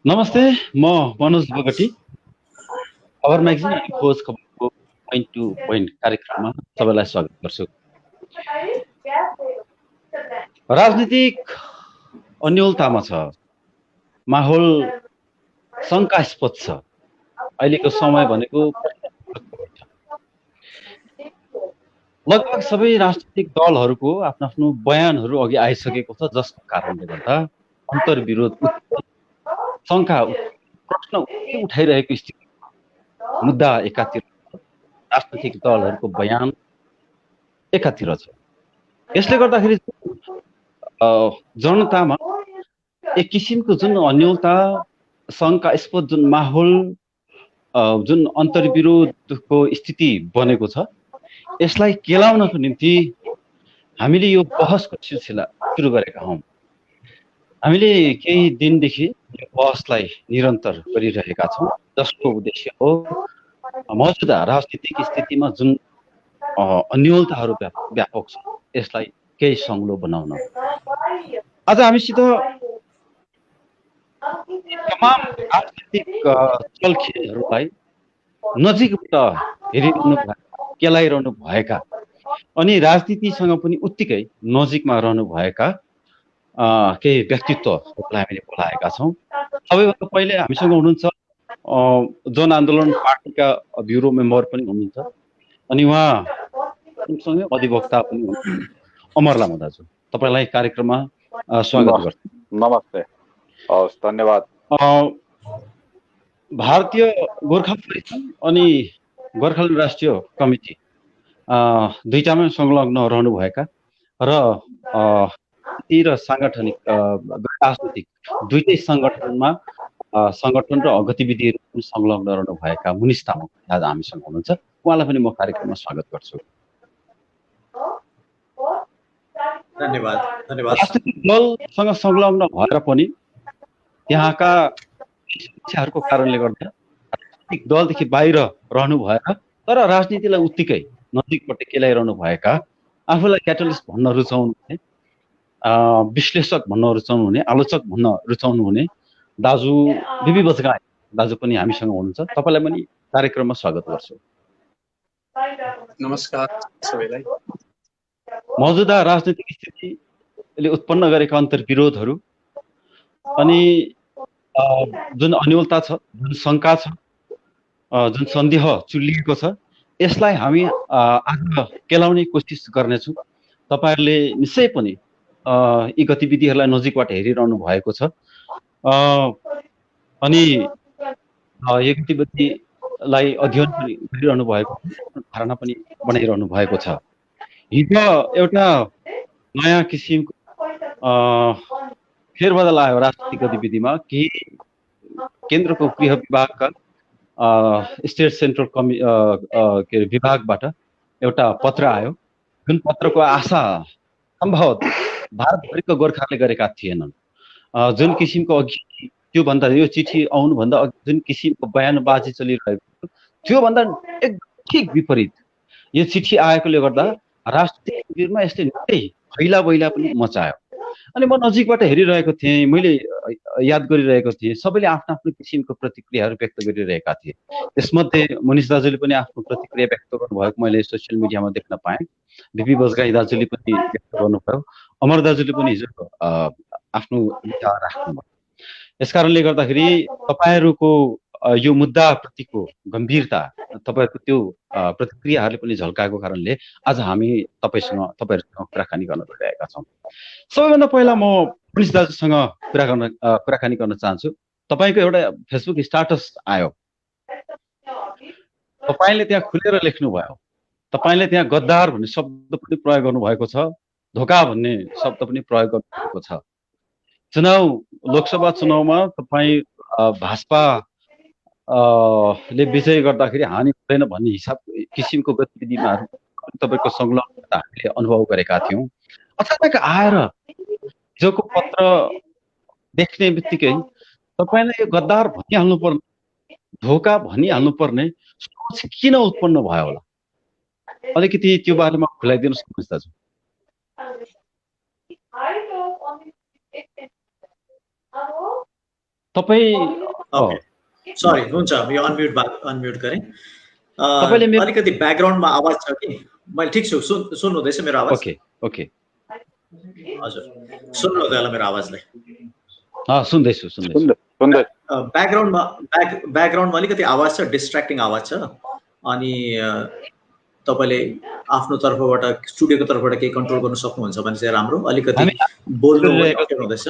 नमस्ते, म मनोज बोगटी खबर म्यागजिन अनि खोज खबरको पोइन्ट टु पोइन्ट कार्यक्रममा सबैलाई स्वागत गर्छु। राजनीतिक अन्योलतामा छ, माहौल शङ्कास्पद छ। अहिलेको समय भनेको लगभग सबै राजनीतिक दलहरूको आफ्नो आफ्नो बयानहरू अघि आइसकेको छ, जसको कारणले गर्दा अन्तर्विरोध शङ्का प्रश्न उठाइरहेको स्थिति, मुद्दा एकातिर, राजनीतिक दलहरूको बयान एकातिर छ। यसले गर्दाखेरि जनतामा एक किसिमको जुन अन्योलता शङ्कास्पद जुन माहौल जुन अन्तर्विरोधको स्थिति बनेको छ, यसलाई केलाउनको निम्ति हामीले यो बहसको सिलसिला सुरु गरेका हौँ। हामीले केही दिनदेखि यो बहसलाई निरन्तर गरिरहेका छौँ, जसको उद्देश्य हो मौजूदा राजनीतिक स्थितिमा जुन अन्योलताहरू व्यापक छ, यसलाई केही सङ्लो बनाउन। आज हामीसित तमाम राजनीतिक चलखेलहरूलाई नजिकबाट हेरिरहनु भएका, केलाइरहनु भएका अनि राजनीतिसँग पनि उत्तिकै नजिकमा रहनुभएका केही व्यक्तित्वहरूलाई हामीले बोलाएका छौँ। सबैभन्दा पहिले हामीसँग हुनुहुन्छ जन आन्दोलन पार्टीका ब्युरो मेम्बर पनि हुनुहुन्छ अनि उहाँसँगै अधिवक्ता पनि हुनुहुन्छ अमर लामा दाजु। तपाईँलाई कार्यक्रममा स्वागत गर्छु। नमस्ते, हवस्, धन्यवाद। भारतीय गोर्खा परिषद अनि गोर्खाल्यान्ड राष्ट्रिय कमिटी दुईटामै संलग्न रहनुभएका र र साङ्गठनिक राजनीतिक दुईटै सङ्गठनमा सङ्गठन र गतिविधिहरू संलग्न रहनुभएका मुनिस तामाङ आज हामीसँग हुनुहुन्छ। उहाँलाई पनि म कार्यक्रममा स्वागत गर्छु। धन्यवाद। राजनीतिक दलसँग संलग्न भएर पनि त्यहाँका समस्याहरूको कारणले गर्दा राजनीतिक दलदेखि बाहिर रहनु भएर तर राजनीतिलाई उत्तिकै नजिकबाट केलाइरहनु भएका, आफूलाई क्याटलिस्ट भन्न रुचाउनुहुने, विश्लेषक भन्न रुचाउनुहुने, आलोचक भन्न रुचाउनुहुने दाजु बिबी बजगाई दाजु पनि हामीसँग हुनुहुन्छ। तपाईँलाई पनि कार्यक्रममा स्वागत गर्छु। नमस्कार सबैलाई। मौजूदा राजनीतिक स्थितिले उत्पन्न गरेका अन्तर्विरोधहरू अनि जुन अन्योलता छ, जुन शङ्का छ, जुन सन्देह चुलिएको छ, यसलाई हामी आज केलाउने कोसिस गर्नेछौँ। तपाईँहरूले निश्चय पनि यी गतिविधिहरूलाई नजिकबाट हेरिरहनु भएको छ अनि यो गतिविधिलाई अध्ययन गरिरहनु भएको धारणा पनि बनाइरहनु भएको छ। हिजो एउटा नयाँ किसिमको फेरबदल आयो राजनीतिक गतिविधिमा कि केन्द्रको गृह विभागका स्टेट सेन्ट्रल के अरे विभागबाट एउटा पत्र आयो, जुन पत्रको आशा सम्भवतः भारतभरिका गोर्खाहरूले गरेका थिएनन्। जुन किसिमको अघि त्योभन्दा यो चिठी आउनुभन्दा अघि जुन किसिमको बयानबाजी चलिरहेको त्योभन्दा एकदम ठिक विपरीत यो चिठी आएकोले गर्दा राजनीतिक शिविरमा यसले निकै फैला बैला पनि मचायो। अनि म नजिकबाट हेरिरहेको थिएँ, मैले याद गरिरहेको थिएँ, सबैले आफ्नो आफ्नो किसिमको प्रतिक्रियाहरू व्यक्त गरिरहेका थिए। त्यसमध्ये मनिष दाजुले पनि आफ्नो प्रतिक्रिया व्यक्त गर्नुभएको मैले सोसियल मिडियामा देख्न पाएँ। बिपी बजगाई दाजुले पनि व्यक्त गर्नुभयो, अमर दाजुले पनि हिजो आफ्नो विचार राख्नुभयो। यसकारणले गर्दाखेरि तपाईँहरूको यो मुद्दाप्रतिको गम्भीरता, तपाईँहरूको त्यो प्रतिक्रियाहरूले पनि झल्काएको कारणले आज हामी तपाईँहरूसँग कुराकानी गर्न गइरहेका छौँ। सबैभन्दा पहिला म मनिष दाजुसँग कुराकानी गर्न चाहन्छु। तपाईँको एउटा फेसबुक स्ट्याटस आयो, तपाईँले त्यहाँ खुलेर लेख्नुभयो, तपाईँले त्यहाँ गद्दार भन्ने शब्द पनि प्रयोग गर्नुभएको छ, धोका भन्ने शब्द पनि प्रयोग गर्नुभएको छ। लोकसभा चुनावमा तपाईँ भाजपा ले विजय गर्दाखेरि हानि हुँदैन भन्ने हिसाब किसिमको गतिविधिमा तपाईँको संलग्नता हामीले अनुभव गरेका थियौँ। अचानक आएर हिजोको पत्र देख्ने बित्तिकै तपाईँलाई यो गद्दार भनिहाल्नु पर्ने, धोका भनिहाल्नु पर्ने सोच किन उत्पन्न भयो होला? अलिकति त्यो बारेमा खुलाइदिनुहोस् मनिष दाजु। तपाईँ ओके सरी हुन्छ यो अनम्युट गरेँ तपाईले अलिकति ब्याकग्राउन्डमा आवाज छ कि मैले ठिक छु सुन्नुहुँदैछ मेरो आवाज ओके ओके हजुर सुन्नुहुँदै होला मेरो आवाजलाई सुन्दैछु ब्याकग्राउन्डमा अलिकति आवाज छ डिस्ट्र्याक्टिङ आवाज छ अनि तपाईले आफ्नो तर्फबाट स्टुडियोको तर्फबाट केही कन्ट्रोल गर्न सक्नुहुन्छ भने चाहिँ राम्रो अलिकति बोल्नु अप्ठ्यारो हुँदैछ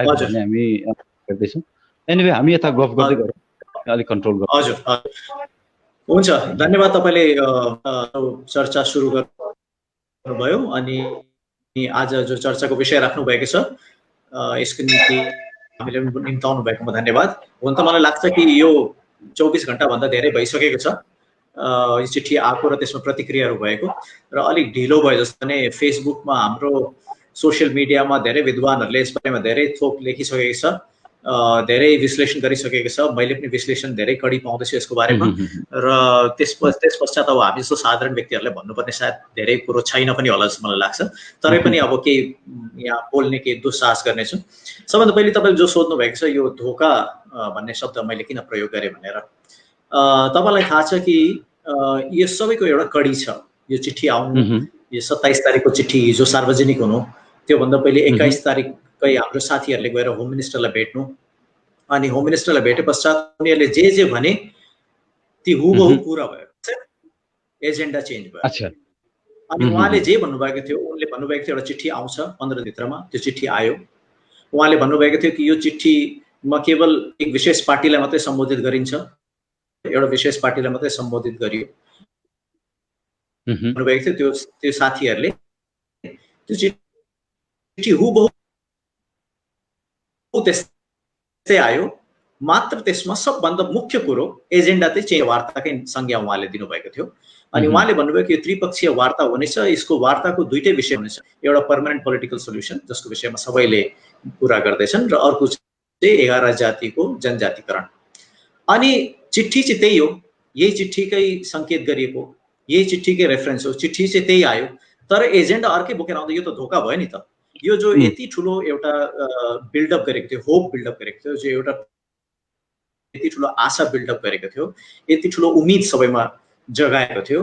हजुर हामी गर्दैछौँ एनीवे हामी यता गफ गर्दै गरौँ अलि कन्ट्रोल गरौँ हजुर हुन्छ धन्यवाद तपाईले चर्चा सुरु गर्नुभयो अनि आज जो चर्चाको विषय राख्नु भएको छ यसको निम्ति हामीले निम्ताउनु भएकोमा धन्यवाद हुन त मलाई लाग्छ कि यो 24 घण्टा भन्दा धेरै भइसकेको छ यो चिठी आएको र त्यसमा प्रतिक्रियाहरू भएको र अलिक ढिलो भयो जस्तो नै फेसबुकमा हाम्रो सोसियल मिडियामा धेरै विद्वानहरूले यसबारेमा धेरै थोक लेखिसकेको छ धेरै विश्लेषण गरिसकेको छ मैले पनि विश्लेषण धेरै कडी पाउँदैछु यसको बारेमा र त्यस पश्चात अब हामी जस्तो साधारण व्यक्तिहरूलाई भन्नुपर्ने सायद धेरै कुरो छैन पनि होला जस्तो मलाई लाग्छ तरै पनि अब केही यहाँ बोल्ने केही दुस्साहस गर्नेछु सबभन्दा पहिले तपाईँले जो सोध्नु भएको छ यो धोका भन्ने शब्द मैले किन प्रयोग गरेँ भनेर तपाईँलाई थाहा छ कि यो सबैको एउटा कडी छ यो चिठी आउनु यो 27 तारिकको चिठी हिजो सार्वजनिक हुनु त्योभन्दा पहिले 21 तारिककै हाम्रो साथीहरूले गएर होम मिनिस्टरलाई भेट्नु अनि होम मिनिस्टरलाई भेटे पश्चात उनीहरूले जे भने ती हुबहु पुरा भयो एजेन्डा चेन्ज भयो अनि उहाँले जे भन्नुभएको थियो उनले भन्नुभएको थियो एउटा चिठी आउँछ 15 भित्रमा त्यो चिठी आयो उहाँले भन्नुभएको थियो कि यो चिठीमा केवल एक विशेष पार्टीलाई मात्रै सम्बोधित गरिन्छ एउटा विशेष पार्टीलाई मात्रै सम्बोधित गरियो भन्नुभएको थियो त्यो साथीहरूले त्यो चिठी हुबहु त्यस्तै आयो मात्र त्यसमा सबभन्दा मुख्य कुरो एजेन्डा चाहिँ चेन्ज वार्ताकै संज्ञा उहाँले दिनुभएको थियो अनि उहाँले भन्नुभयो कि यो त्रिपक्षीय वार्ता हुनेछ यसको वार्ताको दुईटै विषय हुनेछ एउटा पर्मानेन्ट पोलिटिकल सोल्युसन जसको विषयमा सबैले कुरा गर्दैछन् र अर्को चाहिँ 11 जातिको जनजातिकरण अनि चिठी चाहिँ त्यही हो यही चिठीकै संकेत गरिएको यही चिठीकै रेफरेन्स हो चिठी चाहिँ त्यही आयो तर एजेन्डा अर्कै बोकेर आउँदा यो त धोका भयो नि त यो जो यति ठुलो एउटा बिल्डअप गरेको थियो होप बिल्डअप गरेको थियो जो एउटा यति ठुलो आशा बिल्डअप गरेको थियो यति ठुलो उम्मिद सबैमा जगाएको थियो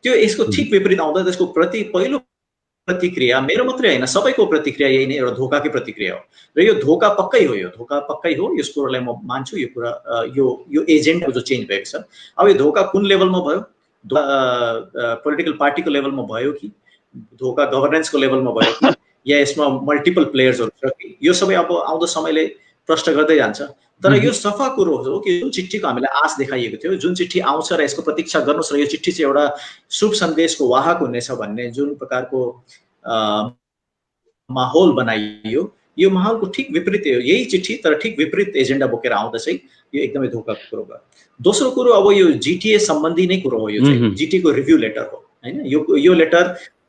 त्यो यसको ठिक विपरीत आउँदा त्यसको पहिलो प्रतिक्रिया मेरो मात्रै हैन सबैको प्रतिक्रिया यही नै एउटा धोकाकै प्रतिक्रिया हो र यो धोका पक्कै हो यो यस कुरालाई म मान्छु यो कुरा यो एजेन्टको जो चेन्ज भएको छ अब यो धोका कुन लेभलमा भयो पोलिटिकल पार्टीको लेभलमा भयो कि धोका गभर्नेन्सको लेभलमा भयो कि या यसमा मल्टिपल प्लेयर्सहरु छ कि यो सबै अब आउँदो समयले प्रश्न गर्दै जान्छ तर यो सफा कुरो हो कि जुन चिठीको हामीलाई आश देखाइएको थियो जुन चिठी आउँछ र यसको प्रतीक्षा गर्नुस् र यो चिठी चाहिँ एउटा शुभ सन्देशको वाहक हुनेछ भन्ने जुन प्रकारको माहौल बनाइयो यो माहौलको ठिक विपरीत हो यही चिठी तर ठिक विपरीत एजेन्डा बोकेर आउँदा चाहिँ यो एकदमै धोकाको कुरो भयो दोस्रो कुरो अब यो जीटीए सम्बन्धी नै कुरो हो यो चाहिँ जीटीको रिभ्यू लेटर हो हैन यो लेटर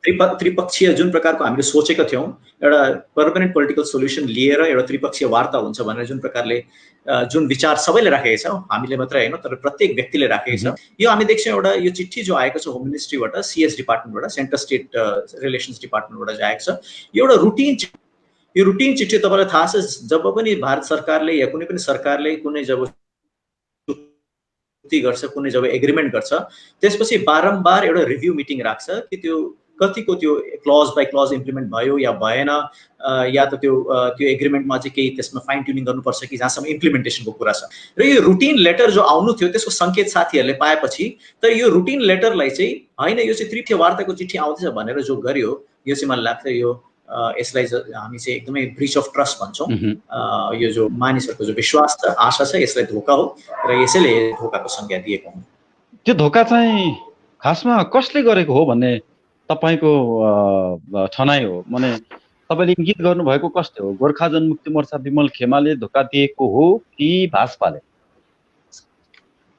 त्रिपक्षीय जुन प्रकारको हामीले सोचेका थियौं एउटा पर्मानेन्ट पोलिटिकल सोल्युसन लिएर एउटा त्रिपक्षीय वार्ता हुन्छ भनेर जुन प्रकारले जुन विचार सबैले राखेको छ हामीले मात्रै हैन तर प्रत्येक व्यक्तिले राखेको छ यो हामी देख्छौं एउटा यो चिठी जो आएको छ होम मिनिस्ट्रीबाट सीएस डिपार्टमेन्टबाट सेन्ट्रल स्टेट रिलेसन्स डिपार्टमेन्टबाट जो आएको छ यो एउटा रुटिन चिठी तपाईलाई थाहा छ जब पनि भारत सरकारले या कुनै पनि सरकारले कुनै जब गर्छ कुनै जब एग्रीमेन्ट गर्छ त्यसपछि बारम्बार एउटा रिभ्यू मिटिङ राख्छ कि त्यो कतिको त्यो क्लज बाइ क्लज इम्प्लिमेन्ट भयो या भएन या त त्यो एग्रीमेन्टमा चाहिँ केही त्यसमा फाइन ट्युनिङ गर्नुपर्छ कि जहाँसम्म इम्प्लिमेन्टेसनको कुरा छ र यो रुटिन लेटर जो आउनु थियो त्यसको संकेत साथीहरूले पाएपछि तर यो रुटिन लेटरलाई चाहिँ हैन यो चाहिँ त्रिपक्षीय वार्ताको चिठी आउँदैछ भनेर जो गर्यो यो चाहिँ मलाई लाग्छ यो यसलाई हामी चाहिँ एकदमै ब्रिच अफ ट्रस्ट भन्छौं यो जो मानिसहरुको जो विश्वास छ आशा छ यसलाई धोका हो र यसैले धोकाको संज्ञा दिएको हो त्यो धोका चाहिँ खासमा कसले गरेको हो भन्ने तपाईको ठनाइ हो माने तपाईले इंगित गर्नु भएको कसले हो गोर्खा जनमुक्ति मोर्चा विमल खेमाले धोका दिएको हो कि भाजपाले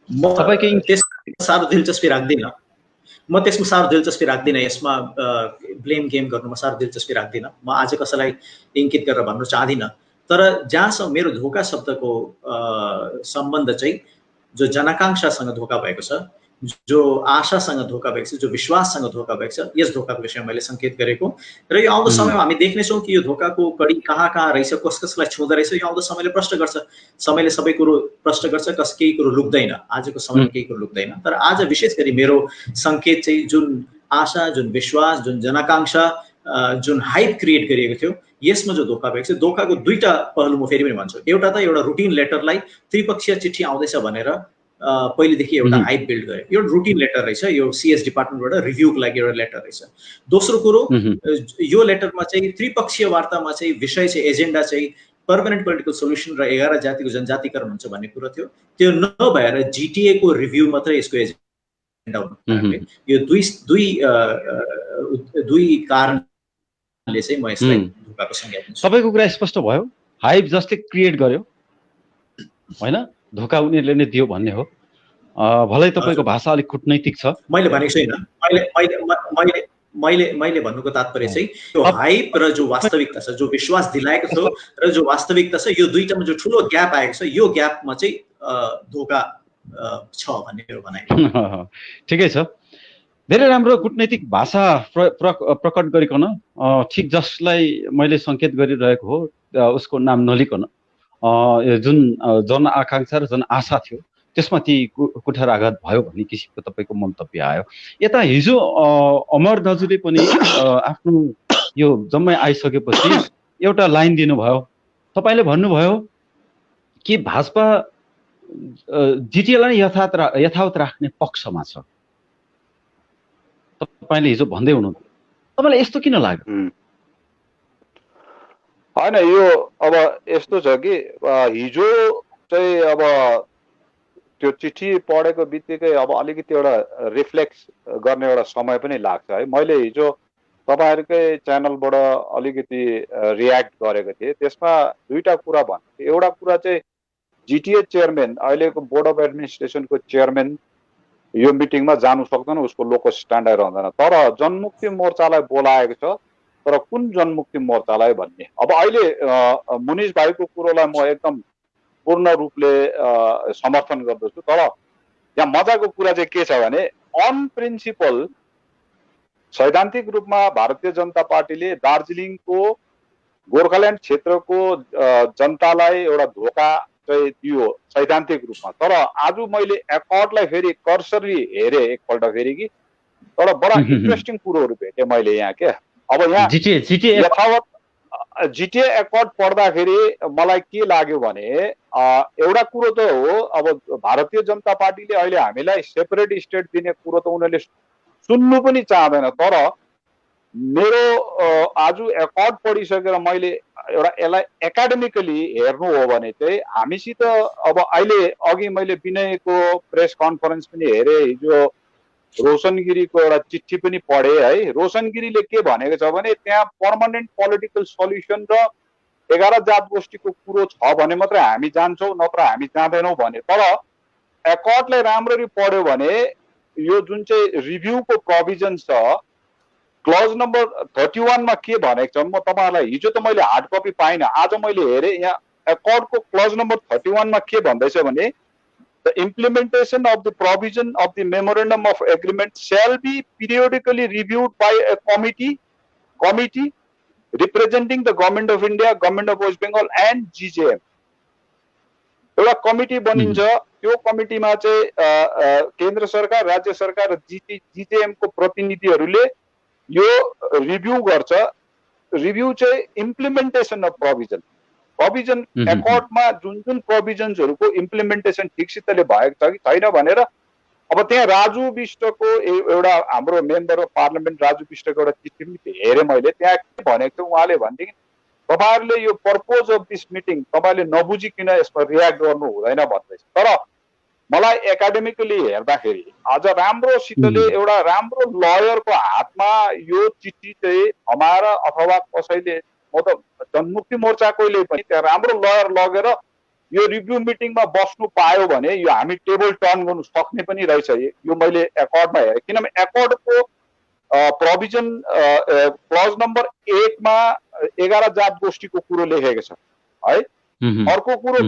म तपाईकै त्यसमा सारो दिलचस्पी राख्दिन यसमा ब्लेम गेम गर्नुमा सारो दिलचस्पी राख्दिन म आज कसैलाई इंकित गरेर भन्न चाहदिन तर जहाँसम्म मेरो धोका शब्दको सम्बन्ध चाहिँ जो जनआकांक्षासँग धोका भएको छ जो आशासँग धोका भएको छ, जो विश्वाससँग धोका भएको छ, यस धोकाको विषयमा मैले सङ्केत गरेको र यो आउँदो समयमा हामी देख्नेछौँ कि यो धोकाको कडी कहाँ कहाँ रहेछ, कस कसलाई छुँदो रहेछ, यो आउँदो समयले प्रश्न गर्छ। समयले सबै कुरो प्रश्न गर्छ, केही कुरो लुक्दैन, आजको समयमा केही कुरो लुक्दैन। तर आज विशेष गरी मेरो सङ्केत चाहिँ जुन आशा, जुन विश्वास, जुन जनआकाङ्क्षा, जुन हाइप क्रिएट गरिएको थियो, यसमा जो धोका भएको छ, धोकाको दुईटा पहलु म फेरि पनि भन्छु। एउटा त एउटा रुटिन लेटरलाई त्रिपक्षीय चिठी आउँदैछ भनेर पहिलेदेखि एउटा हाइप बिल्ड गरे, यो रुटिन लेटर रहेछ, यो सीएस डिपार्टमेन्टबाट रिभ्यूको लागि एउटा लेटर रहेछ। दोस्रो कुरो, यो लेटरमा चाहिँ त्रिपक्षीय वार्तामा चाहिँ विषय चाहिँ एजेन्डा चाहिँ पर्मानेन्ट पोलिटिकल सोल्युसन र 11 जातिको जनजातिकरण हुन्छ भन्ने कुरो थियो। त्यो नभएर जीटीए को रिभ्यू मात्रै यसको एजेन्डा हुनु। यो दुई कारणले चाहिँ म यसलाई धोकाको संज्ञा दिन्छु। सबैको कुरा स्पष्ट भयो, हाइप जसले क्रिएट गर्यो हैन, धोका उनीहरूले नै दियो भन्ने हो। भलै तपाईँको भाषा अलिक कुटनैतिक छ, मैले भनेको छैन। मैले भन्नुको तात्पर्य चाहिँ यो हाइप र जो वास्तविकता छ, जो विश्वास दिलाएको छ र जो वास्तविकता छ, यो दुईटामा जो ठुलो ग्याप आएको छ, यो ग्यापमा चाहिँ धोका छ भन्ने मेरो भनाइ। ठिकै छ, धेरै राम्रो कुटनैतिक भाषा प्रकट गरिकन ठिक जसलाई मैले सङ्केत गरिरहेको हो उसको नाम नलिकन जुन जनआकाङ्क्षा र जनआशा थियो त्यसमा ती कुठाराघात भयो भन्ने किसिमको तपाईँको मन्तव्य आयो। यता हिजो अमर दाजुले पनि आफ्नो यो जम्मै आइसकेपछि एउटा लाइन दिनुभयो। तपाईँले भन्नुभयो कि भाजपा जिटिएलाई यथावत राख्ने पक्षमा छ। तपाईँले हिजो भन्दै हुनुहुन्थ्यो, तपाईँलाई यस्तो किन लाग्यो? होइन, यो अब यस्तो छ कि हिजो चाहिँ अब त्यो चिठी पढेको बित्तिकै अब अलिकति एउटा रिफ्लेक्स गर्ने एउटा समय पनि लाग्छ है। मैले हिजो तपाईँहरूकै च्यानलबाट अलिकति रियाक्ट गरेको थिएँ, त्यसमा दुईटा कुरा भन्छु। एउटा कुरा चाहिँ जिटिए चेयरम्यान, अहिलेको बोर्ड अफ एडमिनिस्ट्रेसनको चेयरम्यान यो मिटिङमा जानु सक्दैन, उसको लोकस स्ट्यान्डर्ड रहँदैन। तर जनमुक्ति मोर्चालाई बोलाएको छ, तर कुन जनमुक्ति मोर्चालाई भन्ने। अब अहिले मुनिश भाइको कुरोलाई म एकदम पूर्ण रूपले समर्थन गर्दछु। तर यहाँ मजाको कुरा चाहिँ के छ भने, अन प्रिन्सिपल सैद्धान्तिक रूपमा भारतीय जनता पार्टीले दार्जिलिङको गोर्खाल्यान्ड क्षेत्रको जनतालाई एउटा धोका चाहिँ दियो सैद्धान्तिक रूपमा। तर आज मैले एकर्डलाई फेरि कर्सरली हेरेँ एकपल्ट फेरि कि, तर बडा इन्ट्रेस्टिङ कुरोहरू भेटेँ मैले यहाँ के। अब यहाँ यथावत जिटिए एकर्ड पढ्दाखेरि मलाई के लाग्यो भने, एउटा कुरो त हो, अब भारतीय जनता पार्टीले अहिले हामीलाई सेपरेट स्टेट दिने कुरो त उनीहरूले सुन्नु पनि चाहँदैन। तर मेरो आज एकर्ड पढिसकेर मैले एउटा यसलाई एकाडेमिकली हेर्नु हो भने चाहिँ हामीसित अब अहिले अघि मैले विनयको प्रेस कन्फरेन्स पनि हेरेँ, हिजो रोशन गिरीको एउटा चिठी पनि पढे है। रोशन गिरीले के भनेको छ भने त्यहाँ पर्मानेन्ट पोलिटिकल सल्युसन र 11 जात गोष्ठीको कुरो छ भने मात्रै हामी जान्छौँ, नत्र हामी जाँदैनौँ भने। तर एकर्डलाई राम्ररी पढ्यो भने यो जुन चाहिँ रिभ्यूको प्रोभिजन छ, क्लज नम्बर 31 मा के भनेको छ, म तपाईँहरूलाई हिजो त मैले हार्ड कपी पाइनँ, आज मैले हेरेँ यहाँ एकर्डको क्लज नम्बर 31 मा के भन्दैछ भने, the implementation of the provision of the memorandum of agreement shall be periodically reviewed by a committee representing the government of India, government of West Bengal and GJM. एउटा कमिटी बनिन्छ, त्यो कमिटीमा चाहिँ केन्द्र सरकार, राज्य सरकार र जीजेएम को प्रतिनिधिहरूले यो रिभ्यू गर्छ। रिभ्यू चाहिँ इम्प्लिमेन्टेसन अफ प्रोभिजन एकर्डमा जुन जुन प्रोभिजन्सहरूको इम्प्लिमेन्टेसन ठिकसितले भएको छ कि छैन भनेर। अब त्यहाँ राजु विष्टको एउटा हाम्रो मेम्बर अफ पार्लियामेन्ट राजु विष्टको एउटा चिठी पनि हेरेँ मैले। त्यहाँ के भनेको थियो, उहाँले भन्थे कि तपाईहरुले यो पर्पोज अफ दिस मिटिङ तपाईले नबुझिकिन यसमा रियाक्ट गर्नु हुँदैन भन्दैछ। तर मलाई एकाडेमिकली हेर्दाखेरि आज राम्रोसितले एउटा राम्रो लयरको हातमा यो चिठी चाहिँ हमारा अथवा कसैले, म त जनमुक्ति मोर्चाकोले पनि त्यहाँ राम्रो लयर लगेर यो रिभ्यू मिटिङमा बस्नु पायो भने यो हामी टेबल टर्न गर्नु सक्ने पनि रहेछ। यो मैले एकर्डमा हेरेँ, किनभने एकर्डको प्रोभिजन क्लज नम्बर 1 मा 11 जात गोष्ठीको कुरो लेखेको छ है। अर्को कुरो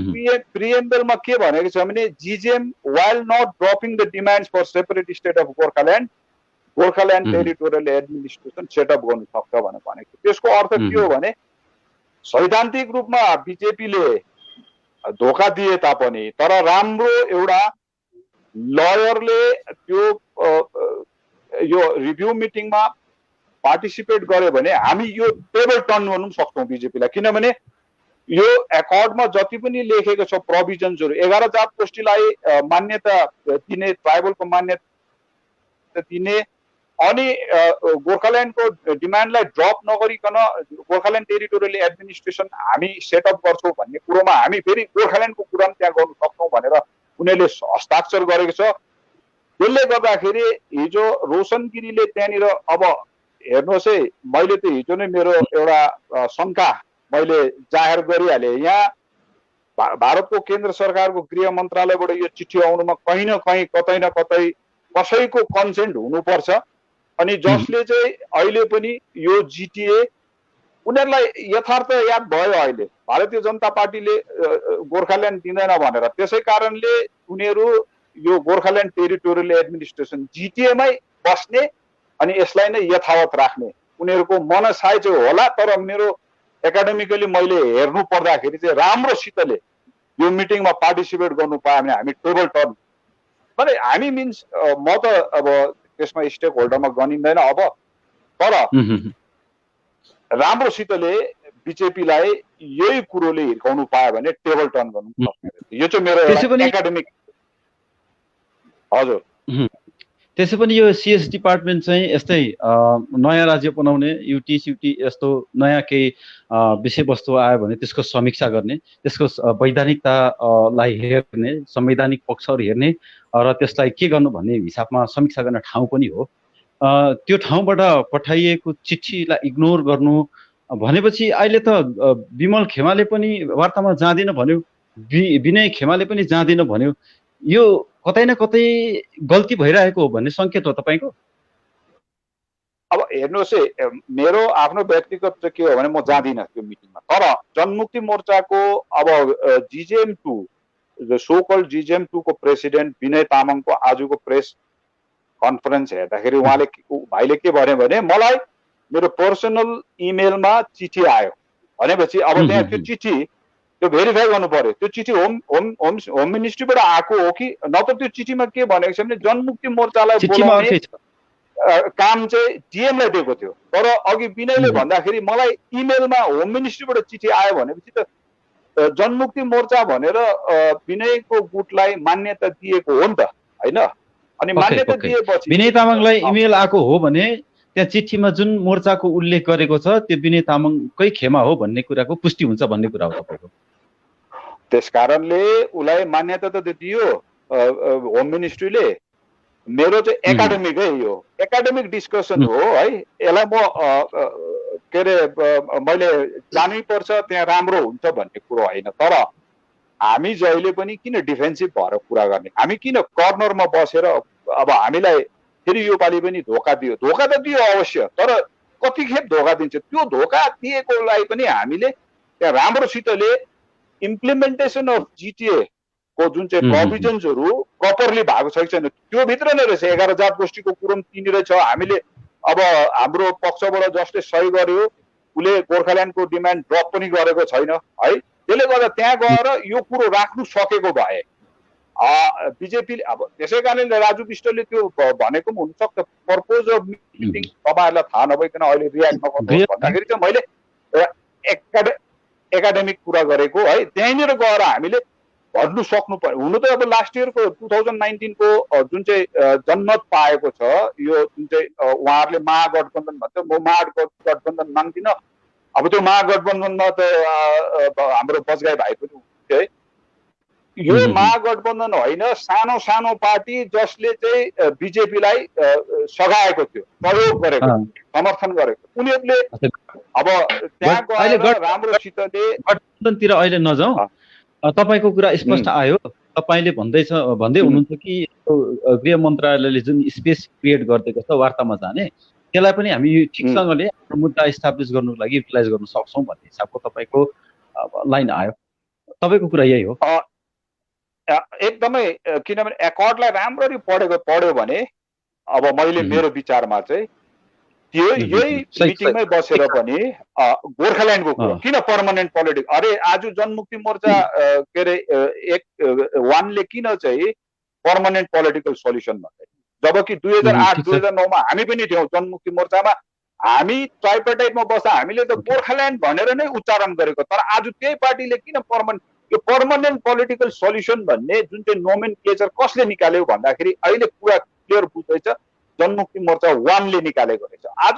प्रिएम्बलमा के भनेको छ भने जिजेएम while not dropping the demands for separate state of Gorkhaland territorial administration setup गर्नु सक्छ भनेर भनेको छ। त्यसको अर्थ के हो भने सैद्धान्तिक रूपमा बिजेपीले धोका दिए तापनि तर राम्रो एउटा लयरले त्यो यो रिभ्यू मिटिङमा पार्टिसिपेट गर्यो भने हामी यो टेबल टर्न गर्नु सक्छौँ बिजेपीलाई। किनभने यो एकर्डमा जति पनि लेखेको छ प्रोभिजन्सहरू 11 जात गोष्ठीलाई मान्यता दिने, ट्राइबलको मान्यता दिने अनि गोर्खाल्यान्डको डिमान्डलाई ड्रप नगरिकन गोर्खाल्यान्ड टेरिटोरियल एडमिनिस्ट्रेसन हामी सेटअप गर्छौँ भन्ने कुरोमा हामी फेरि गोर्खाल्यान्डको कुरा पनि त्यहाँ गर्नु सक्छौँ भनेर उनीहरूले हस्ताक्षर गरेको छ। त्यसले गर्दाखेरि हिजो रोशन गिरीले त्यहाँनिर अब हेर्नुहोस् है, मैले त हिजो नै मेरो एउटा शङ्का मैले जाहेर गरिहालेँ। यहाँ भारतको केन्द्र सरकारको गृह मन्त्रालयबाट यो चिठी आउनुमा कहीँ न कहीँ कतै न कतै कसैको कन्सेन्ट हुनुपर्छ। अनि जसले चाहिँ अहिले पनि यो जिटिए उनीहरूलाई यथार्थ याद भयो, अहिले भारतीय जनता पार्टीले गोर्खाल्यान्ड दिँदैन भनेर, त्यसै कारणले उनीहरू यो गोर्खाल्यान्ड टेरिटोरियल एडमिनिस्ट्रेसन जिटिएमै बस्ने अनि यसलाई नै यथावत राख्ने उनीहरूको मनसाय चाहिँ होला। तर मेरो एकाडेमिकली मैले हेर्नु पर्दाखेरि चाहिँ राम्रोसितले यो मिटिङमा पार्टिसिपेट गर्नु पायो भने हामी टेबल टर्न भने हामी मिन्स म त अब त्यसमा स्टेक होल्डरमा गनिँदैन अब, तर राम्रोसितले बिजेपीलाई यही कुरोले हिर्काउनु पायो भने टेबल टर्न गर्नु सक्ने। यो चाहिँ मेरो एकाडेमिक। हजुर, त्यसै पनि यो सीएस डिपार्टमेन्ट चाहिँ यस्तै नयाँ राज्य बनाउने युटी सिउटी यस्तो नयाँ केही विषयवस्तु आयो भने त्यसको समीक्षा गर्ने, त्यसको वैधानिकतालाई हेर्ने, संवैधानिक पक्षहरू हेर्ने र त्यसलाई के गर्नु भन्ने हिसाबमा समीक्षा गर्ने ठाउँ पनि हो। त्यो ठाउँबाट पठाइएको चिठीलाई इग्नोर गर्नु भनेपछि अहिले त विमल खेमाले पनि वार्तामा जाँदिन भन्यो, विनय खेमाले पनि जाँदिन भन्यो। यो कतै न कतै गल्ती भइरहेको हो भन्ने सङ्केत हो तपाईँको? अब हेर्नुहोस् है, मेरो आफ्नो व्यक्तिगत चाहिँ के हो भने म जाँदिनँ त्यो मिटिङमा। तर जनमुक्ति मोर्चाको अब जिजेएम 2 सो कल्ड जिजेएम 2 को प्रेसिडेन्ट विनय तामाङको आजको प्रेस कन्फरेन्स हेर्दाखेरि उहाँले भाइले के भन्यो भने मलाई मेरो पर्सनल इमेलमा चिठी आयो भनेपछि अब त्यहाँ त्यो चिठी त्यो भेरिफाई गर्नु पर्यो। त्यो चिठी होम मिनिस्ट्रीबाट आएको हो कि नत्र त्यो चिठीमा के भनेको छ भने जनमुक्ति मोर्चालाई बोलाउने काम चाहिँ डिएमलाई दिएको थियो। तर अघि विनयले भन्दाखेरि मलाई इमेलमा होम मिनिस्ट्रीबाट चिठी आयो भनेपछि त जनमुक्ति मोर्चा भनेर विनयको गुटलाई मान्यता दिएको हो नि त, होइन? अनि मान्यता दिएपछि विनय तामाङलाई इमेल आएको हो भने त्यहाँ चिठीमा जुन मोर्चाको उल्लेख गरेको छ त्यो विनय तामाङकै खेमा हो भन्ने कुराको पुष्टि हुन्छ भन्ने कुरा हो तपाईँको? त्यसकारणले उसलाई मान्यता त दियो होम मिनिस्ट्रीले। मेरो चाहिँ एकाडेमिक है, यो एकाडेमिक डिस्कसन हो है। यसलाई म के अरे मैले जानै पर्छ त्यहाँ राम्रो हुन्छ भन्ने कुरो होइन। तर हामी जहिले पनि किन डिफेन्सिभ भएर कुरा गर्ने, हामी किन कर्नरमा बसेर अब हामीलाई फेरि यो पालि पनि धोका दियो। धोका त दियो अवश्य, तर कतिखेप धोका दिन्छ त्यो धोका दिएकोलाई पनि हामीले त्यहाँ राम्रोसितले इम्प्लिमेन्टेसन अफ जिटिए को जुन चाहिँ प्रोभिजन्सहरू प्रपरली भएको छ कि छैन त्यो भित्र नै रहेछ। 11 जात गोष्ठीको कुरो पनि त्यहीँनिर छ। हामीले अब हाम्रो पक्षबाट जसले सही गर्यो उसले गोर्खाल्यान्डको डिमान्ड ड्रप पनि गरेको छैन है। त्यसले गर्दा त्यहाँ गएर यो कुरो राख्नु सकेको भए बिजेपीले अब त्यसै कारणले राजु विष्टले त्यो भनेको पनि हुनसक्छ पर्पोज अफ मिटिङ तपाईँहरूलाई थाहा नभइकन अहिले रियाक्ट नगर्नुहोस् भन्दाखेरि चाहिँ मैले एउटा एकाडेमिक कुरा गरेको है। त्यहीँनिर गएर हामीले भन्नु सक्नु पर्यो। हुनु त अब लास्ट इयरको 2019 को जुन चाहिँ जनमत पाएको छ यो जुन चाहिँ उहाँहरूले महागठबन्धन भन्छ, म महागठबन्धन माग्दिनँ। अब त्यो महागठबन्धनमा त हाम्रो बजगाई भाइ पनि हुन्थ्यो है। यो महागठबन्धन होइन, सानो सानो पार्टी जसले चाहिँ बिजेपीलाई सघाएको थियो, प्रयोग गरेको, समर्थन गरेको, उनीहरूले अब त्यहाँ गएर राम्रोसितले गठबन्धनतिर अहिले नजाउँ। तपाईँको कुरा स्पष्ट आयो। तपाईँले भन्दै हुनुहुन्छ कि गृह मन्त्रालयले जुन स्पेस क्रिएट गरिदिएको छ वार्तामा जाने त्यसलाई पनि हामी ठिकसँगले हाम्रो मुद्दा इस्टाब्लिस गर्नुको लागि युटिलाइज गर्न सक्छौँ भन्ने हिसाबको तपाईँको लाइन आयो। तपाईँको कुरा यही हो? एकदमै, किनभने एकर्डलाई राम्ररी पढ्यो भने अब मैले मेरो विचारमा चाहिँ यही मिटिङमै बसेर पनि गोर्खाल्यान्डको कुरा किन पर्मानेन्ट पोलिटिक्स, अरे आज जनमुक्ति मोर्चा के अरे वानले किन चाहिँ पर्मानेन्ट पोलिटिकल सोल्युसन भन्दै, जबकि 2008-2009मा हामी पनि थियौँ जनमुक्ति मोर्चामा, हामी ट्राइपार्टाइटमा बस्दा हामीले त गोर्खाल्यान्ड भनेर नै उच्चारण गरेको, तर आज त्यही पार्टीले किन यो पर्मानेन्ट पोलिटिकल सोल्युसन भन्ने जुन चाहिँ नोमेनक्लेचर कसले निकाल्यो भन्दाखेरि अहिले कुरा क्लियर बुझ्दैछ, जनमुक्ति मोर्चा वानले निकालेको रहेछ। आज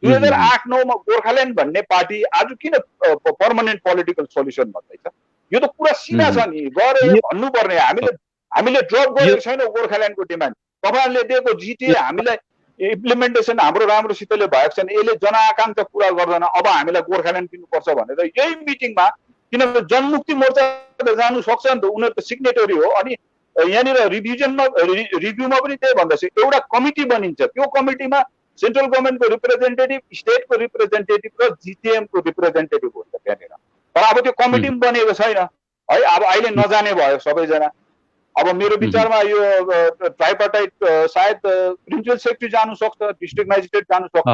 2008-09मा गोर्खाल्यान्ड भन्ने पार्टी आज किन पर्मानेन्ट पोलिटिकल सोल्युसन भन्दैछ? यो त कुरा सिधा छ नि, गएर भन्नुपर्ने, हामीले ड्रप गरेको छैन गोर्खाल्यान्डको डिमान्ड। तपाईँहरूले दिएको जिटिए हामीलाई इम्प्लिमेन्टेसन हाम्रो राम्रोसितले भएको छैन, यसले जनआकाङ्क्षा पुरा गर्दैन, अब हामीलाई गोर्खाल्यान्ड दिनुपर्छ भनेर यही मिटिङमा, किनभने जनमुक्ति मोर्चा त जानु सक्छ नि त, उनीहरू त सिग्नेटरी हो। अनि यहाँनिर रिभ्यूमा पनि त्यही भन्दैछ, एउटा कमिटी बनिन्छ, त्यो कमिटीमा सेन्ट्रल गभर्मेन्टको रिप्रेजेन्टेटिभ, स्टेटको रिप्रेजेन्टेटिभ र जिटिएमको रिप्रेजेन्टेटिभ हुन्छ त्यहाँनिर। तर अब त्यो कमिटी पनि बनेको छैन है, अब अहिले नजाने भयो सबैजना। अब मेरो विचारमा यो ट्राइपार्टाइट सायद प्रिन्सिपल सेक्रेटरी जानु सक्छ, डिस्ट्रिक्ट म्याजिस्ट्रेट जानु सक्छ,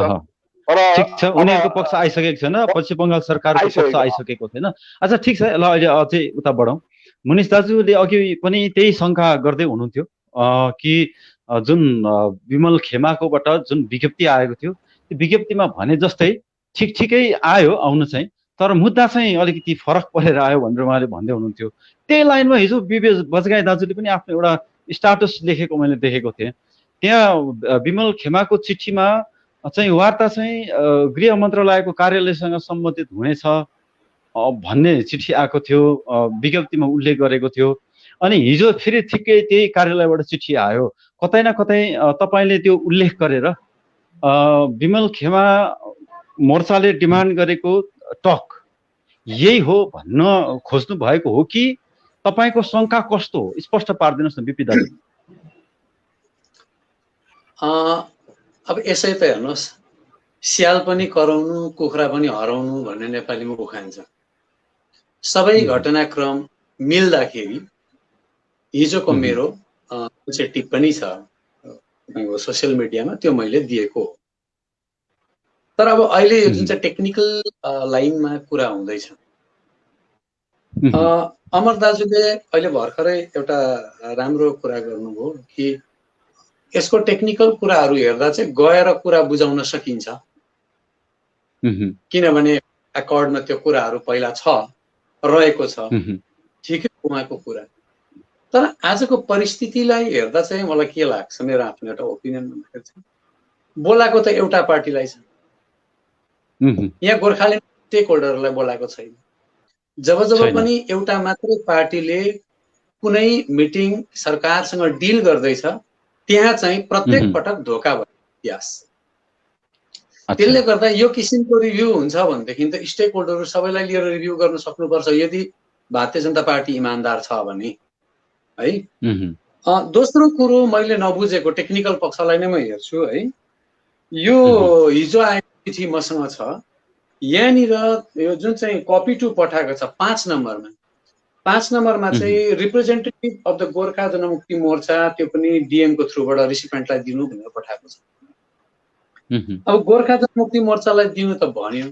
तर ठिक छ, उनीहरूको पक्ष आइसकेको छैन, पश्चिम बङ्गाल सरकारको पक्ष आइसकेको छैन। अच्छा ठिक छ, ल अहिले अझै उता बढौँ। मुनिश दाजुले अघि पनि त्यही शङ्का गर्दै हुनुहुन्थ्यो कि जुन विमल खेमाकोबाट जुन विज्ञप्ति आएको थियो, त्यो विज्ञप्तिमा भने जस्तै ठिकै आयो, आउनु चाहिँ, तर मुद्दा चाहिँ अलिकति फरक परेर आयो भनेर उहाँले भन्दै हुनुहुन्थ्यो। त्यही लाइनमा हिजो विवेक बजगाई दाजुले पनि आफ्नो एउटा स्टाटस लेखेको मैले देखेको थिएँ। त्यहाँ विमल खेमाको चिठीमा चाहिँ वार्ता चाहिँ गृह मन्त्रालयको कार्यालयसँग सम्बन्धित हुनेछ भन्ने चिठी आएको थियो, विज्ञप्तिमा उल्लेख गरेको थियो। अनि हिजो फेरि ठिकै त्यही कार्यालयबाट चिठी आयो, कतै न कतै तपाईँले त्यो उल्लेख गरेर विमल खेमा मोर्चाले डिमान्ड गरेको टक यही हो भन्न खोज्नु भएको हो कि तपाईँको शङ्का कस्तो हो, स्पष्ट पारिदिनुहोस् न बिपी दाजु। अब यसै त हेर्नुहोस्, स्याल पनि कराउनु कुखुरा पनि हराउनु भन्ने नेपालीमा उखान छ। सबै घटनाक्रम मिल्दाखेरि हिजोको मेरो चाहिँ टिप्पणी छ सोसियल मिडियामा, त्यो मैले दिएको हो। तर अब अहिले यो जुन चाहिँ टेक्निकल लाइनमा कुरा हुँदैछ, अमर दाजुले अहिले भर्खरै एउटा राम्रो कुरा गर्नुभयो कि यसको टेक्निकल कुराहरू हेर्दा चाहिँ गएर कुरा बुझाउन सकिन्छ, किनभने एकर्डमा त्यो कुराहरू पहिला रहेको छ, ठिकै उहाँको कुरा। तर आजको परिस्थितिलाई हेर्दा चाहिँ मलाई के लाग्छ, मेरो आफ्नो एउटा ओपिनियन भन्दाखेरि चाहिँ बोलाएको त एउटा पार्टीलाई छ, यहाँ गोर्खाल्यान्ड स्टेक होल्डरलाई बोलाएको छैन। जब पनि एउटा मात्रै पार्टीले कुनै मिटिङ सरकारसँग डिल गर्दैछ, त्यहाँ चाहिँ प्रत्येक पटक धोका भयो इतिहास। त्यसले गर्दा यो किसिमको रिभ्यू हुन्छ भनेदेखि त स्टेक होल्डरहरू सबैलाई लिएर रिभ्यू गर्न सक्नुपर्छ, यदि भारतीय जनता पार्टी इमान्दार छ भने है। दोस्रो कुरो मैले नबुझेको टेक्निकल पक्षलाई नै म हेर्छु है। यो हिजो आएको चिठी मसँग छ, यहाँनिर यो जुन चाहिँ कपी टु पठाएको छ 5 नम्बरमा चाहिँ representative of the Gorkha Janmukti Morcha, त्यो पनि डिएम को थ्रुबाट रिसिपेन्टलाई दिनु भनेर पठाएको छ। अब गोर्खा जनमुक्ति मोर्चालाई दिनु त भन्यो।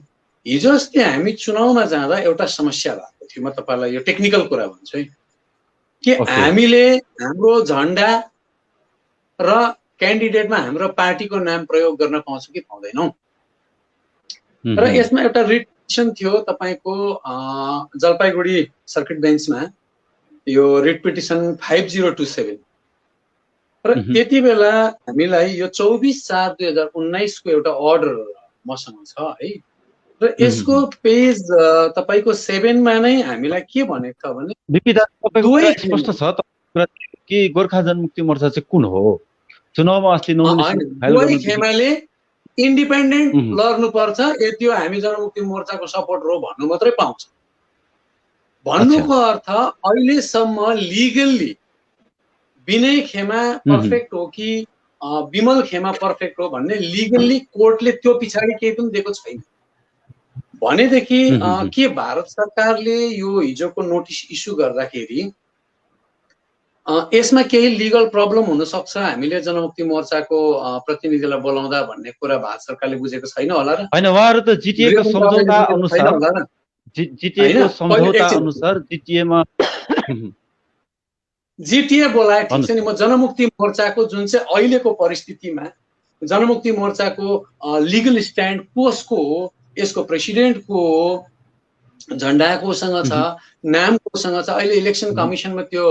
हिजो अस्ति हामी चुनावमा जाँदा एउटा समस्या भएको थियो, म तपाईलाई यो टेक्निकल कुरा भन्छु है, कि हामीले हाम्रो झन्डा र क्यान्डिडेटमा हाम्रो पार्टीको नाम प्रयोग गर्न पाउँछौँ कि पाउँदैनौँ। र यसमा एउटा रिट पिटिसन थियो तपाईको जलपाइगुडी सर्किट बेन्चमा, यो रिट पिटिसन 5027। र त्यति बेला हामीलाई यो 24/4/2019 को एउटा अर्डर मसँग छ है। र यसको पेज तपाईको 7 मा नै हामीलाई के भनेको छ भने दुवै स्पष्ट छ कि गोर्खा जनमुक्ति मोर्चा चाहिँ कुन हो, चुनावमा अस्ति दुवै खेमाले इन्डिपेन्डेन्ट लड्नु पर्छ, यति हामी जनमुक्ति मोर्चाको सपोर्ट हो भन्नु मात्रै पाउँछ। भन्नुको अर्थ अहिलेसम्म लिगल्ली विनय खेमा पर्फेक्ट हो कि विमल खेमा पर्फेक्ट हो भन्ने लिगल्ली कोर्टले त्यो पछाडि केही पनि दिएको छैन। भनेदेखि के भारत सरकारले यो हिजोको नोटिस इस्यु गर्दाखेरि यसमा केही लिगल प्रब्लम हुन सक्छ, हामीले जनमुक्ति मोर्चाको प्रतिनिधिलाई बोलाउँदा भन्ने कुरा भारत सरकारले बुझेको छैन होला र? हैन, उहाँहरु त जिटिएको सम्झौता अनुसार जिटिएको सम्झौता अनुसार जिटिएमा जिटिए बोलाए, ठिक छ नि। म जनमुक्ति मोर्चाको जुन चाहिँ अहिलेको परिस्थितिमा जनमुक्ति मोर्चाको लिगल स्ट्यान्ड कसको हो, यसको प्रेसिडेन्टको हो, झन्डा कोसँग छ, नाम कोसँग छ, अहिले इलेक्सन कमिसनमा त्यो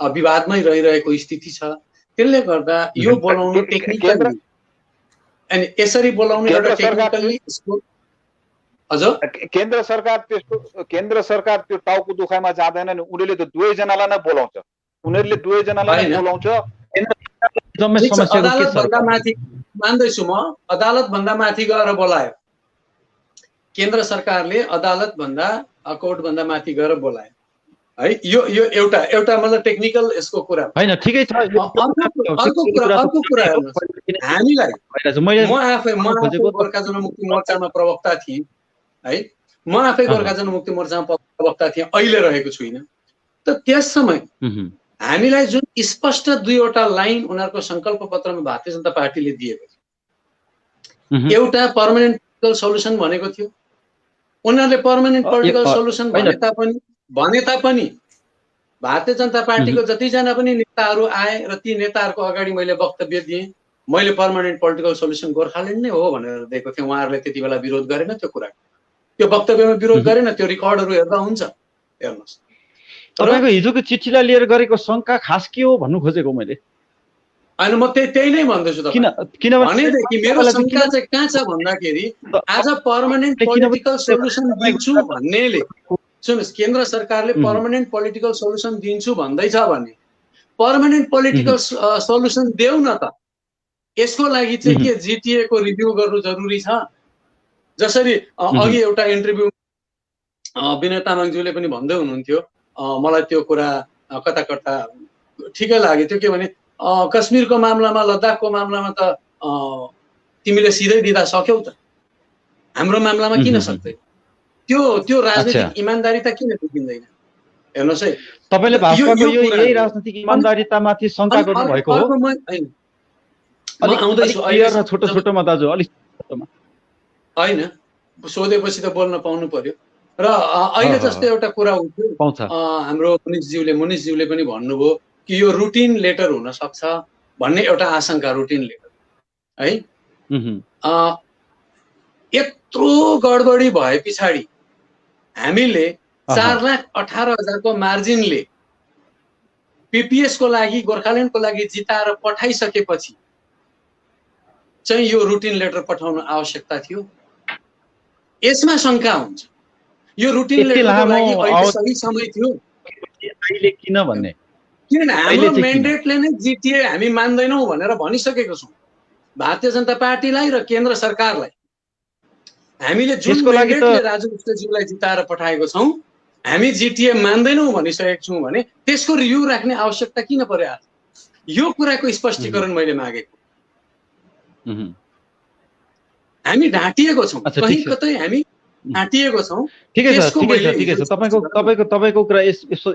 विवादमै रहिरहेको स्थिति छ। त्यसले गर्दा यो बोलाउनु टेक्निकली अनि यसरी बोलाउनु एउटा टेक्निकली हजुर केन्द्र सरकार त्यो टाउको दुखाइमा जाँदैन नि, उनीहरूले त दुवैजनालाई नै बोलाउँछ, उनीहरूले दुवैजनालाई नै बोलाउँछ। अदालतभन्दा माथि मान्दैछु म, अदालतभन्दा माथि गएर बोलायो केन्द्र सरकारले, अदालतभन्दा कोर्टभन्दा माथि गएर बोलायो है। यो एउटा मतलब टेक्निकल यसको कुरा हैन, ठिकै छ। अर्को कुरा हामीलाई म आफै गोर्खा जनमुक्ति मोर्चामा प्रवक्ता थिएँ है, म आफै गोर्खा जनमुक्ति मोर्चामा प्रवक्ता थिएँ, अहिले रहेको छुइनँ। त त्यस समय हामीलाई जुन स्पष्ट दुईवटा लाइन उनीहरूको संकल्प पत्रमा भारतीय जनता पार्टीले दिएको थियो, एउटा पर्मानेन्ट पोलिटिकल सल्युसन भनेको थियो। उनीहरूले पर्मानेन्ट पोलिटिकल सल्युसन भने तापनि भारतीय जनता पार्टीको जतिजना पनि नेताहरू आए र ती नेताहरूको अगाडि मैले वक्तव्य दिएँ, मैले पर्मानेन्ट पोलिटिकल सल्युसन गोर्खाल्यान्ड नै हो भनेर दिएको थिएँ। उहाँहरूले त्यति बेला विरोध गरेन, त्यो कुरा त्यो वक्तव्यमा विरोध गरेन। त्यो रेकर्डहरू हेर्दा हुन्छ, हेर्नुहोस्। तपाईको हिजोको चिठीलाई लिएर गरेको शंका खास के हो भन्नु खोजेको मैले। होइन, म त्यही नै भन्दैछु भनेदेखि मेरो शंका चाहिँ कहाँ छ भन्दाखेरि आज पर्मानेन्ट पोलिटिकल सल्युसन दिन्छु भन्नेले, सुन्नुहोस्, केन्द्र सरकारले पर्मानेन्ट पोलिटिकल सल्युसन दिन्छु भन्दैछ भने पर्मानेन्ट पोलिटिकल सल्युसन देऊ न त। यसको लागि चाहिँ के जिटिए को रिभ्यू गर्नु जरुरी छ? जसरी अघि एउटा इन्टरभ्यू विनय तामाङज्यूले पनि भन्दै हुनुहुन्थ्यो, मलाई त्यो कुरा कता कता ठिकै लाग्यो थियो। के भने कश्मीरको मामलामा, लद्दाखको मामलामा त तिमीले सिधै दिँदा सक्यौ त, हाम्रो मामलामा किन सक्दै? त्यो राजनीतिक इमानदारी त किन देखिँदैन? हेर्नुहोस् है, तपाईले भाजपाको यही राजनीतिक इमानदारीतामाथि शंका गर्नु भएको हो। छोटो छोटोमा दाजु, अलिक छोटोमा होइन, सोधेपछि त बोल्न पाउनु पर्यो। र अहिले जस्तो एउटा कुरा उठ्यो, हाम्रो मुनिशज्यूले पनि भन्नुभयो कि यो रुटिन लेटर हुन सक्छ भन्ने एउटा आशंका, रुटिन लेटर है। यत्रो गडबडी भए पछाडि हामीले 4,18,000 को मार्जिनले पीपीएस को लागि, गोर्खाल्यान्डको लागि जिताएर पठाइसकेपछि चाहिँ यो रुटिन लेटर पठाउन आवश्यकता थियो। यसमा शंका हुन्छ, यो रुटिन लेटरको लागि अहिले सही समय थियो अहिले किन भन्ने? किनभने हाम्रो म्यान्डेटले नै जिटिए हामी मान्दैनौँ भनेर भनिसकेको छौँ भारतीय जनता पार्टीलाई र केन्द्र सरकारलाई। हामीले जुन म्यान्डेटले राजु विष्टज्यूलाई जिताएर पठाएको छौँ, हामी जिटिए मान्दैनौँ भनिसकेको छौँ भने त्यसको रिभ्यू राख्ने आवश्यकता किन पर्यो? यो कुराको स्पष्टीकरण मैले मागेको। हामी ढाँटिएको छौँ, कहीँ कतै हामी ढाँटिएको छौँ। ठिकै छ। तपाईको कुरा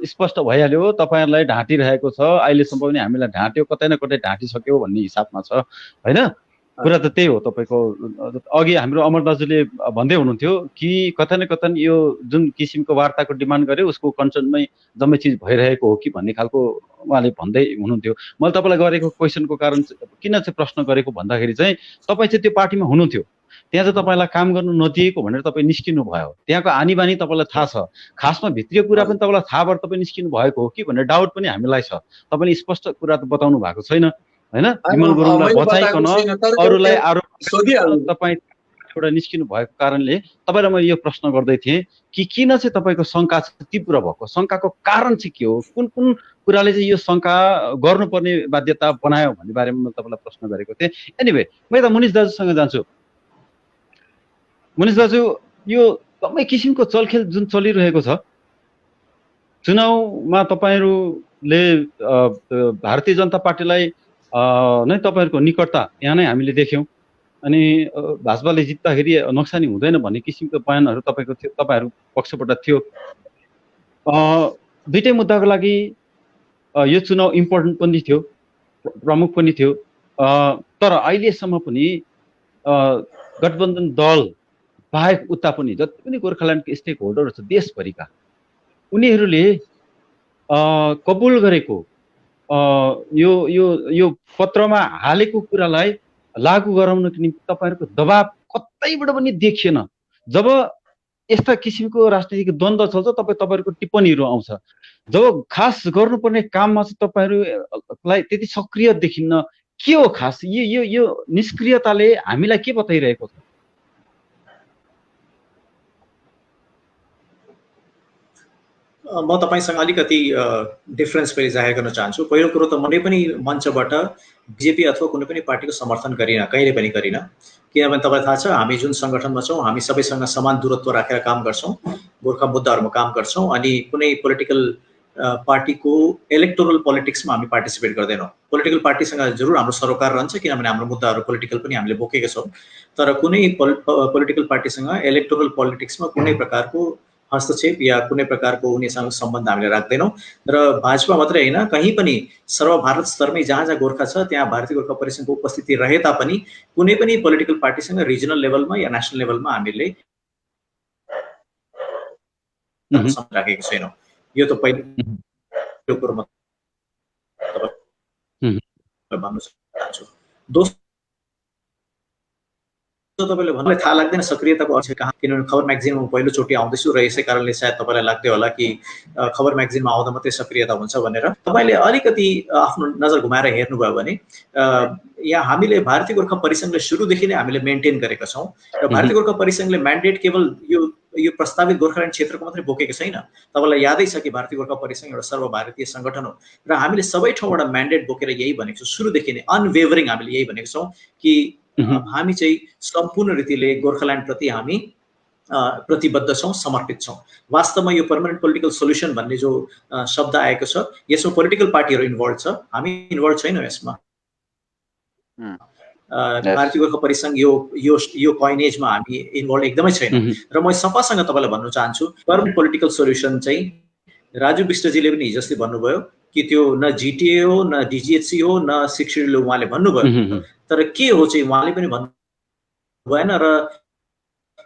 स्पष्ट भइहाल्यो। तपाईहरुलाई ढाँटिरहेको छ, अहिलेसम्म पनि हामीलाई ढाँट्यो, कतै न कतै ढाँटिसक्यो भन्ने हिसाबमा छ हैन? कुरा त त्यही हो। तपाईको अघि हाम्रो अमर दाजुले भन्दै हुनुहुन्थ्यो कि कतै न कतै यो जुन किसिमको वार्ताको डिमान्ड गरे उसको कन्सर्नमै जम्मै चिज भइरहेको हो कि भन्ने खालको उहाँले भन्दै हुनुहुन्थ्यो। मैले तपाईलाई गरेको क्वेसनको कारण किन चाहिँ प्रश्न गरेको भन्दाखेरि चाहिँ तपाईँ चाहिँ त्यो पार्टीमा हुनुहुन्थ्यो, त्यहाँ चाहिँ तपाईँलाई काम गर्नु नदिएको भनेर तपाईँ निस्किनु भयो। त्यहाँको आनी बानी तपाईँलाई थाहा छ, खासमा भित्रीय कुरा पनि तपाईँलाई थाहा भएर तपाईँ निस्किनु भएको हो कि भन्ने डाउट पनि हामीलाई छ। तपाईँले स्पष्ट कुरा त बताउनु भएको छैन हैन? विमल गुरुङलाई बचाइकन अरूलाई आरोप तपाईँ एउटा निस्किनु भएको कारणले तपाईँलाई मैले यो प्रश्न गर्दै थिएँ कि किन चाहिँ तपाईँको शंका तीव्र भएको, शंकाको कारण चाहिँ के हो, कुन कुन कुराले चाहिँ यो शंका गर्नुपर्ने बाध्यता बनायो भन्ने बारेमा मैले तपाईँलाई प्रश्न गरेको थिएँ। एनिवे, म यता मुनिश दाजुसँग जान्छु। मुनिश दाजु, यो एकदमै किसिमको चलखेल जुन चलिरहेको छ, चुनावमा तपाईहरुले भारतीय जनता पार्टीलाई नै तपाईहरुको निकटता यहाँ नै हामीले देख्यौं अनि भाजपाले जित्दाखेरि नोक्सानी हुँदैन भन्ने किसिमको बयानहरू तपाईँहरू पक्षबाट थियो। दुईटै मुद्दाको लागि यो चुनाव इम्पोर्टेन्ट पनि थियो, प्रमुख पनि थियो। तर अहिलेसम्म पनि गठबन्धन दल बाहेक उता पनि जति पनि गोर्खाल्यान्डको स्टेक होल्डरहरू छ देशभरिका, उनीहरूले कबुल गरेको यो यो यो पत्रमा हालेको कुरालाई लागू गराउनको निम्ति तपाईँहरूको दबाब कतैबाट पनि देखिएन। जब यस्ता किसिमको राजनीतिक द्वन्द्व चल्छ तपाईँहरूको टिप्पणीहरू आउँछ। जब खास गर्नुपर्ने काममा चाहिँ तपाईँहरूलाई त्यति सक्रिय देखिन्न। के हो खास यो निष्क्रियताले हामीलाई के बताइरहेको छ? म तपाईसँग अलिकति डिफरेन्स फेरि जाहेर गर्न चाहन्छु। पहिलो कुरो त कुनै पनि मञ्चबाट बिजेपी अथवा कुनै पनि पार्टीको समर्थन गरिन, कहिले पनि गरिन। किनभने तपाईँलाई थाहा छ हामी जुन सङ्गठनमा छौँ हामी सबैसँग समान दूरत्व राखेर काम गर्छौँ, गोर्खा मुद्दाहरूमा काम गर्छौँ। अनि कुनै पोलिटिकल पार्टीको इलेक्टोरल पोलिटिक्समा हामी पार्टिसिपेट गर्दैनौँ। पोलिटिकल पार्टीसँग जरुर हाम्रो सरोकार रहन्छ किनभने हाम्रो मुद्दाहरू पोलिटिकल पनि हामीले बोकेका छौँ। तर कुनै पोलिटिकल पार्टीसँग इलेक्टोरल पोलिटिक्समा कुनै प्रकारको हस्तक्षेप या कुनै प्रकारको उनीसँग सम्बन्ध हामीले राख्दैनौँ। र भाजपा मात्रै होइन, कहीँ पनि सर्वभारत स्तरमै जहाँ जहाँ गोर्खा छ त्यहाँ भारतीय गोर्खा परिसङ्घको उपस्थिति रहे तापनि कुनै पनि पोलिटिकल पार्टीसँग रिजनल लेभलमा या नेसनल लेभलमा हामीले राखेको छैनौँ। यो त पहिलो कुरो म भन्न चाहन्छु। दोस्रो तपाईँले भन्नुलाई थाहा लाग्दैन सक्रियताको अर्थ कहाँ, किनभने खबर म्यागजिनमा पहिलोचोटि आउँदैछु र यसै कारणले सायद तपाईँलाई लाग्दै होला कि खबर म्यागजिनमा आउँदा मात्रै सक्रियता हुन्छ भनेर। तपाईँले अलिकति आफ्नो नजर घुमाएर हेर्नुभयो भने यहाँ हामीले भारतीय गोर्खा परिसङ्घले सुरुदेखि नै हामीले मेन्टेन गरेका छौँ र भारतीय गोर्खा परिसङ्घले म्यान्डेट केवल यो प्रस्तावित गोर्खाल्यान्ड क्षेत्रको मात्रै बोकेको छैन। तपाईँलाई यादै छ कि भारतीय गोर्खा परिसङ्घ एउटा सर्वभारतीय सङ्गठन हो र हामीले सबै ठाउँबाट म्यान्डेट बोकेर यही भनेको छौँ, सुरुदेखि नै अनवेभरिङ हामीले यही भनेको छौँ कि हामी चाहिँ सम्पूर्ण रीतिले गोर्खाल्यान्ड प्रति हामी प्रतिबद्ध छौँ, समर्पित छौँ। वास्तवमा यो पर्मानेन्ट पोलिटिकल सोल्युसन भन्ने जो शब्द आएको छ यसमा पोलिटिकल पार्टीहरू इन्भल्भ छ, हामी इन्भल्भ छैनौँ यसमा। भारतीय गोर्खा परिसङ्घ यो कोइनेजमा हामी इन्भल्भ एकदमै छैनौँ। र म सफासँग तपाईँलाई भन्न चाहन्छु पर्मानेन्ट पोलिटिकल सोल्युसन चाहिँ राजु विष्टजीले पनि हिजो अस्ति भन्नुभयो कि त्यो न जिटिए हो न डिजिएचसी हो न 6 शेड्युल उहाँले भन्नुभयो। तर के हो चाहिँ उहाँले पनि भन्नु भएन र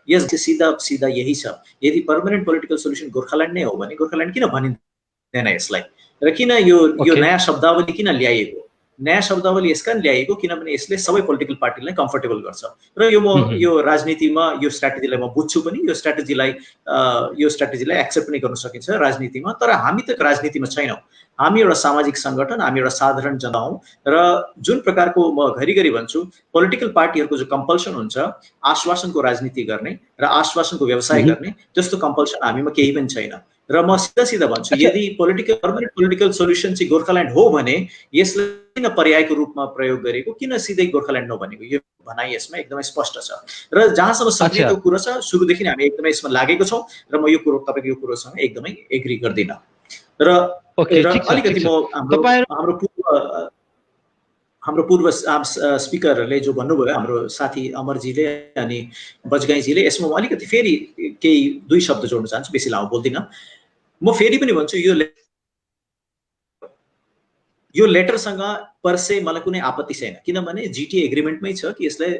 यस सीधा यही छ। यदि पर्मानेन्ट पोलिटिकल सोल्युसन गोर्खाल्यान्ड नै हो भने गोर्खाल्यान्ड किन भनिँदैन यसलाई र किन यो नयाँ शब्दावली किन ल्याइएको? नयाँ शब्दावली यस कारण ल्याइएको किनभने यसले सबै पोलिटिकल पार्टीलाई कम्फर्टेबल गर्छ र यो राजनीतिमा यो स्ट्राटेजीलाई म बुझ्छु पनि, यो स्ट्राटेजीलाई एक्सेप्ट पनि गर्न सकिन्छ राजनीतिमा। तर हामी त राजनीतिमा छैनौँ, हामी एउटा सामाजिक सङ्गठन, हामी एउटा साधारण जना हौँ र जुन प्रकारको म घरिघरि भन्छु पोलिटिकल पार्टीहरूको जो कम्पल्सन हुन्छ आश्वासनको राजनीति गर्ने र आश्वासनको व्यवसाय गर्ने, त्यस्तो कम्पल्सन हामीमा केही पनि छैन। र म सिधा भन्छु यदि पर्मानेन्ट पोलिटिकल सोल्युसन चाहिँ गोर्खाल्यान्ड हो भने यसलाई किन पर्यायको रूपमा प्रयोग गरेको, किन सिधै गोर्खाल्यान्ड नभनेको? यो भनाइ यसमा एकदमै स्पष्ट छ र जहाँसम्म सक्रियताको कुरो छ सुरुदेखि नै हामी एकदमै यसमा लागेको छौँ र म यो कुरो तपाईँको यो कुरोसँग एकदमै एग्री गर्दिनँ। र अलिकति म हाम्रो पूर्व स्पिकरहरूले जो भन्नुभयो हाम्रो साथी अमरजीले अनि बजगाईजीले, यसमा म अलिकति फेरि केही 2 शब्द जोड्न चाहन्छु, बेसी लामो बोल्दिनँ। म फेरि पनि भन्छु यो लेटरसँग परसे मलाई कुनै आपत्ति छैन किनभने जिटिए एग्रिमेन्टमै छ कि यसलाई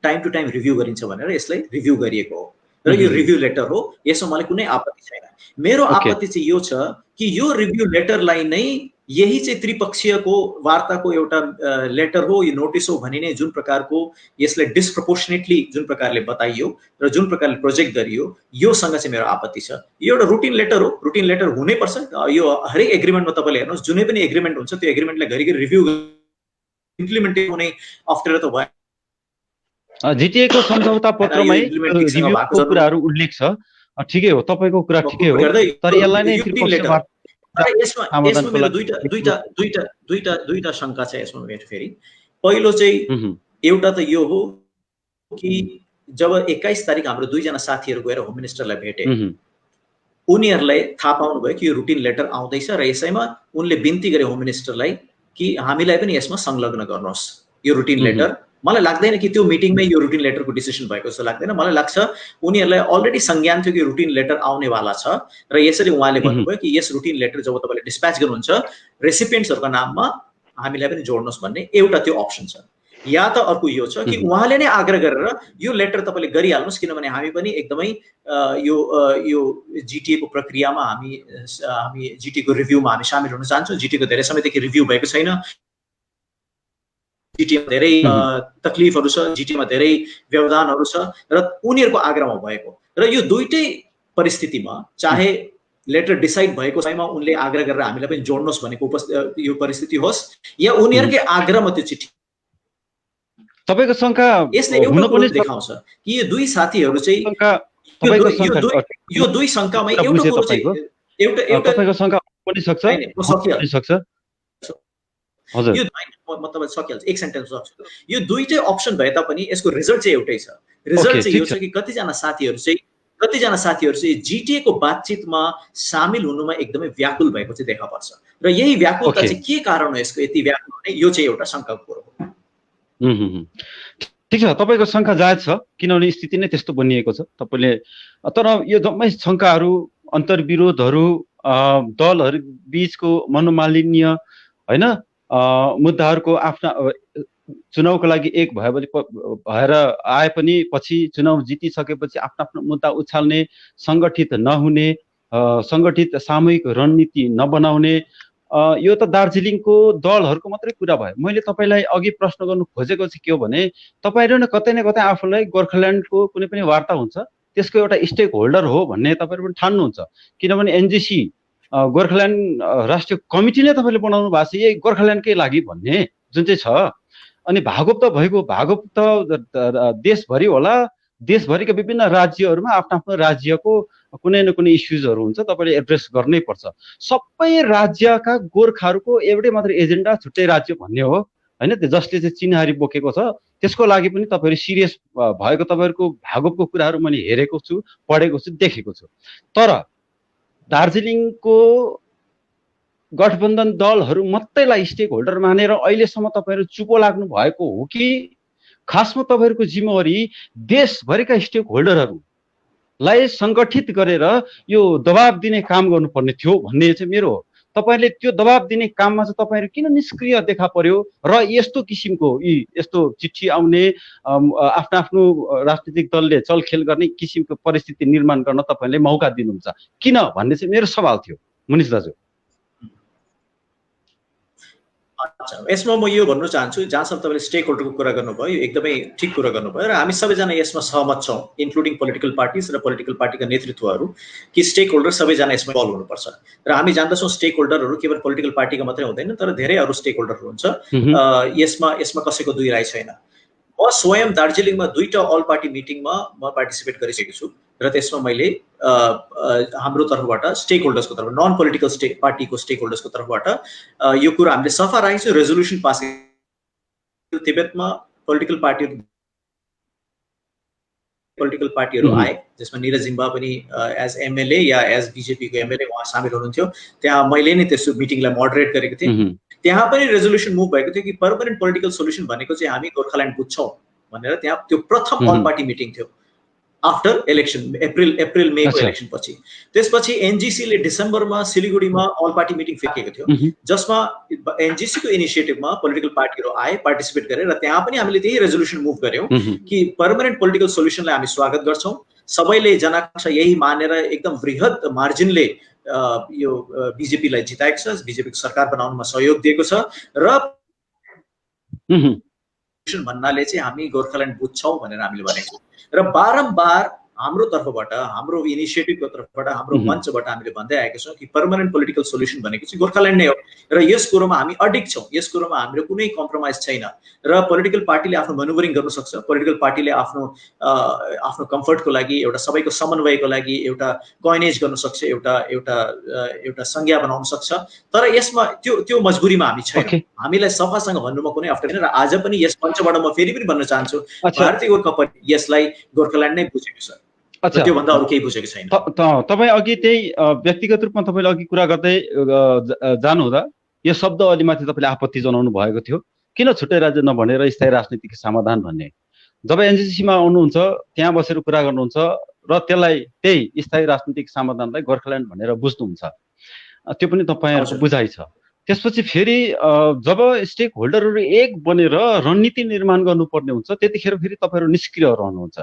टाइम टु टाइम रिभ्यू गरिन्छ भनेर यसलाई रिभ्यू गरिएको हो र यो रिभ्यू लेटर हो, यसमा मलाई कुनै आपत्ति छैन। मेरो आपत्ति चाहिँ यो छ कि यो रिभ्यू लेटरलाई नै यही चाहिँ त्रिपक्षीयको वार्ताको एउटा लेटर हो, यो नोटिस हो भनी नै जुन प्रकारको यसलाई डिस्प्रपोर्सनेटली जुन प्रकारले बताइयो र जुन प्रकारले प्रोजेक्ट गरियो, योसँग चाहिँ मेरो आपत्ति छ। यो एउटा रुटिन लेटर हो, रुटिन लेटर हुनैपर्छ। यो हरेक एग्रिमेन्टमा तपाईँले हेर्नुहोस् जुनै पनि एग्रिमेन्ट हुन्छ त्यो एग्रिमेन्टलाई घरिघरि रिभ्यू इम्प्लिमेन्ट हुने अप्ठ्यारो त भयो। जिटिए को सम्झौता पत्रमै रिभ्यूको कुराहरू उल्लेख छ, ठिकै हो, तपाईँको कुरा ठिकै हो, तर यसलाई नै यसमा मेरो दुईटा शङ्का छ यसमा मेरो। फेरि पहिलो चाहिँ एउटा त यो हो कि जब 21 तारिक हाम्रो 2 जना साथीहरू गएर होम मिनिस्टरलाई भेटे, उनीहरूलाई थाहा पाउनुभयो कि यो रुटिन लेटर आउँदैछ र यसैमा उनले बिन्ती गरे होम मिनिस्टरलाई कि हामीलाई पनि यसमा संलग्न गर्नुहोस्, यो रुटिन लेटर मलाई लाग्दैन कि त्यो मिटिङमै यो रुटिन लेटरको डिसिसन भएको जस्तो लाग्दैन। मलाई लाग्छ उनीहरूलाई अलरेडी संज्ञान थियो कि रुटिन लेटर आउनेवाला छ र यसरी उहाँले भन्नुभयो कि यस रुटिन लेटर जब तपाईँले डिस्प्याच गर्नुहुन्छ रेसिपिएन्ट्सहरूको नाममा हामीलाई पनि जोड्नुहोस् भन्ने एउटा त्यो अप्सन छ। या त अर्को यो छ कि उहाँले नै आग्रह गरेर यो लेटर तपाईँले गरिहाल्नुहोस् किनभने हामी पनि एकदमै यो जिटिएको प्रक्रियामा हामी जिटिएको रिभ्यूमा हामी सामेल हुन चाहन्छौँ। जिटिएको धेरै समयदेखि रिभ्यू भएको छैन, जिटिएमा धेरै तकलिफहरू छ, जिटिएमा धेरै व्यवधानहरू छ र उनीहरूको आग्रहमा भएको र यो दुईटै परिस्थितिमा चाहे लेटर डिसाइड भएको समयमा उनले आग्रह गरेर हामीलाई पनि जोड्नुहोस् भनेको यो परिस्थिति होस् या उनीहरूकै आग्रहमा त्यो चिठी, तपाईको शंका यसले एउटा कुरा देखाउँछ कि यो दुई साथीहरू चाहिँ यो दुई शंकामै एउटा कुरा चाहिँ तपाईको शंका पनि सक्छ हजुर यो म तपाईँ सकिहाल्छ एक सेन्टेन्स सक्छु। यो दुईटै अप्सन भए तापनि यसको रिजल्ट चाहिँ एउटै छ। रिजल्ट चाहिँ यो छ कि कतिजना साथीहरू चाहिँ जिटिएको बातचितमा सामेल हुनुमा एकदमै व्याकुल भएको चाहिँ देखा पर्छ र यही व्याकुलता चाहिँ के कारण हो यसको यति व्याकुल हुने, यो चाहिँ एउटा शंकाको कुरो हो। ठिक छ, तपाईँको शंका जायज छ किनभने स्थिति नै त्यस्तो बनिएको छ तपाईँले। तर यो जम्मै शंकाहरू अन्तर्विरोधहरू दलहरू बीचको मनोमालिन्य हैन मुद्दाहरूको आफ्ना चुनावको लागि एक भएर आए पनि पछि चुनाव जितिसकेपछि आफ्नो आफ्नो मुद्दा उछाल्ने, संगठित नहुने, संगठित सामूहिक रणनीति नबनाउने, यो त दार्जिलिङको दलहरूको मात्रै कुरा भयो। मैले तपाईँलाई अघि प्रश्न गर्नु खोजेको चाहिँ के हो भने तपाईँहरू न कतै आफूलाई गोर्खाल्यान्डको कुनै पनि वार्ता हुन्छ त्यसको एउटा स्टेक होल्डर हो भन्ने तपाईँहरू पनि ठान्नुहुन्छ किनभने एनजिसी गोर्खाल्यान्ड राष्ट्रिय कमिटी नै तपाईँले बनाउनु भएको छ यही गोर्खाल्यान्डकै लागि भन्ने जुन चाहिँ छ। अनि भागवत त देशभरि होला, देशभरिका विभिन्न राज्यहरूमा आफ्नो राज्यको कुनै न कुनै इस्युजहरू हुन्छ, तपाईँले एड्रेस गर्नै पर्छ। सबै राज्यका गोर्खाहरूको एउटै मात्र एजेन्डा छुट्टै राज्य भन्ने हो हैन, जसले चाहिँ चिन्हारी बोकेको छ त्यसको लागि पनि तपाईँहरू सिरियस भएको तपाईँहरूको भागवतको कुराहरू मैले हेरेको छु, पढेको छु, देखेको छु। तर दार्जिलिङको गठबन्धन दलहरू मात्रैलाई स्टेक होल्डर मानेर अहिलेसम्म तपाईँहरू चुपो लाग्नु भएको हो कि खासमा तपाईँहरूको जिम्मेवारी देशभरिका स्टेक होल्डरहरूलाई सङ्गठित गरेर यो दबाब दिने काम गर्नुपर्ने थियो भन्ने चाहिँ मेरो हो। तपाईँले त्यो दबाब दिने काममा चाहिँ तपाईँहरू किन निष्क्रिय देखा पर्यो र यस्तो किसिमको यस्तो चिठी आउने आफ्नो राजनीतिक दलले चलखेल गर्ने किसिमको परिस्थिति निर्माण गर्न तपाईँले मौका दिनुहुन्छ किन भन्ने चाहिँ मेरो सवाल थियो मनिष दाजु। यसमा म यो भन्न चाहन्छु जहाँसम्म तपाईँले स्टेक होल्डरको कुरा गर्नुभयो यो एकदमै ठिक कुरा गर्नुभयो र हामी सबैजना यसमा सहमत छौँ इन्क्लुडिङ पोलिटिकल पार्टिज र पोलिटिकल पार्टीका नेतृत्वहरू कि स्टेक होल्डर सबैजना यसमा इन्भल्भ हुनुपर्छ र हामी जान्दछौँ स्टेक होल्डरहरू केवल पोलिटिकल पार्टीका मात्रै हुँदैन तर धेरै अरू स्टेक होल्डरहरू हुन्छ। यसमा कसैको दुई राय छैन। म स्वयं दार्जिलिङमा दुईटा अल पार्टी मिटिङमा म पार्टिसिपेट गरिसकेको छु र त्यसमा मैले हाम्रो तर्फबाट स्टेक होल्डर्सको तर्फ नन पोलिटिकल पार्टीको स्टेक होल्डर्सको तर्फबाट यो कुरा हामीले सफा राखेको छु, रेजोल्युसन पास तिब्बतमा पोलिटिकल पार्टीहरू आए जसमा निरज जिम्बा पनि एज एमएलए या एज बीजेपीको एमएलए उहाँ सामेल हुनुहुन्थ्यो। त्यहाँ मैले नै त्यस मिटिङलाई मोडरेट गरेको थिएँ। त्यहाँ पनि रेजोल्युसन मुभ भएको थियो कि पर्मानेन्ट पोलिटिकल सोल्युसन भनेको चाहिँ हामी गोर्खाल्यान्ड बुझ्छौँ भनेर त्यहाँ त्यो प्रथम अल पार्टी मिटिङ थियो आफ्टर इलेक्सन अप्रिल मेको इलेक्सन पछि। त्यसपछि एनजिसीले डिसेम्बरमा सिलिगुडीमा अल पार्टी मिटिङ फेकेको थियो जसमा एनजिसीको इनिसिएटिभमा पोलिटिकल पार्टीहरू आए पार्टिसिपेट गरेर त्यहाँ पनि हामीले त्यही रेजोल्युसन मुभ गर्यौँ कि पर्मानेन्ट पोलिटिकल सोल्युसनलाई हामी स्वागत गर्छौँ। सबैले जनाकांक्षा यही मानेर एकदम वृहत मार्जिनले यो बीजेपीलाई जिताएको छ, बीजेपीको सरकार बनाउनमा सहयोग दिएको छ र भन्नाले चाहिँ हामी गोर्खाल्यान्ड बुझ्छौँ भनेर हामीले भनेको छौँ र बारम्बार हाम्रो तर्फबाट हाम्रो इनिसिएटिभको तर्फबाट हाम्रो मञ्चबाट हामीले भन्दै आएका छौँ कि पर्मानेन्ट पोलिटिकल सोल्युसन भनेको चाहिँ गोर्खाल्यान्ड नै हो र यस कुरोमा हामी अडिग छौँ। यस कुरोमा हाम्रो कुनै कम्प्रोमाइज छैन र पोलिटिकल पार्टीले आफ्नो मनोभरिङ गर्न सक्छ, पोलिटिकल पार्टीले आफ्नो कम्फर्टको लागि एउटा सबैको समन्वयको लागि एउटा कोइनेज गर्न सक्छ, एउटा संज्ञा बनाउन सक्छ। तर यसमा त्यो मजबुरीमा हामी छैनौँ। हामीलाई सफासँग भन्नुमा कुनै अप्ठ्यारो छैन र आज पनि यस मञ्चबाट म फेरि पनि भन्न चाहन्छु भारतीय गोर्खा पार्टी यसलाई गोर्खाल्यान्ड नै बुझेको छ, त्योभन्दा अरू केही बुझेको छैन। तपाईँ अघि त्यही व्यक्तिगत रूपमा तपाईँले अघि कुरा गर्दै जानुहुँदा यो शब्द अलि माथि तपाईँले आपत्ति जनाउनु भएको थियो किन छुट्टै राज्य नभनेर स्थायी राजनीतिक समाधान भन्ने? जब एनजिसीमा आउनुहुन्छ त्यहाँ बसेर कुरा गर्नुहुन्छ र त्यसलाई त्यही स्थायी राजनीतिक समाधानलाई गोर्खाल्यान्ड भनेर बुझ्नुहुन्छ, त्यो पनि तपाईँहरूको बुझाइ छ। त्यसपछि फेरि जब स्टेक होल्डरहरू एक बनेर रणनीति निर्माण गर्नुपर्ने हुन्छ त्यतिखेर फेरि तपाईँहरू निष्क्रिय रहनुहुन्छ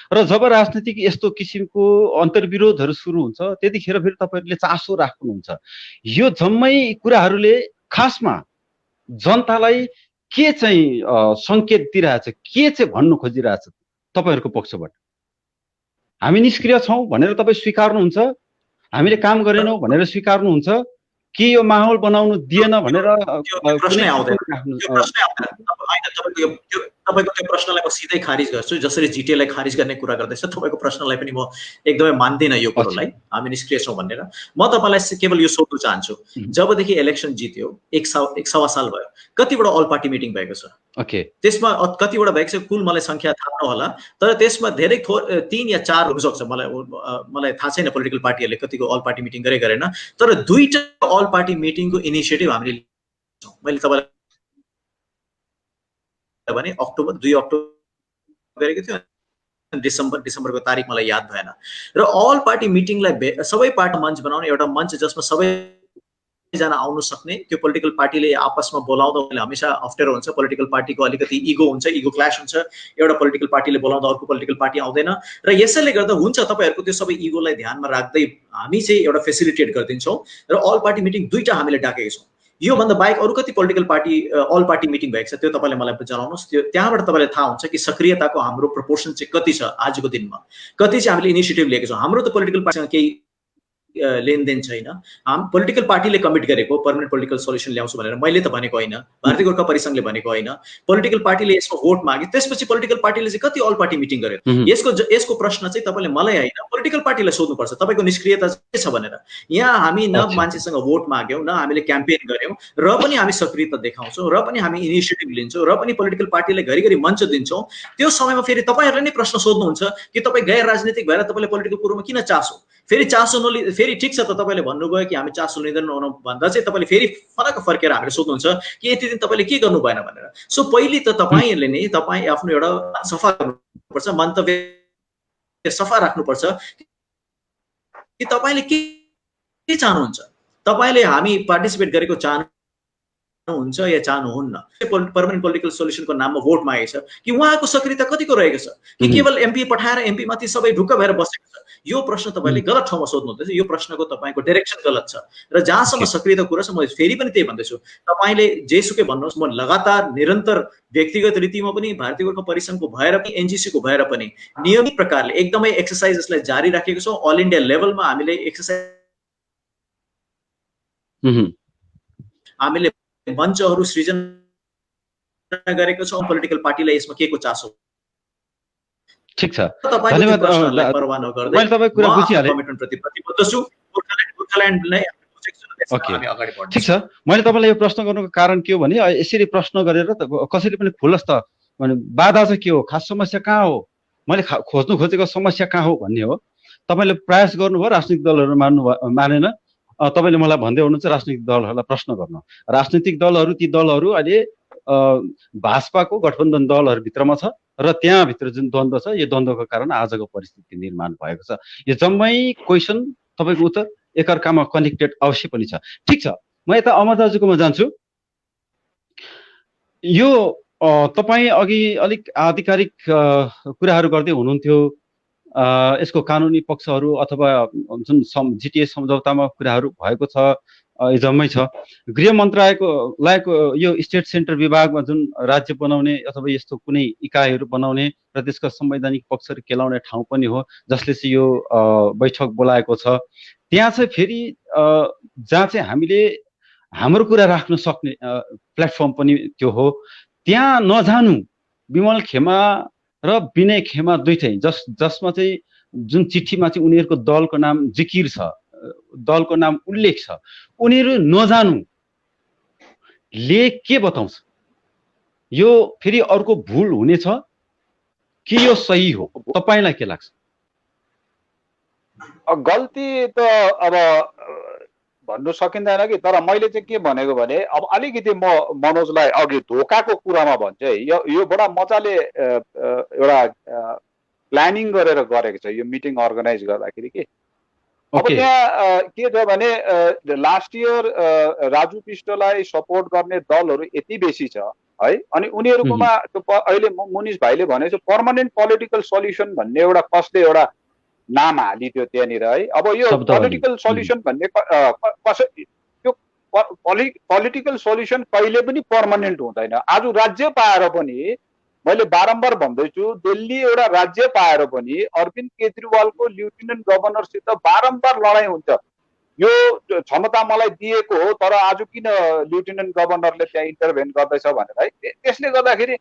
र जब राजनीतिक यस्तो किसिमको अन्तर्विरोधहरू सुरु हुन्छ त्यतिखेर फेरि तपाईँहरूले चासो राख्नुहुन्छ। यो जम्मै कुराहरूले खासमा जनतालाई के चाहिँ सङ्केत दिइरहेछ, के चाहिँ भन्नु खोजिरहेछ तपाईँहरूको पक्षबाट? हामी निष्क्रिय छौँ भनेर तपाईँ स्वीकार्नुहुन्छ, हामीले काम गरेनौँ भनेर स्वीकार्नुहुन्छ कि यो माहौल बनाउनु दिएन भनेर? तपाईँको त्यो प्रश्नलाई म सिधै खारिज गर्छु। जसरी जिटिएलाई खारिज गर्ने कुरा गर्दैछ तपाईँको प्रश्नलाई पनि म एकदमै मान्दिनँ यो कुरोलाई हामी निष्क्रिय छौँ भनेर। म तपाईँलाई केवल यो सोध्न चाहन्छु, जबदेखि इलेक्सन जित्यो एक सवा साल भयो, कतिवटा अल पार्टी मिटिङ भएको छ? त्यसमा कतिवटा भएको छ कुल मलाई सङ्ख्या थाहा नहोला, तर त्यसमा धेरै 3 या 4 हुनसक्छ, मलाई थाहा छैन पोलिटिकल पार्टीहरूले कतिको अल पार्टी मिटिङ गरेन, तर 2टा अल पार्टी मिटिङको इनिसिएटिभ हामीले लिन्छौँ। मैले तपाईँलाई भने 2 अक्टोबर गरेको थियो, डिसेम्बरको तारिक मलाई याद भएन। र अल पार्टी मिटिङलाई सबै पार्टी मञ्च बनाउने एउटा मञ्च जसमा सबैजना आउन सक्ने, त्यो पोलिटिकल पार्टीले आपसमा बोलाउँदा हमेसा अप्ठ्यारो हुन्छ, पोलिटिकल पार्टीको अलिकति इगो हुन्छ, इगो क्ल्यास हुन्छ, एउटा पोलिटिकल पार्टीले बोलाउँदा अर्को पोलिटिकल पार्टी आउँदैन र यसैले गर्दा हुन्छ तपाईँहरूको त्यो सबै इगोलाई ध्यानमा राख्दै हामी चाहिँ एउटा फेसिलिटेट गरिदिन्छौँ र अल पार्टी मिटिङ 2टा हामीले डाकेका छौँ। यो भन्दा बाहेक अरू कति political party all party meeting भएको छ त्यो तपाईँले मलाई जनाउनुहोस्। त्यो त्यहाँबाट तपाईँलाई थाहा हुन्छ कि सक्रियताको हाम्रो प्रोपोर्सन चाहिँ कति छ आजको दिनमा, कति चाहिँ हामीले इनिसिएटिभ लिएको छौँ। हाम्रो त पोलिटिकल पार्टीसँग केही लेनदेन छैन। हामी पोलिटिकल पार्टीले कमिट गरेको पर्मानेन्ट पोलिटिकल सोल्युसन ल्याउँछु भनेर मैले त भनेको होइन, भारतीय गोर्खा परिसङ्घले भनेको होइन, पोलिटिकल पार्टीले यसमा भोट मागे, त्यसपछि पोलिटिकल पार्टीले चाहिँ कति अल पार्टी मिटिङ गर्यो? यसको प्रश्न चाहिँ तपाईँले मलाई होइन पोलिटिकल पार्टीलाई सोध्नुपर्छ तपाईँको निष्क्रियता के छ भनेर। यहाँ हामी न मान्छेसँग भोट माग्यौँ, न हामीले क्याम्पेन गर्यौँ, र पनि हामी सक्रियता देखाउँछौँ, र पनि हामी इनिसिएटिभ लिन्छौँ, र पनि पोलिटिकल पार्टीलाई घरिघरि मञ्च दिन्छौँ। त्यो समयमा फेरि तपाईँहरूले नै प्रश्न सोध्नुहुन्छ कि तपाईँ गैर राजनीतिक भएर तपाईँले पोलिटिकल कुरोमा किन चासो? फेरि चासो फेरि ठिक छ त तपाईँले भन्नुभयो कि हामी चासो लिँदैन भन्दा चाहिँ तपाईँले फेरि फर्केर हामीले सोध्नुहुन्छ कि यति दिन तपाईँले के गर्नु भएन भनेर। सो पहिले त तपाईँहरूले नै तपाईँ आफ्नो एउटा सफा गर्नुपर्छ, मन्तव्य सफा राख्नुपर्छ कि तपाईँले के चाहनुहुन्छ, तपाईँले हामी पार्टिसिपेट गरेको चाहनुहुन्छ या चाहनुहुन्न। पर्मानेन्ट पोलिटिकल सोल्युसनको नाममा भोट मागेको छ कि उहाँको सक्रियता कतिको रहेको छ कि केवल एमपी पठाएर एमपी माथि सबै ढुक्क भएर बसेको छ? यो प्रश्न तपाईँले गलत ठाउँमा सोध्नुहुँदैछ, यो प्रश्नको तपाईँको डाइरेक्सन गलत छ। र जहाँसम्म सक्रियता कुरा छ म फेरि पनि त्यही भन्दैछु, तपाईँले जेसुकै भन्नुहोस्, म लगातार निरन्तर व्यक्तिगत रीतिमा पनि भारतीय गोर्खा परिसङ्घको भएर पनि एनजिसीको भएर पनि नियमित प्रकारले एकदमै एक्सर्साइज यसलाई जारी राखेको छौँ। अल इन्डिया लेभलमा हामीले एक्सर्साइज हामीले मञ्चहरू सृजना गरेको छौँ। पोलिटिकल पार्टीलाई यसमा के को चासो? ठिक छ, धन्यवाद। मैले तपाईँ कुरा बुझिहालेँ। ठिक छ, मैले तपाईँलाई यो प्रश्न गर्नुको कारण के हो भने यसरी प्रश्न गरेर कसरी पनि खुलस्त बाधा चाहिँ के हो, खास समस्या कहाँ हो, मैले खोज्नु खोजेको समस्या कहाँ हो भन्ने हो। तपाईँले प्रयास गर्नुभयो, राजनीतिक दलहरू मानेन, तपाईँले मलाई भन्दै हुनुहुन्छ राजनीतिक दलहरूलाई प्रश्न गर्नु। राजनीतिक दलहरू ती दलहरू अहिले भाजपाको गठबन्धन दलहरूभित्रमा छ र त्यहाँभित्र जुन द्वन्द्व छ यो द्वन्द्वको कारण आजको परिस्थिति निर्माण भएको छ। यो जम्मै क्वेसन तपाईँको उत्तर एकअर्कामा कनेक्टेड अवश्य पनि छ। ठिक छ, म यता अमर दाजुकोमा जान्छु। यो तपाईँ अघि अलिक आधिकारिक कुराहरू गर्दै हुनुहुन्थ्यो, यसको कानुनी पक्षहरू अथवा जुन जिटिए सम्झौतामा कुराहरू भएको छ यो जम्मै छ। गृह मन्त्रालयको यो स्टेट सेन्टर विभागमा जुन राज्य बनाउने अथवा यस्तो कुनै इकाइहरू बनाउने र त्यसका संवैधानिक पक्षहरू केलाउने ठाउँ पनि हो जसले चाहिँ यो बैठक बोलाएको छ। त्यहाँ चाहिँ फेरि जहाँ चाहिँ हामीले हाम्रो कुरा राख्न सक्ने प्लेटफर्म पनि त्यो हो। त्यहाँ नजानु विमल खेमा र विनय खेमा दुईटै जसमा चाहिँ जुन चिठीमा चाहिँ उनीहरूको दलको नाम जिकिर छ, दलको नाम उल्लेख छ, उनीहरू नजानुले के बताउँछ? यो फेरि अर्को भुल हुनेछ कि यो सही हो? तपाईँलाई के लाग्छ? गल्ती त अब भन्नु सकिँदैन कि। तर मैले चाहिँ के भनेको भने अब अलिकति म मनोजलाई अघि धोकाको कुरामा भन्छु है। यो बडा मजाले एउटा प्लानिङ गरेर गरेको छ यो मिटिङ अर्गनाइज गर्दाखेरि कि। अब त्यहाँ के छ भने लास्ट इयर राजु विष्टलाई सपोर्ट गर्ने दलहरू यति बेसी छ है। अनि उनीहरूकोमा अहिले मुनिश भाइले भनेको पर्मानेन्ट पोलिटिकल सल्युसन भन्ने एउटा कसले एउटा नाम हालिदियो त्यहाँनिर है। अब यो पोलिटिकल सल्युसन भन्ने त्यो पोलिटिकल सल्युसन कहिले पनि पर्मानेन्ट हुँदैन। आज राज्य पाएर पनि मैले बारम्बार भन्दैछु, दिल्ली एउटा राज्य पाएर पनि अरविन्द केजरीवालको लेफ्टिनेन्ट गभर्नरसित बारम्बार लडाइँ हुन्छ। यो क्षमता मलाई दिएको हो तर आज किन लेफ्टिनेन्ट गभर्नरले त्यहाँ इन्टरभेन गर्दैछ भनेर है। त्यसले गर्दाखेरि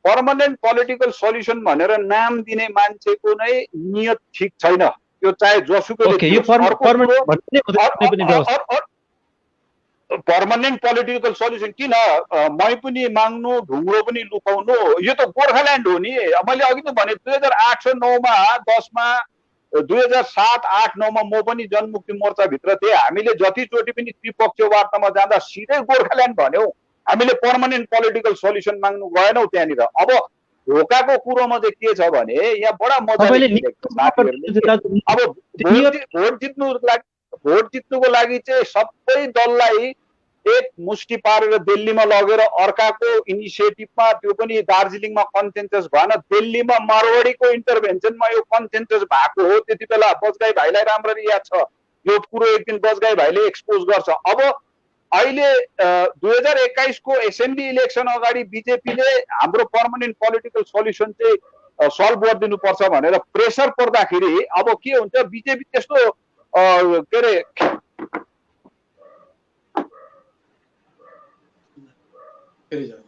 पर्मानेन्ट पोलिटिकल सल्युसन भनेर नाम दिने मान्छेको नै नियत ठिक छैन। त्यो चाहे जोसुकैले पर्मानेन्ट पोलिटिकल सल्युसन किन मै पनि माग्नु ढुङ्ग्रो पनि लुकाउनु, यो त गोर्खाल्यान्ड हो नि। मैले अघि त भने 2008-09मा 10मा 2007-08-09मा म पनि जनमुक्ति मोर्चाभित्र थिएँ। हामीले जतिचोटि पनि त्रिपक्षीय वार्तामा जाँदा सिधै गोर्खाल्यान्ड भन्यौँ, हामीले पर्मानेन्ट पोलिटिकल सल्युसन माग्नु गएनौँ त्यहाँनिर। अब धोकाको कुरोमा चाहिँ के छ भने यहाँ बडा मजाले अब भोट जित्नुको लागि चाहिँ सबै दललाई एक मुष्टि पारेर दिल्लीमा लगेर अर्काको इनिसिएटिभमा, त्यो पनि दार्जिलिङमा कन्सेन्सस भएन, दिल्लीमा मारवाडीको इन्टरभेन्सनमा यो कन्सेन्सस भएको हो। त्यति बेला बजगाई भाइलाई राम्ररी याद छ, यो कुरो एक दिन बजगाई भाइले एक्सपोज गर्छ। अब अहिले 2021 को एसेम्ब्ली इलेक्सन अगाडि बिजेपीले हाम्रो पर्मानेन्ट पोलिटिकल सल्युसन चाहिँ सल्भ गरिदिनुपर्छ भनेर प्रेसर पर्दाखेरि अब के हुन्छ, बिजेपी त्यस्तो के अरे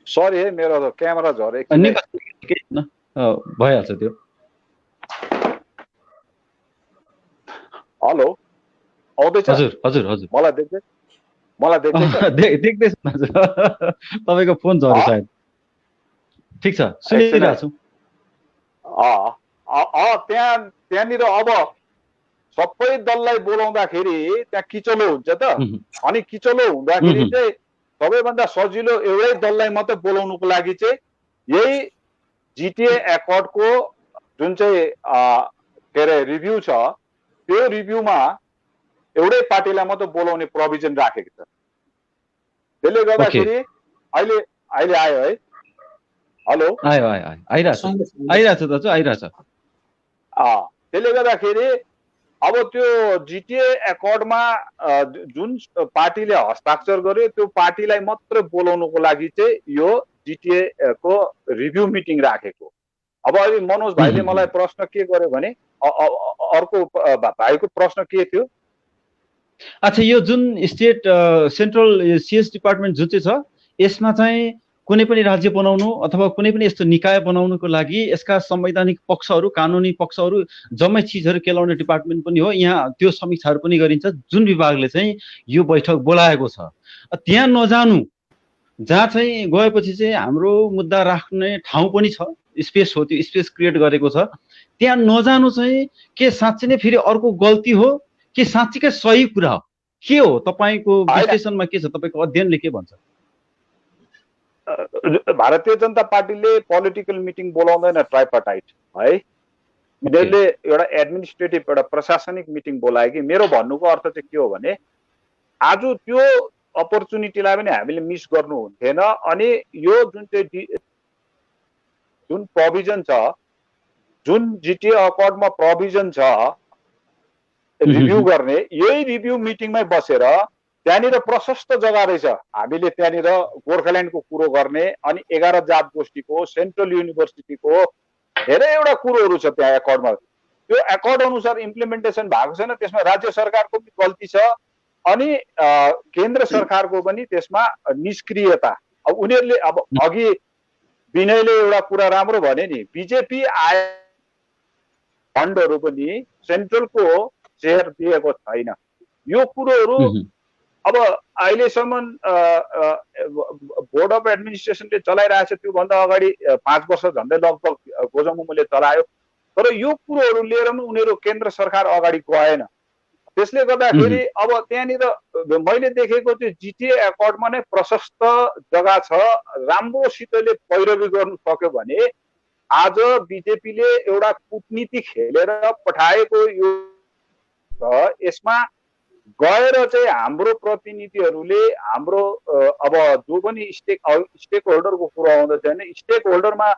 सरी है मेरो क्यामेरा झरेको भइहाल्छ त्यो। हेलो आउँदैछ? हजुर हजुर हजुर मलाई देख्दैछ हजुर। तपाईँको फोन झऱ्यो सायद। ठिक छ, सुनिरहेको छु। त्यहाँनिर अब सबै दललाई बोलाउँदाखेरि त्यहाँ किचलो हुन्छ त। अनि किचलो हुँदाखेरि चाहिँ सबैभन्दा सजिलो एउटै दललाई मात्रै बोलाउनुको लागि चाहिँ यही जिटिए एक्कर्डको जुन चाहिँ के अरे रिभ्यू छ, त्यो रिभ्यूमा एउटै पार्टीलाई मात्रै बोलाउने प्रोभिजन राखेको छ। त्यसले गर्दाखेरि अहिले आयो है। हेलो आइरहेछ दाजु, आइरहेछ। त्यसले गर्दाखेरि अब त्यो जिटिए एक्कर्डमा जुन पार्टीले हस्ताक्षर गर्यो त्यो पार्टीलाई मात्र बोलाउनुको लागि चाहिँ यो जिटिए को रिभ्यू मिटिङ राखेको। अब अहिले मनोज भाइले मलाई प्रश्न के गर्यो भने अर्को भाइको प्रश्न के थियो? अच्छा, यो जुन स्टेट सेन्ट्रल सीएस डिपार्टमेन्ट जुन चाहिँ छ यसमा चाहिँ कुनै पनि राज्य बनाउनु अथवा कुनै पनि यस्तो निकाय बनाउनुको लागि यसका संवैधानिक पक्षहरू, कानुनी पक्षहरू, जम्मै चिजहरू केलाउने डिपार्टमेन्ट पनि हो। यहाँ त्यो समीक्षाहरू पनि गरिन्छ जुन विभागले चाहिँ यो बैठक बोलाएको छ। त्यहाँ नजानु, जहाँ चाहिँ गएपछि चाहिँ हाम्रो मुद्दा राख्ने ठाउँ पनि छ, स्पेस हो, त्यो स्पेस क्रिएट गरेको छ। त्यहाँ नजानु चाहिँ के साँच्चै नै फेरि अर्को गल्ती हो कि साँच्चीकै सही कुरा हो? के हो तपाईँको विश्लेषणमा, के छ तपाईँको अध्ययनले के भन्छ? भारतीय जनता पार्टीले पोलिटिकल मिटिङ बोलाउँदैन ट्राइपार्टाइट है। उनीहरूले एउटा एडमिनिस्ट्रेटिभ एउटा प्रशासनिक मिटिङ बोलायो कि। मेरो भन्नुको अर्थ चाहिँ के हो भने आज त्यो अपर्च्युनिटीलाई पनि हामीले मिस गर्नु हुन्थेन। अनि यो जुन प्रोभिजन छ, जुन जिटिए अकर्डमा प्रोभिजन छ रिभ्यू गर्ने, यही रिभ्यू मिटिङमै बसेर त्यहाँनिर प्रशस्त जग्गा रहेछ, हामीले त्यहाँनिर गोर्खाल्यान्डको कुरो गर्ने अनि 11 जात गोष्ठीको, सेन्ट्रल युनिभर्सिटीको धेरैवटा कुरोहरू छ त्यहाँ एकर्डमा। त्यो एकर्ड अनुसार इम्प्लिमेन्टेसन भएको छैन, त्यसमा राज्य सरकारको पनि गल्ती छ अनि केन्द्र सरकारको पनि त्यसमा निष्क्रियता। अब उनीहरूले अब अघि विनयले एउटा कुरा राम्रो भने नि, बिजेपी आए फन्डहरू पनि सेन्ट्रलको सेयर दिएको छैन। यो कुरोहरू अब अहिलेसम्म बोर्ड अफ एडमिनिस्ट्रेसनले चलाइरहेछ, त्योभन्दा अगाडि 5 वर्ष झन्डै लगभग गोजमुमोले चलायो। तर यो कुरोहरू लिएर पनि उनीहरू केन्द्र सरकार अगाडि गएन। त्यसले गर्दाखेरि अब त्यहाँनिर मैले देखेको त्यो जिटिए एकर्डमा नै प्रशस्त जग्गा छ, राम्रोसितले पैरवी गर्नु सक्यो भने आज बिजेपीले एउटा कूटनीति खेलेर पठाएको यो यसमा गएर चाहिँ हाम्रो प्रतिनिधिहरूले हाम्रो अब जो पनि स्टेक होल्डरको कुरा आउँदछ होइन, स्टेक होल्डरमा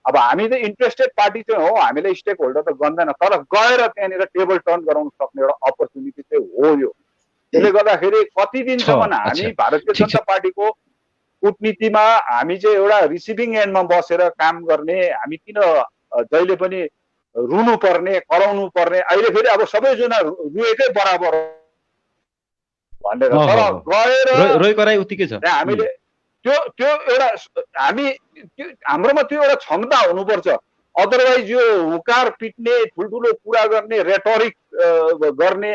अब हामी त इन्ट्रेस्टेड पार्टी चाहिँ हो, हामीलाई स्टेक होल्डर त गन्दैन, तर गएर त्यहाँनिर टेबल टर्न गराउन सक्ने एउटा अपर्च्युनिटी चाहिँ हो यो। त्यसले गर्दाखेरि कति दिनसम्म हामी भारतीय जनता पार्टीको कूटनीतिमा हामी चाहिँ एउटा रिसिभिङ एन्डमा बसेर काम गर्ने, हामी किन जहिले पनि रुनु पर्ने, कराउनु पर्ने, अहिले फेरि अब सबैजना रुएकै बराबर भनेर, तर गएर रोइ कराइ उत्तिकै छ। हामीले त्यो एउटा हाम्रोमा त्यो एउटा क्षमता हुनुपर्छ। अदरवाइज यो हुकार पिट्ने, ठुल्ठुलो कुरा गर्ने, रेटोरिक गर्ने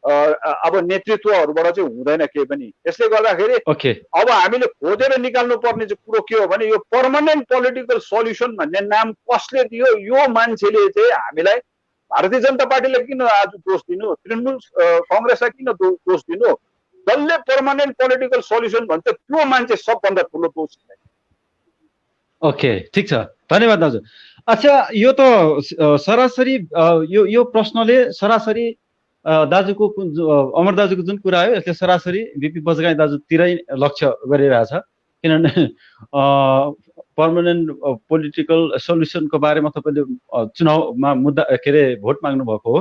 अब नेतृत्वहरूबाट चाहिँ हुँदैन केही पनि। त्यसले गर्दाखेरि अब हामीले खोजेर निकाल्नु पर्ने चाहिँ कुरो के हो भने यो पर्मानेन्ट पोलिटिकल सल्युसन भन्ने नाम कसले दियो? यो मान्छेले चाहिँ हामीलाई, भारतीय जनता पार्टीलाई किन आज दोष दिनु, तृणमूल कङ्ग्रेसलाई किन दोष दिनु? जसले पर्मानेन्ट पोलिटिकल सल्युसन भन्छ त्यो मान्छे सबभन्दा ठुलो दोष छ। ओके, ठिक छ, धन्यवाद दाजु। अच्छा, यो त सरासरी यो प्रश्नले सरासरी दाजुको अमर दाजुको जुन कुरा आयो यसले सरासरी बिपी बजगाई दाजुतिरै लक्ष्य गरिरहेछ, किनभने पर्मानेन्ट पोलिटिकल सल्युसनको बारेमा तपाईँले चुनावमा मुद्दा के अरे भोट माग्नु भएको हो,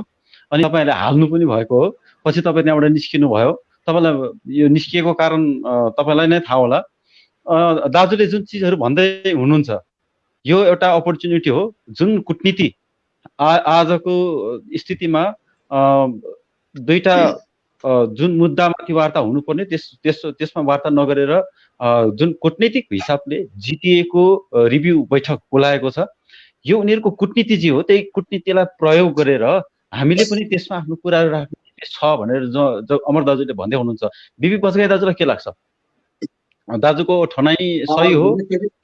अनि तपाईँले हाल्नु पनि भएको हो, पछि तपाईँ त्यहाँबाट निस्किनु भयो। तपाईँलाई यो निस्किएको कारण तपाईँलाई नै थाहा होला। दाजुले जुन चिजहरू भन्दै हुनुहुन्छ यो एउटा अपर्च्युनिटी हो, जुन कूटनीति आजको स्थितिमा दुईटा जुन मुद्दामाथि वार्ता हुनुपर्ने त्यसमा वार्ता नगरेर जुन कूटनीतिक हिसाबले जिटिएको रिभ्यू बैठक बोलाएको छ, यो उनीहरूको कूटनीति जे हो त्यही कूटनीतिलाई प्रयोग गरेर हामीले पनि त्यसमा आफ्नो कुराहरू राख्नु छ भनेर जो अमर दाजुले भन्दै हुनुहुन्छ। बिपी बजगाई दाजुलाई के लाग्छ? दाजुको ठनाइ सही हो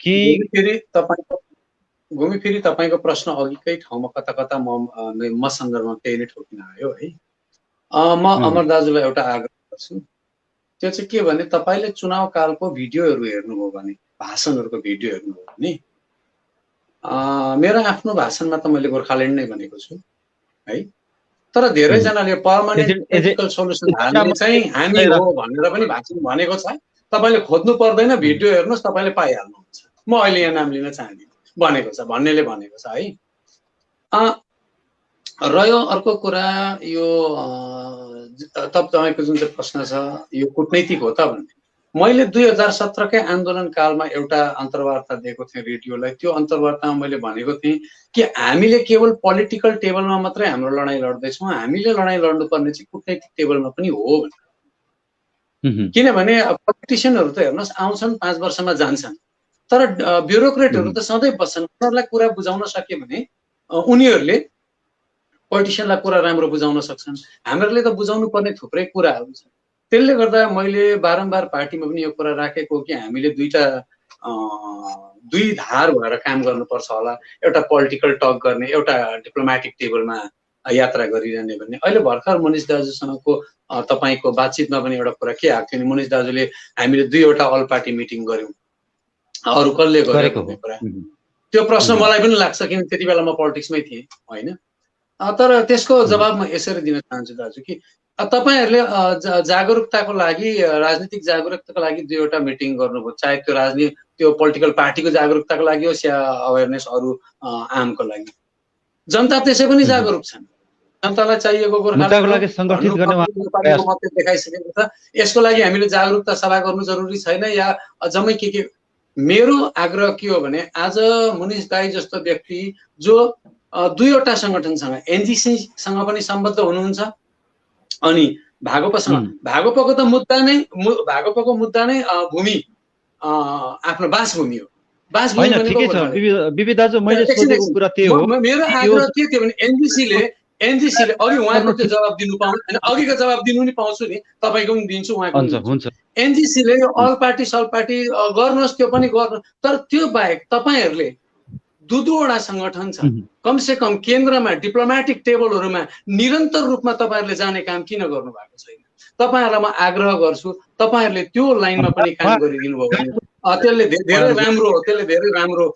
कि? घुमी फेरि तपाईँको प्रश्न अघिकै ठाउँमा कता कता म सन्दर्भमा त्यही नै ठोकिन आयो है। म अमर दाजुलाई एउटा आग्रह गर्छु, त्यो चाहिँ के भने तपाईँले चुनाव कालको भिडियोहरू हेर्नुभयो भने, भाषणहरूको भिडियो हेर्नुभयो भने, मेरो आफ्नो भाषणमा त मैले गोर्खाल्यान्ड नै भनेको छु है, तर धेरैजनाले पर्मानेन्ट पोलिटिकल सल्युसन हाल्ने चाहिँ हामी हो भनेर पनि भाषण भनेको छ। तपाईँले खोज्नु पर्दैन, भिडियो हेर्नुहोस्, तपाईँले पाइहाल्नुहुन्छ। म अहिले यहाँ नाम लिन चाहदिनँ, भनेको छ, भन्नेले भनेको छ है। रह्यो अर्को कुरा, यो तपाईँको जुन चाहिँ प्रश्न छ यो कूटनैतिक हो त भन्ने, मैले 2017कै आन्दोलन कालमा एउटा अन्तर्वार्ता दिएको थिएँ रेडियोलाई। त्यो अन्तर्वार्तामा मैले भनेको थिएँ कि हामीले केवल पोलिटिकल टेबलमा मात्रै हाम्रो लडाइँ लड्दैछौँ, हामीले लडाइँ लड्नुपर्ने चाहिँ कूटनैतिक टेबलमा पनि हो भनेर। किनभने पोलिटिसियनहरू त हेर्नुहोस्, आउँछन् 5 वर्षमा जान्छन्, तर ब्युरोक्रेटहरू त सधैँ बस्छन्। उनीहरूलाई कुरा बुझाउन सक्यो भने उनीहरूले पोलिटिसियनलाई कुरा राम्रो बुझाउन सक्छन्। हामीहरूले त बुझाउनु पर्ने थुप्रै कुराहरू छ। त्यसले गर्दा मैले बारम्बार पार्टीमा पनि यो कुरा राखेको कि हामीले दुई धार भएर काम गर्नुपर्छ होला, एउटा पोलिटिकल टक गर्ने, एउटा डिप्लोमेटिक टेबलमा यात्रा गरिरहने भन्ने। अहिले भर्खर मनिष दाजुसँगको तपाईँको बातचितमा पनि एउटा कुरा के आएको थियो नि, मनिष दाजुले हामीले 2वटा अल पार्टी मिटिङ गऱ्यौँ, अरू कसले गरेको कुरा, त्यो प्रश्न मलाई पनि लाग्छ, किन त्यति बेला म पोलिटिक्समै थिएँ होइन। तर त्यसको जवाब म यसरी दिन चाहन्छु दाजु कि तपाईँहरूले जागरुकताको लागि, राजनीतिक जागरुकताको लागि 2वटा मिटिङ गर्नुभयो, चाहे त्यो पोलिटिकल पार्टीको जागरुकताको लागि होस् या अवेरनेस अरू आमको लागि। जनता त्यसै पनि जागरुक छन्, जनतालाई चाहिएको गोर्खाल्यान्ड देखाइसकेको छ। यसको लागि हामीले जागरुकता सभा गर्नु जरुरी छैन या जम्मै के। मेरो आग्रह के हो भने आज मनिष दाई जस्तो व्यक्ति जो 2वटा सङ्गठनसँग, एनजिसीसँग पनि सम्बद्ध हुनुहुन्छ अनि भागोपाको त भागोपाको मुद्दा नै भूमि, आफ्नो बासभूमि हो। होइन, ठिकै छ बिपी दाजु, मैले सोधेको कुरा त्यही हो। मेरो आग्रह के थियो भने एनजिसीले अघि उहाँको त्यो जवाब दिनु पाउनु होइन, अघिको जवाब दिनु नि पाउँछु नि, तपाईँको पनि दिन्छु, उहाँको हुन्छ। एनजिसीले अल पार्टी सल पार्टी गर्नुहोस्, त्यो पनि गर्नु, तर त्यो बाहेक तपाईँहरूले दुईवटा संगठन छ, कमसे कम केन्द्रमा डिप्लोमेटिक टेबलहरूमा निरन्तर रूपमा तपाईँहरूले जाने काम किन गर्नु भएको छैन? तपाईँहरूलाई म आग्रह गर्छु, तपाईँहरूले त्यो लाइनमा पनि काम गरिदिनु भयो भने त्यसले धेरै राम्रो हो, त्यसले धेरै राम्रो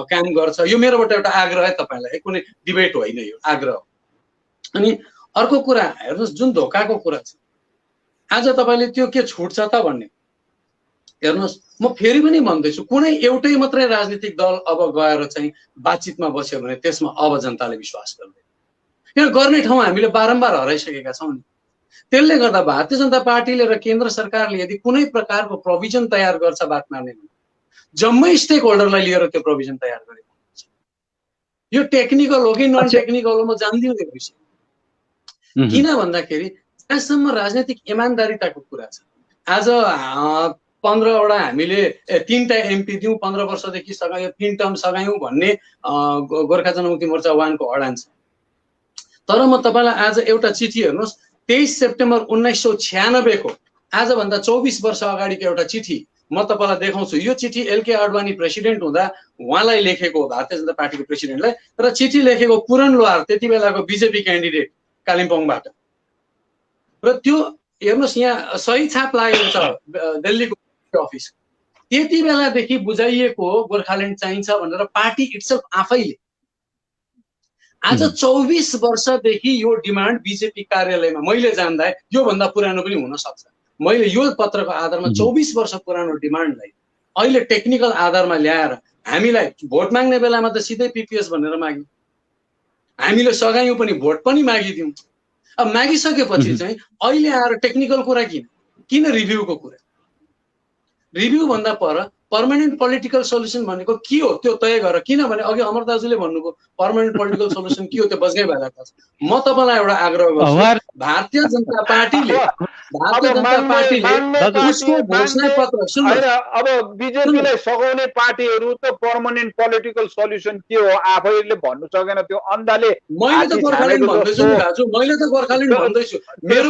काम गर्छ। यो मेरोबाट एउटा आग्रह है तपाईँलाई, कुनै डिबेट होइन, यो आग्रह। अनि अर्को कुरा हेर्नुहोस्, जुन धोकाको कुरा छ, आज तपाईँले त्यो के छुट्छ त भन्ने हेर्नुहोस्, म फेरि पनि भन्दैछु, कुनै एउटै मात्रै राजनीतिक दल अब गएर चाहिँ बातचितमा बस्यो भने त्यसमा अब जनताले विश्वास गर्दैन। किन गर्ने ठाउँ हामीले बारम्बार हराइसकेका छौँ नि। त्यसले गर्दा भारतीय जनता पार्टीले र केन्द्र सरकारले यदि कुनै प्रकारको प्रोभिजन तयार गर्छ बात मार्ने भने जम्मै स्टेक होल्डरलाई लिएर त्यो प्रोभिजन तयार गरेको हुन्छ। यो टेक्निकल हो कि नन टेक्निकल हो म जान्दिनँ त्यो विषय। किन भन्दाखेरि जहाँसम्म राजनीतिक इमान्दारिताको कुरा छ, आज 15वटा हामीले 3टा MP दिउँ, 15 वर्षदेखि सघायौँ, 3 टर्म सघायौँ भन्ने गोर्खा जनमुक्ति मोर्चा 1 को अडान छ। तर म तपाईँलाई आज एउटा चिठी हेर्नुहोस्, 23 सेप्टेम्बर 1996 को, आजभन्दा 24 वर्ष अगाडिको एउटा चिठी म तपाईँलाई देखाउँछु। यो चिठी LK आडवाणी प्रेसिडेन्ट हुँदा उहाँलाई लेखेको हो, भारतीय जनता पार्टीको प्रेसिडेन्टलाई। तर चिठी लेखेको पुरन लोहार, त्यति बेलाको BJP क्यान्डिडेट कालिम्पोङबाट। र त्यो हेर्नुहोस्, यहाँ सही छाप लागेको छ दिल्लीको अफिस। त्यति बेलादेखि बुझाइएको गोर्खाल्यान्ड चाहिन्छ भनेर पार्टी इट्सेल्फ आफैले। आज 24 वर्षदेखि यो डिमान्ड BJP कार्यालयमा मैले जान्दा योभन्दा पुरानो पनि हुन सक्छ। मैले यो पत्रको आधारमा 24 वर्ष पुरानो डिमान्डलाई अहिले टेक्निकल आधारमा ल्याएर हामीलाई भोट माग्ने बेलामा त सिधै PPS भनेर माग्यौँ, हामीले सघायौँ पनि, भोट पनि मागिदियौँ। अब मागिसकेपछि चाहिँ अहिले आएर टेक्निकल कुरा किन रिभ्यूको कुरा? रिभ्यू भन्दा पर पर्मानेन्ट पोलिटिकल सोल्युसन भनेको के हो त्यो तय गर। किनभने अघि अमर दाजुले भन्नुभयो पर्मानेन्ट पोलिटिकल सोल्युसन के हो, त्यो बज्ञै भएको छ। म तपाईँलाई एउटा आग्रह गर्छु, भारतीय जनता पार्टीले उसको घोषणा पत्र सुन्नुहोस्, अब BJP-लाई सघाउने पार्टीहरू त पर्मानेन्ट पोलिटिकल सोल्युसन के हो आफैले भन्नु सकेन। त्यो अन्दाले मैले त गोर्खाल्यान्ड भन्दैछु नि दाजु, मैले त गोर्खाल्यान्ड भन्दैछु। मेरो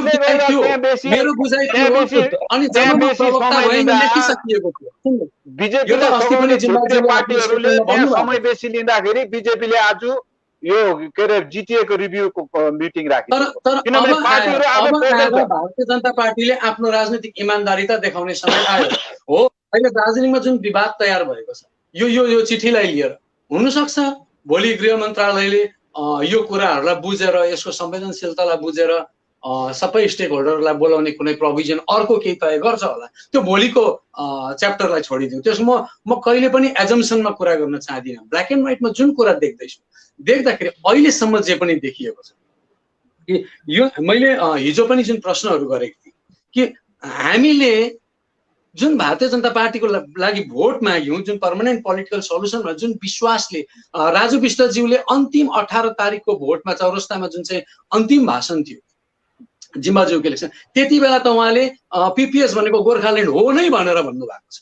बुझाइ त्यो, अनि जब म प्रवक्ता भएँ लेखिसकिएको थियो। बीजेपीले पार्टीहरूले त्यहाँ समय बेसी लिँदाखेरि बीजेपीले आज यो के अरे GTA को रिभ्यूको मिटिङ राख्यो। तर भारतीय जनता पार्टीले आफ्नो राजनीतिक इमान्दारिता देखाउने समय आयो हो। अहिले दार्जिलिङमा जुन विवाद तयार भएको छ यो चिठीलाई लिएर, हुनसक्छ भोलि गृह मन्त्रालयले यो कुराहरूलाई बुझेर, यसको संवेदनशीलतालाई बुझेर सबै स्टेक होल्डरलाई बोलाउने कुनै प्रोभिजन अर्को केही तय गर्छ होला। त्यो भोलिको च्याप्टरलाई छोडिदिउँ। त्यसमा म कहिले पनि एजम्सनमा कुरा गर्न चाहदिनँ। ब्ल्याक एन्ड व्हाइटमा जुन कुरा देख्दाखेरि अहिलेसम्म जे पनि देखिएको छ कि यो मैले हिजो पनि जुन प्रश्नहरू गरेको थिएँ कि हामीले जुन भारतीय जनता पार्टीको लागि भोट माग्यौँ, जुन पर्मानेन्ट पोलिटिकल सोल्युसनमा जुन विश्वासले राजु विष्टज्यूले अन्तिम 18 तारिकको भोटमा चौरस्तामा जुन चाहिँ अन्तिम भाषण थियो जिम्बाज्यूको इलेक्सन, त्यति बेला त उहाँले PPS भनेको गोर्खाल्यान्ड हो नै भनेर भन्नुभएको छ।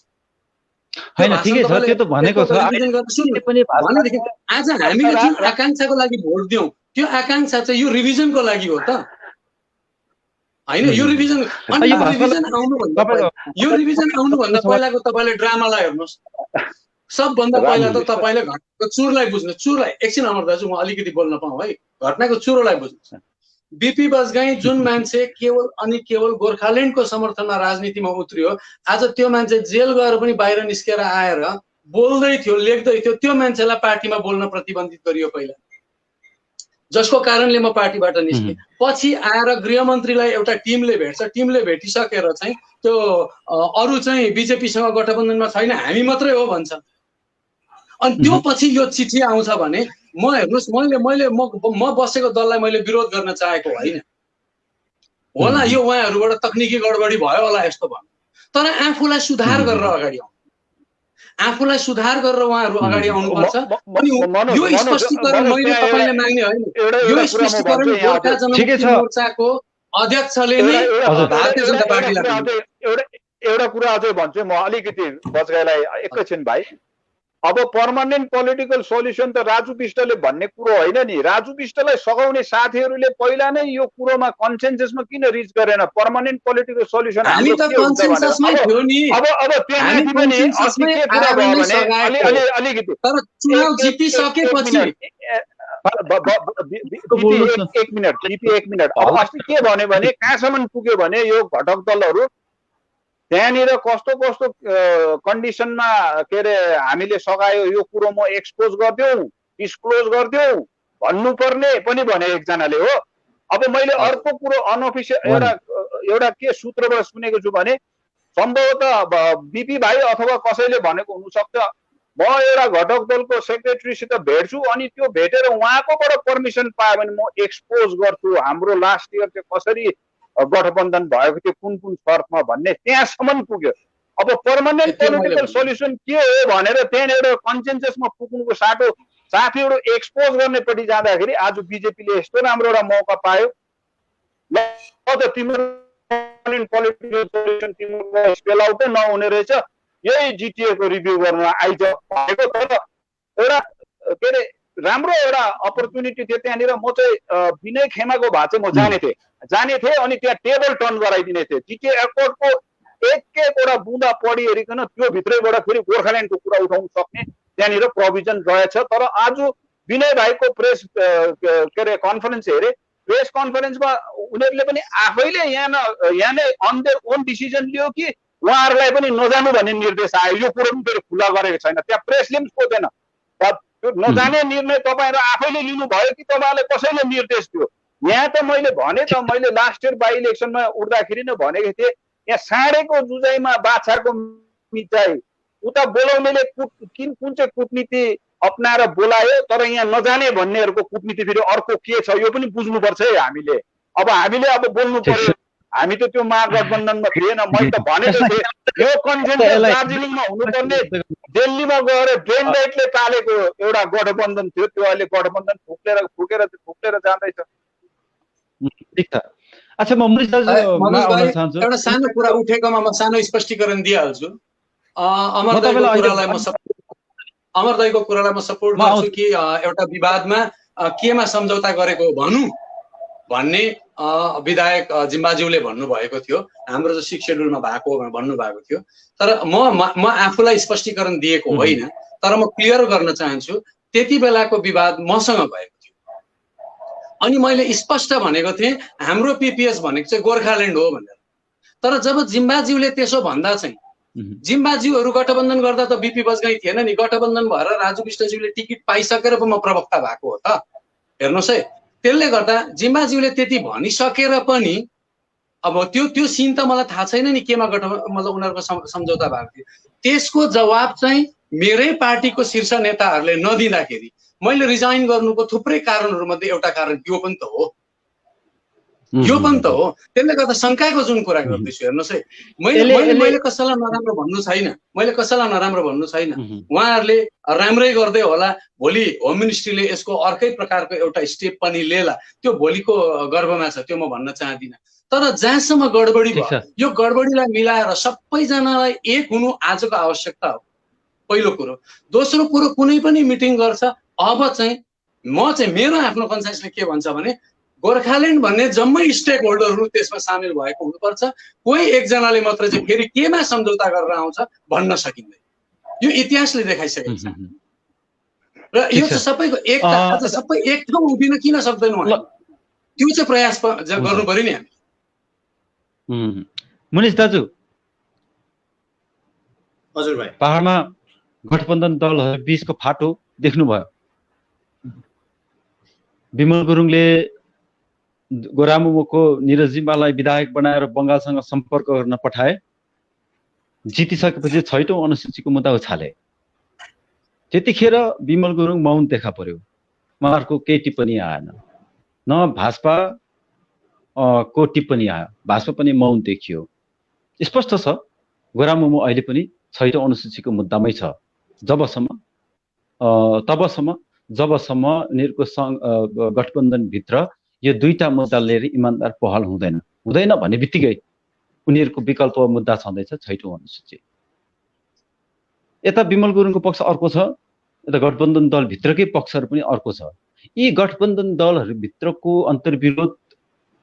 हैन, ठिकै छ, त्यो त भनेको छ। भनेदेखि आज हामीले जुन आकांक्षाको लागि भोट दियौँ त्यो आकांक्षा चाहिँ यो रिभिजनको लागि हो त हैन? यो रिभिजन आउनुभन्दा पहिलाको तपाईँले ड्रामालाई हेर्नुहोस्। सबभन्दा पहिला त तपाईँले घटनाको चुरलाई बुझ्नु। चुरलाई एकछिन अमर दाजु म अलिकति बोल्न पाऊँ है। घटनाको चुरोलाई बुझ्नुहोस्। BP बजगाई जुन मान्छे केवल अनि केवल गोर्खाल्यान्डको समर्थनमा राजनीतिमा उत्रियो, आज त्यो मान्छे जेल गएर पनि बाहिर निस्केर आएर बोल्दै थियो, लेख्दै थियो। त्यो मान्छेलाई पार्टीमा बोल्न प्रतिबन्धित गरियो पहिला, जसको कारणले म पार्टीबाट निस्केँ। पछि आएर गृहमन्त्रीलाई एउटा टिमले भेट्छ, टिमले भेटिसकेर चाहिँ त्यो अरू चाहिँ BJP-सँग गठबन्धनमा छैन, हामी मात्रै हो भन्छ। अनि त्यो पछि यो चिठी आउँछ भने म हेर्नुहोस्, म बसेको दललाई मैले विरोध गर्न चाहेको होइन होला। यो उहाँहरूबाट तकनिकी गडबडी भयो होला यस्तो भयो। तर आफूलाई सुधार गरेर अगाडि आउनु, आफूलाई सुधार गरेर उहाँहरू अगाडि आउनुपर्छ। अनि यो स्पष्टीकरण मैले तपाईँले माग्ने होइन, यो स्पष्टीकरण गोर्खा जनमुक्ति मोर्चाको अध्यक्षले नै भारतीय जनता पार्टीलाई। एउटा कुरा अझै भन्छु म, अलिकति बजगाईलाई एकैछिन भाइ। अब पर्मानेन्ट पोलिटिकल सोल्युसन त राजु विष्टले भन्ने कुरो होइन नि। राजु विष्टलाई सघाउने साथीहरूले पहिला नै यो कुरोमा कन्सेन्ससमा किन रिच गरेन? पर्मानेन्ट पोलिटिकल सोल्युसन हामी त कन्सेन्ससमै थियो नि। अब त्यहाँमाथि पनि के कुरा भयो भने अलिकति तर चुनाव जितिसकेपछि एक मिनट अब अस्ति के भन्यो भने कहाँसम्म पुग्यो भने यो घटक दलहरू त्यहाँनिर कस्तो कस्तो कन्डिसनमा के अरे हामीले सघायो यो कुरो म एक्सपोज गरिदेऊ डिस्क्लोज गरिदेऊ भन्नुपर्ने पनि भने एकजनाले हो। अब मैले अर्को कुरो अनअफिसियल एउटा के सूत्रबाट सुनेको छु भने सम्भवतः बिपी भाइ अथवा कसैले भनेको हुनसक्छ म एउटा घटक दलको सेक्रेटरीसित भेट्छु अनि त्यो भेटेर उहाँकोबाट पर्मिसन पायो भने म एक्सपोज गर्छु हाम्रो लास्ट इयर चाहिँ कसरी गठबन्धन भएको थियो कुन कुन शर्तमा भन्ने त्यहाँसम्म पुग्यो। अब पर्मानेन्ट पोलिटिकल सोल्युसन के हो भनेर त्यहाँनिर कन्सेन्ससमा पुग्नुको साटो साथीहरू एक्सपोज गर्नेपट्टि जाँदाखेरि आज बिजेपीले यस्तो राम्रो एउटा मौका पायो। ल त तिम्रो पोलिटिकल सोल्युसन तिम्रो स्पेल आउटै नहुने रहेछ यही जिटिए को रिभ्यू गर्न आइज भनेको। तर एउटा के अरे राम्रो एउटा अपर्च्युनिटी थियो त्यहाँनिर। म चाहिँ विनय खेमाको भए चाहिँ म जाने थिएँ अनि त्यहाँ टेबल टर्न गराइदिने थिएँ। जिटिए एयरपोर्टको एकवटा बुँदा पढिहेरिकन त्यो भित्रैबाट फेरि गोर्खाल्यान्डको कुरा उठाउन सक्ने त्यहाँनिर प्रोभिजन रहेछ। तर आज विनय भाइको प्रेस के अरे कन्फरेन्स हेरे प्रेस कन्फरेन्समा उनीहरूले पनि आफैले यहाँ नै अन देयर ओन डिसिजन लियो कि उहाँहरूलाई पनि नजानु भन्ने निर्देश आयो। यो कुरो पनि फेरि खुला गरेको छैन, त्यहाँ प्रेसले पनि सोधेन। त्यो नजाने निर्णय तपाईँहरू आफैले लिनुभयो कि तपाईँहरूले कसैले निर्देश दियो? यहाँ त मैले भने त मैले लास्ट इयर बाई इलेक्सनमा उठ्दाखेरि नै भनेको थिएँ यहाँ साँडेको जुजाइमा बाछाको मिचाइ उता बोलाउनेले कुन चाहिँ कूटनीति अपनाएर बोलायो तर यहाँ नजाने भन्नेहरूको कूटनीति फेरि अर्को के छ यो पनि बुझ्नुपर्छ है हामीले। अब हामीले अब बोल्नु पर्यो। हामी त त्यो महागठबन्धनमा थिएन। मैले त भनेको थिएँ यो कन्सेन्सस दार्जिलिङमा हुनुपर्ने दिल्लीमा गएर ब्रेन राइटले टालेको एउटा गठबन्धन थियो त्यो अहिले गठबन्धन फुक्लेर जाँदैछ। ठिक छ। अच्छा म एउटा सानो कुरा उठेकोमा म सानो स्पष्टीकरण दिइहाल्छु। अमर दाइको कुरालाई म सपोर्ट गर्छु कि एउटा विवादमा केमा सम्झौता गरेको भनौँ भन्ने विधायक जिम्बाज्यूले भन्नुभएको थियो। हाम्रो जो 6 शेड्युलमा भएको भन्नुभएको थियो। तर म आफूलाई स्पष्टीकरण दिएको होइन तर म क्लियर गर्न चाहन्छु त्यति बेलाको विवाद मसँग भएको थियो अनि मैले स्पष्ट भनेको थिएँ हाम्रो पिपिएस भनेको चाहिँ गोर्खाल्यान्ड हो भनेर। तर जब जिम्बाज्यूले त्यसो भन्दा चाहिँ जिम्बाज्यूहरू गठबन्धन गर्दा त बिपी बजगाई थिएन नि। गठबन्धन भएर राजु विष्टज्यूले टिकट पाइसकेर पो म प्रवक्ता भएको हो त। हेर्नुहोस् है त्यसले गर्दा जिम्बाज्यूले त्यति भनिसकेर पनि अब त्यो सिन त मलाई थाहा छैन नि केमा मतलब उनीहरूको सम्झौता भएको थियो। त्यसको जवाब चाहिँ मेरै पार्टीको शीर्ष नेताहरूले नदिँदाखेरि मैले रिजाइन गर्नुको थुप्रै कारणहरू मध्ये एउटा कारण यो पनि त हो। त्यसले गर्दा शङ्काको जुन कुरा गर्दैछु हेर्नुहोस् है मैले कसैलाई नराम्रो भन्नु छैन। उहाँहरूले राम्रै गर्दै होला। भोलि होम मिनिस्ट्रीले यसको अर्कै प्रकारको एउटा स्टेप पनि लिएला त्यो भोलिको गर्भमा छ त्यो म भन्न चाहदिनँ। तर जहाँसम्म गडबडी भयो यो गडबडीलाई मिलाएर सबैजनालाई एक हुनु आजको आवश्यकता हो पहिलो कुरो। दोस्रो कुरो कुनै पनि मिटिङ गर्छ अब चाहिँ मेरो आफ्नो कन्साइसले के भन्छ भने गोर्खाल्यान्ड भन्ने जम्मै स्टेक होल्डरहरू त्यसमा सामेल भएको हुनुपर्छ। कोही एकजनाले मात्र चाहिँ फेरि केमा सम्झौता गरेर आउँछ भन्न सकिँदैन। यो इतिहासले देखाइसकेको छ र यो चाहिँ सबैको एकता आज सबै एक ठाउँ उभिन किन सक्दैनौँ त्यो चाहिँ प्रयास गर्नु पर्यो नि हामी। मुनिश दाजु हजुर भाइ पहाडमा गठबन्धन दलहरू बीचको फाटो देख्नुभयो। विमल गुरुङले गोरामुको निरज जिम्बालाई विधायक बनाएर बङ्गालसँग सम्पर्क गर्न पठाए। जितिसकेपछि 6औं अनुसूचीको मुद्दा उछाले। त्यतिखेर विमल गुरुङ मौन देखा पर्यो। उहाँहरूको केही टिप्पणी आएन न भाजपा को टिप्पणी आयो। भाजपा पनि मौन देखियो। स्पष्ट छ गोरामुमो अहिले पनि 6औं अनुसूचीको मुद्दामै छ तबसम्म जबसम्म उनीहरूको गठबन्धनभित्र यो दुईटा मुद्दा लिएर इमानदार पहल हुँदैन भन्ने बित्तिकै उनीहरूको विकल्प मुद्दा छँदैछ 6औं अनुसूची। यता विमल गुरुङको पक्ष अर्को छ, यता गठबन्धन दलभित्रकै पक्षहरू पनि अर्को छ। यी गठबन्धन दलहरूभित्रको अन्तर्विरोध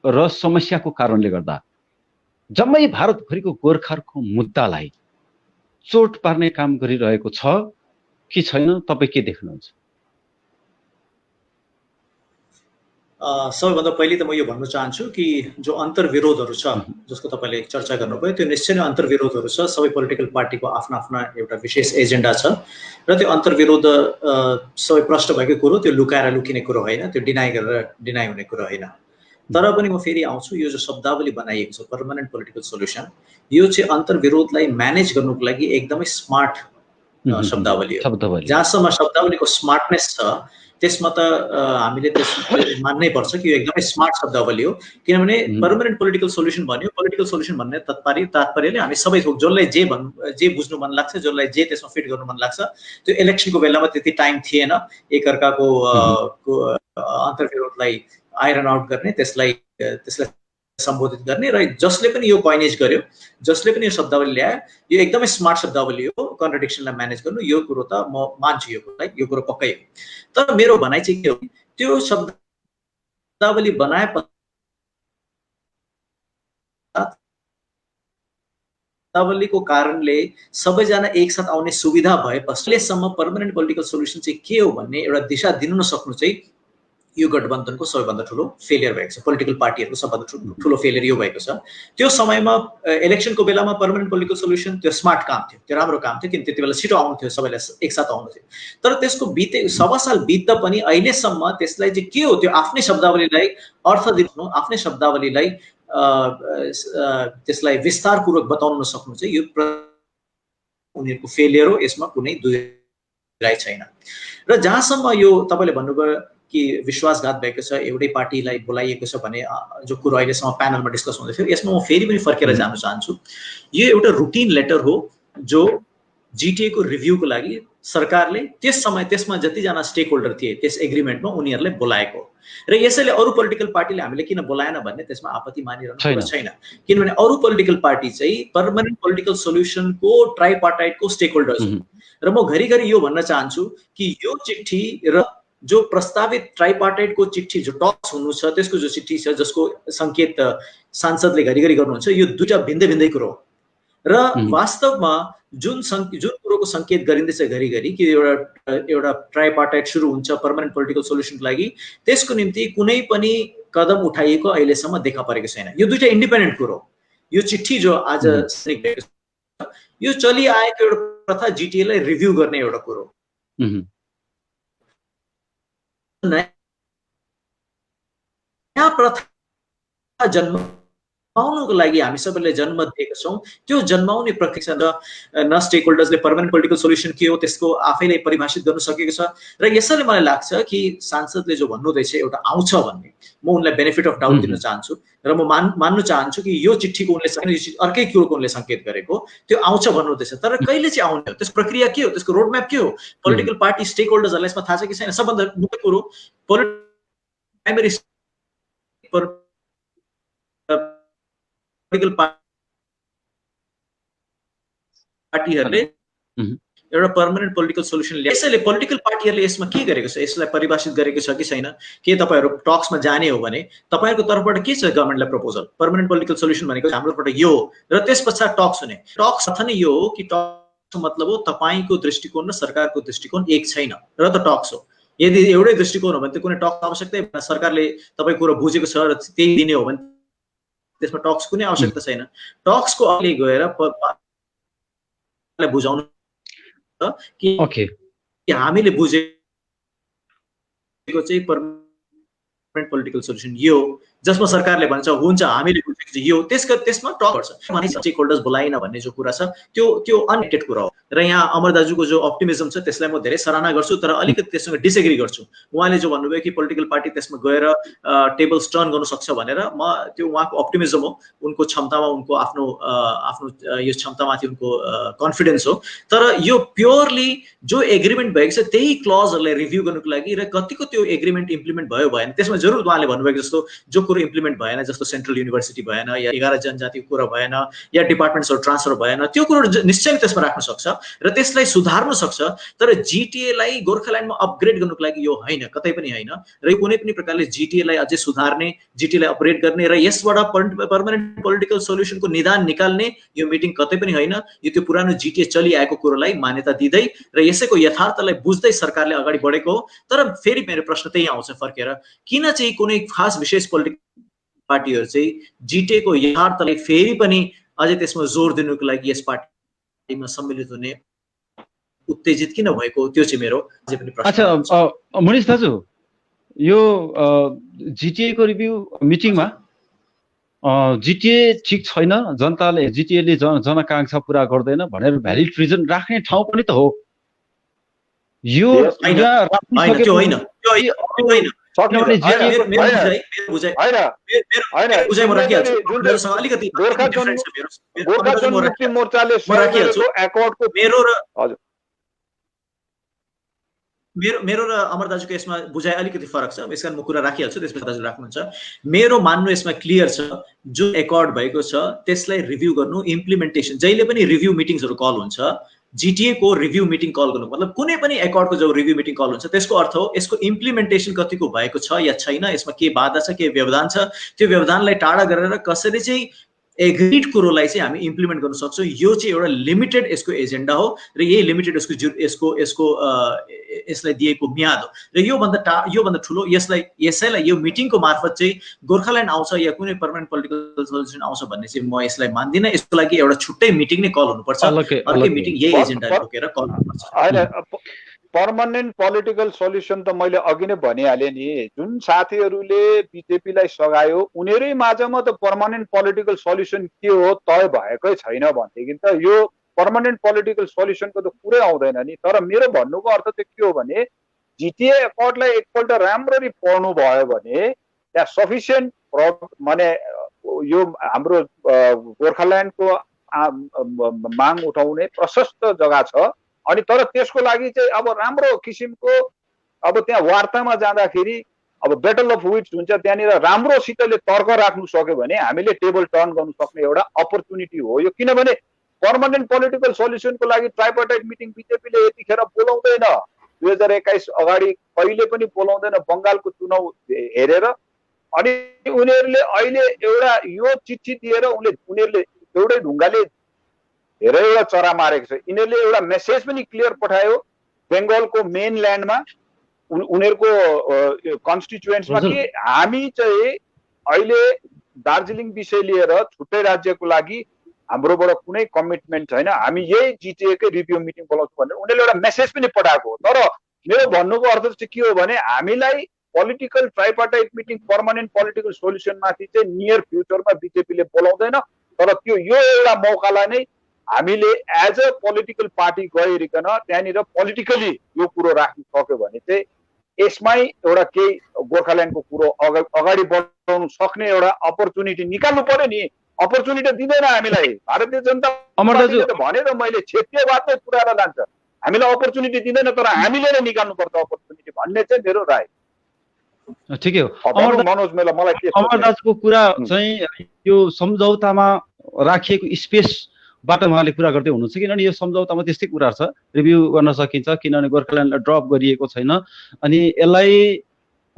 र समस्याको कारणले गर्दा जम्मै भारतभरिको गोर्खाहरूको मुद्दालाई चोट पार्ने काम गरिरहेको छ कि छैन, तपाईँ के देख्नुहुन्छ? सबैभन्दा पहिले त म यो भन्न चाहन्छु कि जो अन्तर्विरोधहरू छ जसको तपाईँले चर्चा गर्नुभयो त्यो निश्चय नै अन्तर्विरोधहरू छ। सबै पोलिटिकल पार्टीको आफ्ना आफ्ना एउटा विशेष एजेन्डा छ र त्यो अन्तर्विरोध सबै प्रष्ट भएको कुरो, त्यो लुकाएर लुकिने कुरो होइन, त्यो डिनाइ हुने कुरो होइन। तर पनि म फेरि आउँछु, यो जो शब्दावली बनाइएको छ पर्मानेन्ट पोलिटिकल सोल्युसन, यो चाहिँ अन्तर्विरोधलाई म्यानेज गर्नुको लागि एकदमै स्मार्ट शब्दावली हो। जहाँसम्म शब्दावलीको स्मार्टनेस छ त्यसमा त हामीले त्यस मान्नै पर्छ कि यो एकदमै स्मार्ट शब्दावली हो। किनभने पर्मानेन्ट पोलिटिकल सोल्युसन भन्यो, पोलिटिकल सोल्युसन भन्ने तात्पर्यले हामी सबै जसलाई जे बुझ्नु मन लाग्छ, जसलाई जे त्यसमा फिट गर्नु मन लाग्छ, त्यो इलेक्सनको बेलामा त्यति टाइम थिएन एकअर्काको अन्तर्विरोधलाई आइरन आउट गर्ने, त्यसलाई सम्बोधित गर्ने, र जसले पनि यो कॉइनेज गर्यो, जसले पनि यो शब्दावली ल्यायो, यो एकदमै स्मार्ट शब्दावली हो। कन्ट्रडिक्सनलाई म्यानेज गर्नु, यो कुरो त म मान्छु, यो कुरोलाई, यो कुरो पक्कै हो। तर मेरो भनाइ चाहिँ के हो, त्यो शब्दावली बनाए शब्दावलीको कारणले सबैजना एकसाथ आउने सुविधा भएपछि अहिलेसम्म पर्मानेन्ट पोलिटिकल सोल्युसन चाहिँ के हो भन्ने एउटा दिशा दिनु नसक्नु चाहिँ यो गठबन्धनको सबैभन्दा ठुलो फेलियर भएको छ। पोलिटिकल पार्टीहरूको सबभन्दा ठुलो फेलियर यो भएको छ। त्यो समयमा इलेक्सनको बेलामा पर्मानेन्ट पोलिटिकल सोल्युसन त्यो स्मार्ट काम थियो, त्यो राम्रो काम थियो, किन त्यति बेला छिटो आउनु थियो, सबैलाई एकसाथ आउनु थियो। तर त्यसको सवा साल बित्दा पनि अहिलेसम्म त्यसलाई चाहिँ के हो, त्यो आफ्नै शब्दावलीलाई अर्थ दिनु, आफ्नै शब्दावलीलाई त्यसलाई विस्तारपूर्वक बताउन नसक्नु चाहिँ यो उनीहरूको फेलियर हो। यसमा कुनै दुई राय छैन। र जहाँसम्म यो तपाईँले भन्नुभयो कि विश्वासघात भएको छ, एउटै पार्टीलाई बोलाइएको छ भने जो कुरो अहिलेसम्म प्यानलमा डिस्कस हुँदै थियो, यसमा म फेरि पनि फर्केर जान चाहन्छु। यो एउटा रुटिन लेटर हो जो जिटिए को रिभ्यूको लागि सरकारले त्यसमा जतिजना स्टेक होल्डर थिए त्यस एग्रिमेन्टमा उनीहरूलाई बोलाएको, र यसैले अरू पोलिटिकल पार्टीले हामीले किन बोलाएन भन्ने त्यसमा आपत्ति मानिरहनु छैन। किनभने अरू पोलिटिकल पार्टी चाहिँ पर्मानेन्ट पोलिटिकल सोल्युसनको ट्राइपार्टाइटको स्टेक होल्डर्स हुन्। र म घरिघरि यो भन्न चाहन्छु कि यो चिठी र जो प्रस्तावित ट्राइपार्टाइटको चिठी, जो टक्स हुनु छ त्यसको जो चिठी छ, जसको संकेत सांसदले घरिघरि गर्नुहुन्छ, यो दुईटा भिन्दै भिन्दै कुरो हो। र वास्तवमा जुन कुरोको संकेत गरिँदैछ घरिघरि कि एउटा ट्राइपार्टाइट सुरु हुन्छ पर्मानेन्ट पोलिटिकल सोल्युसनको लागि, त्यसको निम्ति कुनै पनि कदम उठाइएको अहिलेसम्म देखा परेको छैन। यो दुईटा इन्डिपेन्डेन्ट कुरो हो। यो चिठी जो आज यो चलिआएको एउटा प्रथा जिटिएलाई रिभ्यू गर्ने एउटा कुरो, नयाँ प्रथा जन्माउनुको लागि हामी सबैले जन्म दिएका छौँ। त्यो जन्माउने प्रक्रिया न स्टेक होल्डर्सले पर्मानेन्ट पोलिटिकल सोल्युसन के हो त्यसको आफैले परिभाषित गर्न सकेको छ। र यसैले मलाई लाग्छ कि सांसदले जो भन्नुहुँदैछ एउटा आउँछ भन्ने, म उनलाई बेनिफिट अफ डाउट दिन चाहन्छु र म मान्नु चाहन्छु कि यो चिठीको उनले अर्कै कुरोको उनले संकेत गरेको त्यो आउँछ भन्नुहुँदैछ। तर कहिले चाहिँ आउने हो, त्यस प्रक्रिया के हो, त्यसको रोडम्याप के हो, पोलिटिकल पार्टी स्टेक होल्डर्सहरूलाई यसमा थाहा छ कि छैन? सबभन्दा मुख्य कुरो प्राइमेरी पोलिटिकल पार्टीहरूले एउटा पर्मानेन्ट पोलिटिकल सोल्युसन ल्याए। यसैले पोलिटिकल पार्टीहरूले यसमा के गरेको छ, यसलाई परिभाषित गरेको छ कि छैन? के तपाईँहरू टक्समा जाने हो भने तपाईँहरूको तर्फबाट के छ गभर्मेन्टलाई प्रपोजल? पर्मानेन्ट पोलिटिकल सोल्युसन भनेको हाम्रोबाट यो हो, र त्यस पश्चात टक्स हुने। टक्स अर्थ नै यो हो कि टक्स मतलब हो तपाईँको दृष्टिकोण र सरकारको दृष्टिकोण एक छैन, र त टक्स हो। यदि एउटै दृष्टिकोण हो भने त कुनै टक्स आवश्यकतै, सरकारले तपाईँको कुरा बुझेको छ र त्यही दिने हो भने त्यसमा टक्स कुनै आवश्यकता छैन। टक्सको अहिले गएर बुझाउनु कि हामीले बुझेको चाहिँ पर्मानेन्ट पोलिटिकल सोल्युसन यो, जसमा सरकारले भन्छ हुन्छ हामीले बुझेको चाहिँ यो, त्यसमा टक गर्छ। स्टेक होल्डर्स बोलाइन भन्ने जो कुरा छ त्यो अननेटेड कुरा हो। र यहाँ अमर दाजुको जो अप्टिमिजम छ त्यसलाई म धेरै सराहना गर्छु, तर अलिकति त्यससँग डिसएग्री गर्छु। उहाँले जो भन्नुभयो कि पोलिटिकल पार्टी त्यसमा गएर टेबल्स टर्न गर्न सक्छ भनेर, म त्यो उहाँको अप्टिमिजम हो, उनको क्षमतामा, उनको आफ्नो यो क्षमतामाथि उनको कन्फिडेन्स हो। तर यो प्योरली जो एग्रिमेन्ट भएको छ त्यही क्लजहरूलाई रिभ्यू गर्नुको लागि, र कतिको त्यो एग्रिमेन्ट इम्प्लिमेन्ट भयो भएन त्यसमा जरुर उहाँले भन्नुभएको जस्तो जो कुरो इम्प्लिमेन्ट भएन, जस्तो सेन्ट्रल युनिभर्सिटी भएन, या 11 जनजातिको कुरा भएन, या डिपार्टमेन्ट्सहरू ट्रान्सफर भएन, त्यो कुरो निश्चय त्यसमा राख्न सक्छ। र त्यसलाई सुधार्न सक्छ। तर जिटिएलाई गोर्खाल्यान्डमा अपग्रेड गर्नुको लागि यो होइन, कतै पनि होइन। र कुनै पनि प्रकारले जिटिएलाई अझै सुधार्ने, जिटिएलाई अपग्रेड गर्ने र यसबाट पर्मानेन्ट पोलिटिकल सोल्युसनको निदान निकाल्ने यो मिटिङ कतै पनि होइन। यो त्यो पुरानो जिटिए चलिआएको कुरोलाई मान्यता दिँदै र यसैको यथार्थलाई बुझ्दै सरकारले अगाडि बढेको हो। तर फेरि मेरो प्रश्न त्यही आउँछ फर्केर, किन चाहिँ कुनै खास विशेष पोलिटिकल पार्टीहरू चाहिँ जिटिएको यथार्थलाई फेरि पनि अझै त्यसमा जोड दिनुको लागि यस पार्टीमा सम्मिलित हुने उत्तेजित किन भएको, त्यो चाहिँ मेरो अझै पनि प्रश्न। अच्छा मनिष दाजु, यो जिटिए को रिभ्यू मिटिङमा जिटिए ठिक छैन, जनताले जिटिएले जनआकांक्षा पूरा गर्दैन भनेर भ्यालिड रिजन राख्ने ठाउँ पनि त हो यो। मेरो र अमर दाजुको यसमा बुझाइ अलिकति फरक छ, यसकारण म कुरा राखिहाल्छु, त्यसपछि दाजु राख्नुहुन्छ। मेरो मान्नु यसमा क्लियर छ, जो एकर्ड भएको छ त्यसलाई रिभ्यू गर्नु, इम्प्लिमेन्टेसन जहिले पनि रिभ्यू मिटिङ्सहरू कल हुन्छ, जिटिए को रिभ्यू मिटिङ कल गर्नु मतलब कुनै पनि एकर्डको जो रिभ्यू मिटिङ कल हुन्छ त्यसको अर्थ हो यसको इम्प्लिमेन्टेसन कतिको भएको छ या छैन, यसमा के बाधा छ, के व्यवधान छ, त्यो व्यवधानलाई टाढा गरेर कसरी चाहिँ एग्रिड कुरोलाई चाहिँ हामी इम्प्लिमेन्ट गर्न सक्छौँ। यो चाहिँ एउटा लिमिटेड यसको एजेन्डा हो र यही लिमिटेड यसलाई दिएको म्याद हो। र योभन्दा ठुलो यसैलाई यो मिटिङको मार्फत चाहिँ गोर्खाल्यान्ड आउँछ या कुनै पर्मानेन्ट पोलिटिकल सोल्युसन आउँछ भन्ने चाहिँ म यसलाई मान्दिनँ। यसको लागि एउटा छुट्टै मिटिङ नै कल हुनुपर्छ, अर्कै मिटिङ यही एजेन्डा बोकेर कल हुनुपर्छ। पर्मानेन्ट पोलिटिकल सोल्युसन त मैले अघि नै भनिहालेँ नि, जुन साथीहरूले बिजेपीलाई सघायो उनीहरै माझमा त पर्मानेन्ट पोलिटिकल सोल्युसन के हो तय भएकै छैन भनेदेखि त यो पर्मानेन्ट पोलिटिकल सोल्युसनको त कुरै आउँदैन नि। तर मेरो भन्नुको अर्थ चाहिँ के हो भने जिटिए एकर्डलाई एकपल्ट राम्ररी पढ्नु भयो भने त्यहाँ सफिसियन्ट माने यो हाम्रो गोर्खाल्यान्डको माग उठाउने प्रशस्त जग्गा छ। अनि तर त्यसको लागि चाहिँ अब राम्रो किसिमको अब त्यहाँ वार्तामा जाँदाखेरि अब बेटल अफ विट्स हुन्छ, त्यहाँनिर राम्रोसितले तर्क राख्नु सक्यो भने हामीले टेबल टर्न गर्नु सक्ने एउटा अपर्च्युनिटी हो यो। किनभने पर्मानेन्ट पोलिटिकल सोल्युसनको लागि ट्राइपार्टाइट मिटिङ बिजेपीले यतिखेर बोलाउँदैन, 2021 अगाडि कहिले पनि बोलाउँदैन बङ्गालको चुनाव हेरेर। अनि उनीहरूले अहिले एउटा यो चिठी दिएर उनीहरूले एउटै ढुङ्गाले धेरैवटा चरा मारेको छ। यिनीहरूले एउटा मेसेज पनि क्लियर पठायो बेङ्गलको मेन ल्यान्डमा उनीहरूको कन्स्टिट्युएन्ट्समा कि हामी चाहिँ अहिले दार्जिलिङ विषय लिएर छुट्टै राज्यको लागि हाम्रोबाट कुनै कमिटमेन्ट छैन, हामी यही जिटिएकै रिभ्यू मिटिङ बोलाउँछौँ भनेर उनीहरूले एउटा मेसेज पनि पठाएको हो। तर मेरो भन्नुको अर्थ चाहिँ के हो भने हामीलाई political tripartite meeting permanent political सोल्युसनमाथि चाहिँ नियर फ्युचरमा बिजेपीले बोलाउँदैन। तर त्यो यो एउटा मौकालाई नै हामीले एज अ पोलिटिकल पार्टी गइरिकन त्यहाँनिर पोलिटिकली यो कुरो राख्न सक्यो भने चाहिँ यसमै एउटा केही गोर्खाल्यान्डको कुरो अगाडि बढाउन सक्ने एउटा अपर्च्युनिटी निकाल्नु पर्यो नि। अपर्च्युनिटी दिँदैन हामीलाई भारतीय जनता पार्टीले त भने त मैले क्षेत्रीयवादमै पुऱ्याएर लान्छ, हामीलाई अपर्च्युनिटी दिँदैन, तर हामीले नै निकाल्नुपर्छ अपर्च्युनिटी भन्ने चाहिँ मेरो राय। ठिकै हो मनोज, मलाई अमर दाजुको कुरा चाहिँ यो सम्झौतामा राखिएको स्पेसबाट उहाँले कुरा गर्दै हुनुहुन्छ, किनभने यो सम्झौतामा त्यस्तै कुरा छ, रिभ्यू गर्न सकिन्छ किनभने गोर्खाल्यान्डलाई ड्रप गरिएको छैन। अनि यसलाई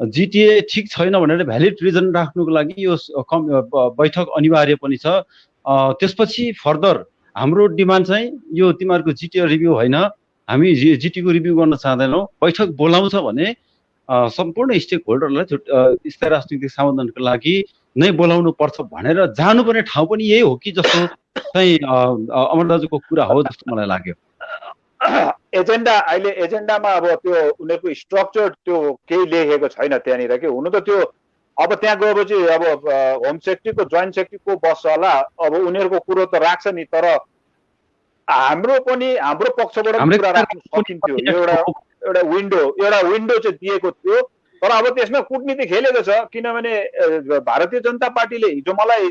जिटिए ठिक छैन भनेर भ्यालिड रिजन राख्नुको लागि यो बैठक अनिवार्य पनि छ। त्यसपछि फर्दर हाम्रो डिमान्ड चाहिँ यो तिमीहरूको जिटिए रिभ्यू होइन, हामी जिटिएको रिभ्यू गर्न चाहँदैनौँ, बैठक बोलाउँछ भने सम्पूर्ण स्टेक होल्डरलाई स्थायी राजनीतिक समाधानको लागि नै बोलाउनु पर्छ भनेर जानुपर्ने ठाउँ पनि यही हो कि जस्तो चाहिँ अमर दाजुको कुरा हो जस्तो मलाई लाग्यो। एजेन्डा अहिले एजेन्डामा अब त्यो उनीहरूको स्ट्रक्चर त्यो केही लेखेको छैन त्यहाँनिर के हुनु त। त्यो अब त्यहाँ गएपछि अब होम सेक्रेटरीको जोइन्ट सेक्रेटरीको बस्छ होला, अब उनीहरूको कुरो त राख्छ नि, तर हाम्रो पक्षबाट कुरा राख्नु सकिन्थ्यो। एउटा विन्डो चाहिँ दिएको थियो, तर अब त्यसमा कूटनीति खेलेको छ। किनभने भारतीय जनता पार्टीले हिजो मलाई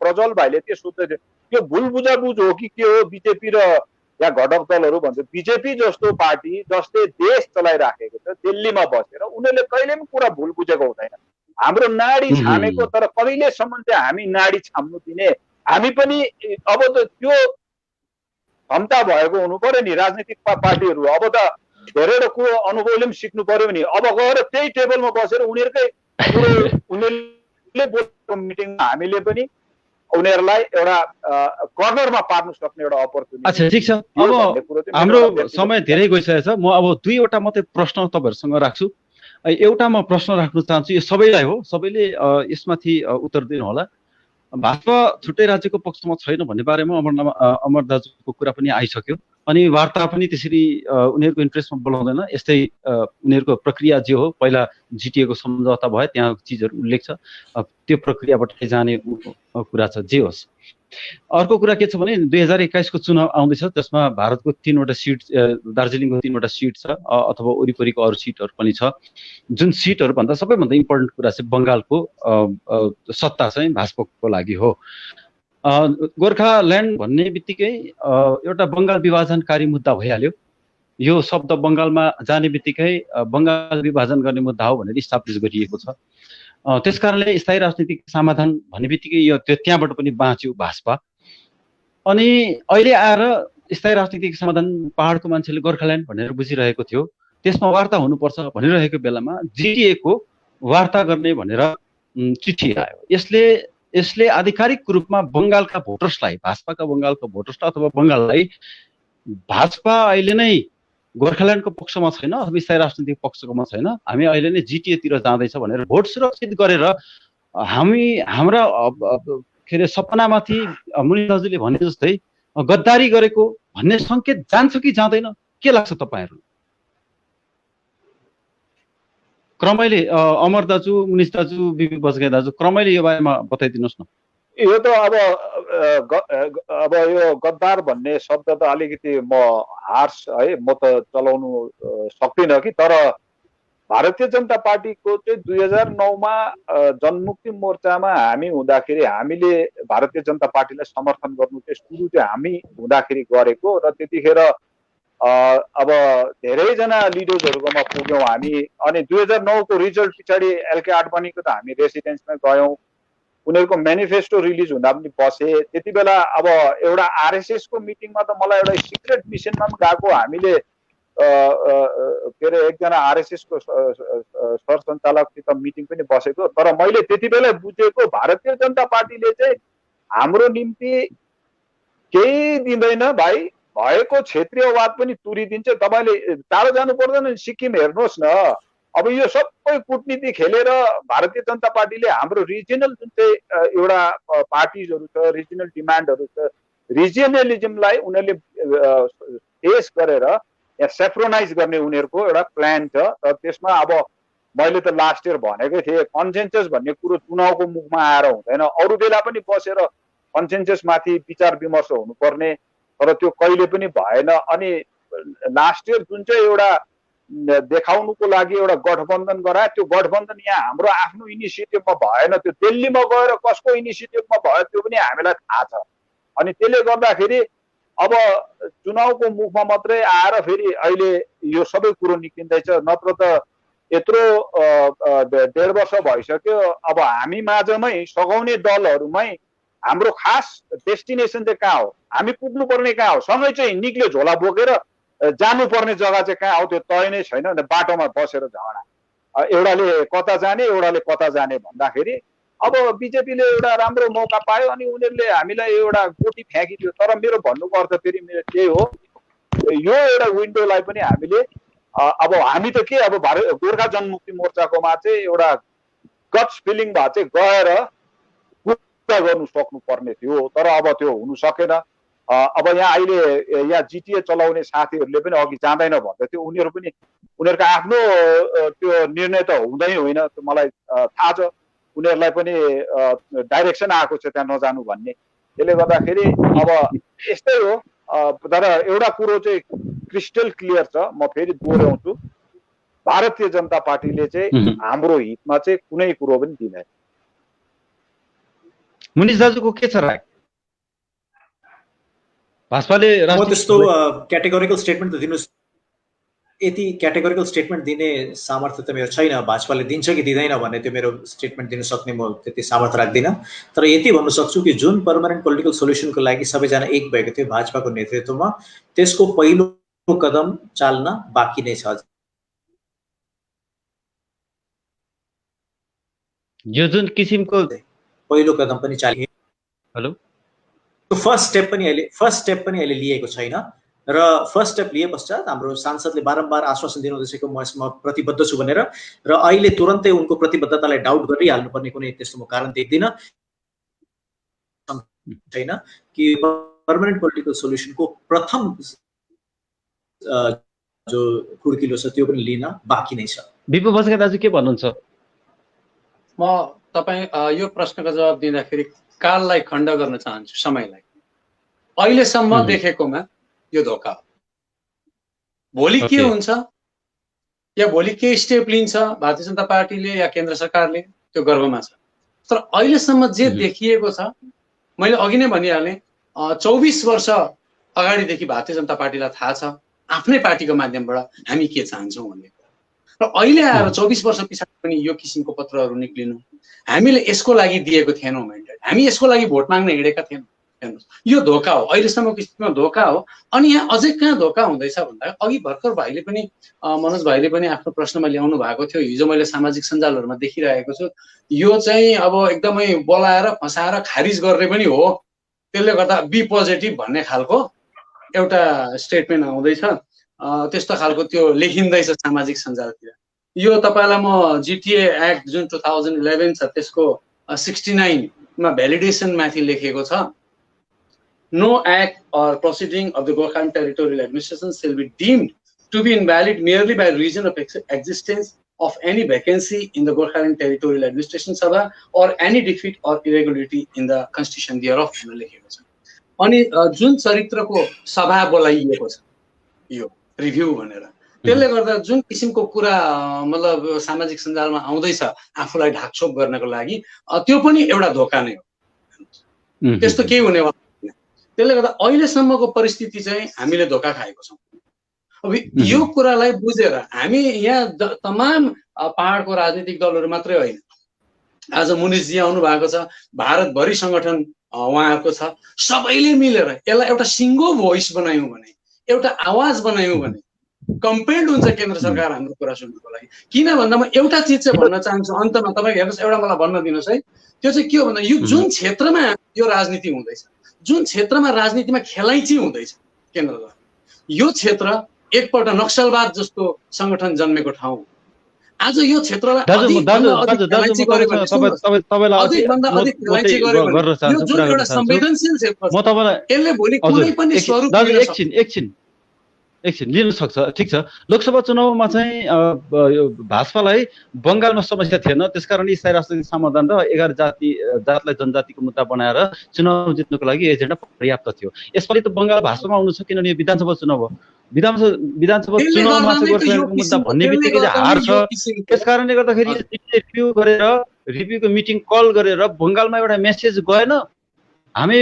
प्रज्वल भाइले त्यो सोध्दै थियो, त्यो भुल बुझाबुझ हो कि के हो बिजेपी र या घटक दलहरू भन्छ। बिजेपी जस्तो पार्टी जसले देश चलाइराखेको छ दिल्लीमा बसेर उनीहरूले कहिले पनि कुरा भुल बुझेको हुँदैन। हाम्रो नाडी छामेको, तर कहिलेसम्म चाहिँ हामी नाडी छाम्नु दिने? हामी पनि अब त त्यो क्षमता भएको हुनु पर्यो नि राजनीतिक पार्टीहरू। अब त धेरैवटा कुरो अनुभवले पनि सिक्नु पर्यो नि। अब गएर त्यही टेबलमा बसेर उनीहरूकै उनीहरूले बोलेको मिटिङमा हामीले पनि उनीहरूलाई एउटा कर्नरमा पार्नु सक्ने एउटा अपर्च्युनिटी। अच्छा ठिक छ, अब हाम्रो समय धेरै गइसकेको छ। म अब दुईवटा मात्रै प्रश्न तपाईँहरूसँग राख्छु। एउटा म प्रश्न राख्न चाहन्छु, यो सबैलाई हो, सबैले यसमाथि उत्तर दिनु होला। भाजपा छुट्टै राज्यको पक्षमा छैन भन्ने बारेमा अमर दाजुको कुरा पनि आइसक्यो, अनि वार्ता पनि त्यसरी उनीहरूको इन्ट्रेस्टमा बोलाउँदैन। यस्तै उनीहरूको प्रक्रिया जे हो, पहिला जिटिएको सम्झौता भयो, त्यहाँ चिजहरू उल्लेख छ, त्यो प्रक्रियाबाट जाने कुरा छ, जे होस्। अर्को कुरा के छ भने 2021 को चुनाव आउँदैछ, जसमा भारतको 3वटा सिट, दार्जिलिङको 3वटा सिट छ, अथवा वरिपरिको अरू सिटहरू पनि छ। जुन सिटहरू भन्दा सबैभन्दा इम्पोर्टेन्ट कुरा चाहिँ बङ्गालको सत्ता चाहिँ भाजपाको लागि हो। गोर्खाल्यान्ड भन्ने बित्तिकै एउटा बङ्गाल विभाजनकारी मुद्दा भइहाल्यो। यो शब्द बङ्गालमा जाने बित्तिकै बङ्गाल विभाजन गर्ने मुद्दा हो भनेर इस्टाब्लिस गरिएको छ। त्यसकारणले स्थायी राजनीतिक समाधान भन्ने बित्तिकै यो त्यहाँबाट पनि बाँच्यो भाजपा। अनि अहिले आएर स्थायी राजनीतिक समाधान पहाडको मान्छेले गोर्खाल्यान्ड भनेर बुझिरहेको थियो, त्यसमा वार्ता हुनुपर्छ भनिरहेको बेलामा जिटिएको वार्ता गर्ने भनेर चिठी आयो। यसले आधिकारिक रूपमा बङ्गालका भोटर्सलाई, भाजपाका बङ्गालका भोटर्सलाई अथवा बङ्गाललाई भाजपा अहिले नै गोर्खाल्यान्डको पक्षमा छैन अथवा स्थायी राजनीतिक पक्षमा छैन, हामी अहिले नै जिटिएतिर जाँदैछ भनेर भोट सुरक्षित गरेर हाम्रा के अरे सपनामाथि मुनि दाजुले भने जस्तै गद्दारी गरेको भन्ने सङ्केत जान्छ कि जाँदैन, के लाग्छ तपाईँहरू? क्रमैले अमर दाजु, मुनिस दाजु, बिबी बजगाई दाजु, क्रमैले यो बारेमा बताइदिनुहोस् न। यो त अब यो गद्दार भन्ने शब्द त अलिकति म हार्स है, म त चलाउनु सक्दिनँ कि। तर भारतीय जनता पार्टीको चाहिँ 2009मा जनमुक्ति मोर्चामा हामी हुँदाखेरि हामीले भारतीय जनता पार्टीलाई समर्थन गर्नु चाहिँ सुरु चाहिँ हामी हुँदाखेरि गरेको, र त्यतिखेर अब धेरैजना लिडर्सहरूकोमा पुग्यौँ हामी। अनि 2009 को रिजल्ट पछाडि एलके आडवाणीको त हामी रेसिडेन्समा गयौँ, उनीहरूको म्यानिफेस्टो रिलिज हुँदा पनि बसे। त्यति बेला अब एउटा आरएसएस को मिटिङमा त मलाई एउटा सिक्रेट मिसनमा पनि गएको, हामीले के अरे एकजना आरएसएस को सरसञ्चालकसित मिटिङ पनि बसेको। तर मैले त्यति बेला बुझेको भारतीय जनता पार्टीले चाहिँ हाम्रो निम्ति केही दिँदैन भाइ, भएको क्षेत्रीयवाद पनि तुरिदिन्छ। तपाईँले टाढो जानु पर्दैन, सिक्किम हेर्नुहोस् न। अब यो सबै कुटनीति खेलेर भारतीय जनता पार्टीले हाम्रो रिजनल जुन चाहिँ एउटा पार्टिजहरू छ, रिजनल डिमान्डहरू छ, रिजनलिजमलाई उनीहरूले फेस गरेर यहाँ सेफ्रोनाइज गर्ने उनीहरूको एउटा प्लान छ। र त्यसमा अब मैले त लास्ट इयर भनेकै थिएँ, कन्सेन्सस भन्ने कुरो चुनावको मुखमा आएर हुँदैन, अरू बेला पनि बसेर कन्सेन्ससमाथि विचार विमर्श हुनुपर्ने, तर त्यो कहिले पनि भएन। अनि लास्ट इयर जुन चाहिँ एउटा देखाउनुको लागि एउटा गठबन्धन गरायो, त्यो गठबन्धन यहाँ हाम्रो आफ्नो इनिसिएटिभमा भएन, त्यो दिल्लीमा गएर कसको इनिसिएटिभमा भयो त्यो पनि हामीलाई थाहा छ। अनि त्यसले गर्दाखेरि अब चुनावको मुखमा मात्रै आएर फेरि अहिले यो सबै कुरो निस्किँदैछ। नत्र त यत्रो 1.5 वर्ष भइसक्यो, अब हामी माझमै सघाउने दलहरूमै हाम्रो खास डेस्टिनेसन चाहिँ कहाँ हो, हामी पुग्नुपर्ने कहाँ हो, सँगै चाहिँ निक्ल्यो झोला बोकेर जानुपर्ने जग्गा चाहिँ कहाँ हो, त्यो तय नै छैन। बाटोमा बसेर झगडा, एउटाले कता जाने एउटाले कता जाने भन्दाखेरि अब बिजेपीले एउटा राम्रो मौका पायो अनि उनीहरूले हामीलाई एउटा गोटी फ्याँकिदियो। तर मेरो भन्नुको अर्थ फेरि मेरो त्यही हो, यो एउटा विन्डोलाई पनि हामीले अब हामी त के, अब गोर्खा जनमुक्ति मोर्चाकोमा चाहिँ एउटा गट्स फिलिङ भए चाहिँ गएर कुरा गर्नु सक्नु पर्ने थियो, तर अब त्यो हुनु सकेन। अब यहाँ अहिले यहाँ जिटिए चलाउने साथीहरूले पनि अघि जाँदैन भन्दै थियो, उनीहरू पनि उनीहरूको आफ्नो त्यो निर्णय त हुँदै होइन, त्यो मलाई थाहा छ। उनीहरूलाई पनि डाइरेक्सन आएको छ त्यहाँ नजानु भन्ने। त्यसले गर्दाखेरि अब यस्तै हो। तर एउटा कुरो चाहिँ क्रिस्टल क्लियर छ, म फेरि दोहोऱ्याउँछु, भारतीय जनता पार्टीले चाहिँ हाम्रो हितमा चाहिँ कुनै कुरो पनि दिँदैन। मुनिस दाजुको के छ राय? भाजपाले म त्यस्तो क्याटेगोरिकल स्टेटमेन्ट त दिनु यति क्याटेगोरिकल स्टेटमेन्ट दिने सामर्थ्य त मेरो छैन, भाजपाले दिन्छ कि दिँदैन भन्ने त्यो मेरो स्टेटमेन्ट दिन सक्ने म त्यति सामर्थ्य राख्दिनँ। तर यति भन्न सक्छु कि जुन पर्मानेन्ट पोलिटिकल सोल्युसनको लागि सबैजना एक भएको थियो भाजपाको नेतृत्वमा, त्यसको पहिलो कदम चाल्न बाँकी नै छ। यो जुन किसिमको पहिलो कदम पनि चालियो, हेलो, फर्स्ट स्टेप पनि अहिले लिएको छैन र फर्स्ट स्टेप लिए पश्चात हाम्रो सांसदले बारम्बार आश्वासन दिनुहुँदैछको म यसमा प्रतिबद्ध छु भनेर, र अहिले तुरन्तै उनको प्रतिबद्धतालाई डाउट गरिहाल्नुपर्ने कुनै त्यस्तो म कारण देख्दिनँ छैन कि पर्मानेन्ट पोलिटिकल सोल्युसनको प्रथम जो खुड्किलो छ त्यो पनि लिन बाँकी नै छ। विपु बस्का दाजु के भन्नुहुन्छ? म तपाईँ यो प्रश्नको जवाब दिँदाखेरि काललाई खण्ड गर्न चाहन्छु, समयलाई। अहिलेसम्म देखेकोमा यो धोका हो। भोलि के हुन्छ या भोलि के स्टेप लिन्छ भारतीय जनता पार्टीले या केन्द्र सरकारले, त्यो गर्वमा छ। तर अहिलेसम्म जे देखिएको छ, मैले अघि नै भनिहालेँ, 24 वर्ष अगाडिदेखि भारतीय जनता पार्टीलाई थाहा छ आफ्नै पार्टीको माध्यमबाट हामी के चाहन्छौँ भन्ने। र अहिले आएर 24 वर्ष पछाडि पनि यो किसिमको पत्रहरू निक्लिनु, हामीले यसको लागि दिएको थिएनौँ म्यान्डेट, हामी यसको लागि भोट माग्न हिँडेका थिएनौँ। हेर्नुहोस्, यो धोका हो, अहिलेसम्मको स्थितिमा धोका हो। अनि यहाँ अझै कहाँ धोका हुँदैछ भन्दा, अघि भर्खर भाइले पनि मनोज भाइले पनि आफ्नो प्रश्नमा ल्याउनु भएको थियो, हिजो मैले सामाजिक सञ्जालहरूमा देखिरहेको छु, यो चाहिँ अब एकदमै बोलाएर फसाएर खारिज गर्ने पनि हो, त्यसले गर्दा बी पोजिटिभ भन्ने खालको एउटा स्टेटमेन्ट आउँदैछ, त्यस्तो खालको त्यो लेखिँदैछ सामाजिक सञ्जालतिर। यो तपाईँलाई म जिटिए एक्ट जुन 2011 छ त्यसको 69 मा भ्यालिडेसन माथि लेखेको छ, no act or proceeding of the Gorkhan territorial administration shall be deemed to be invalid merely by reason of existence of any vacancy in the Gorkhan territorial administration sabha or any defeat or irregularity in the constitution thereof लेखेको छ। अनि जुन चरित्रको सभा बोलाइएको छ यो review भनेर, त्यसले गर्दा जुन किसिमको कुरा मतलब सामाजिक सञ्जालमा आउँदैछ आफूलाई ढाकछोप गर्नको लागि, त्यो पनि एउटा धोका नै हो। त्यस्तो केही हुनेवाला छैन। त्यसले गर्दा अहिलेसम्मको परिस्थिति चाहिँ हामीले धोका खाएको छौँ। अब यो कुरालाई बुझेर हामी यहाँ तमाम पहाडको राजनीतिक दलहरू मात्रै होइन, आज मुनिसजी आउनु भएको छ, भारतभरि सङ्गठन उहाँहरूको छ, सबैले मिलेर यसलाई एउटा सिङ्गो भोइस बनायौँ भने, एउटा आवाज बनायौँ भने कम्पेल्ड हुन्छ केन्द्र सरकार हाम्रो कुरा सुन्नुको लागि। किन भन्दा म एउटा चिज चाहिँ भन्न चाहन्छु अन्तमा, तपाईँ हेर्नुहोस्, एउटा मलाई भन्न दिनुहोस् है, त्यो चाहिँ के हो भन्दा यो जुन क्षेत्रमा यो राजनीति हुँदैछ, जुन क्षेत्रमा राजनीतिमा खेलाइँची हुँदैछ केन्द्रद्वारा, यो क्षेत्र एकपल्ट नक्सलवाद जस्तो सङ्गठन जन्मेको ठाउँ। आज यो क्षेत्रलाई यसले भोलि कुनै पनि स्वरूप एकछिन लिन सक्छ। ठिक छ, लोकसभा चुनावमा चाहिँ भाजपालाई बङ्गालमा समस्या थिएन, त्यसकारण स्थायी राजनीतिक समाधान र 11 जातलाई जनजातिको मुद्दा बनाएर चुनाव जित्नुको लागि एजेन्डा पर्याप्त थियो। यसपालि त बङ्गाल भाजपामा आउनु छ, किनभने यो विधानसभा चुनाव हो। विधानसभा चुनावमा चाहिँ मुद्दा भन्ने बित्तिकै हार छ। त्यसकारणले गर्दाखेरि रिभ्यूको मिटिङ कल गरेर बङ्गालमा एउटा मेसेज गएन, हामी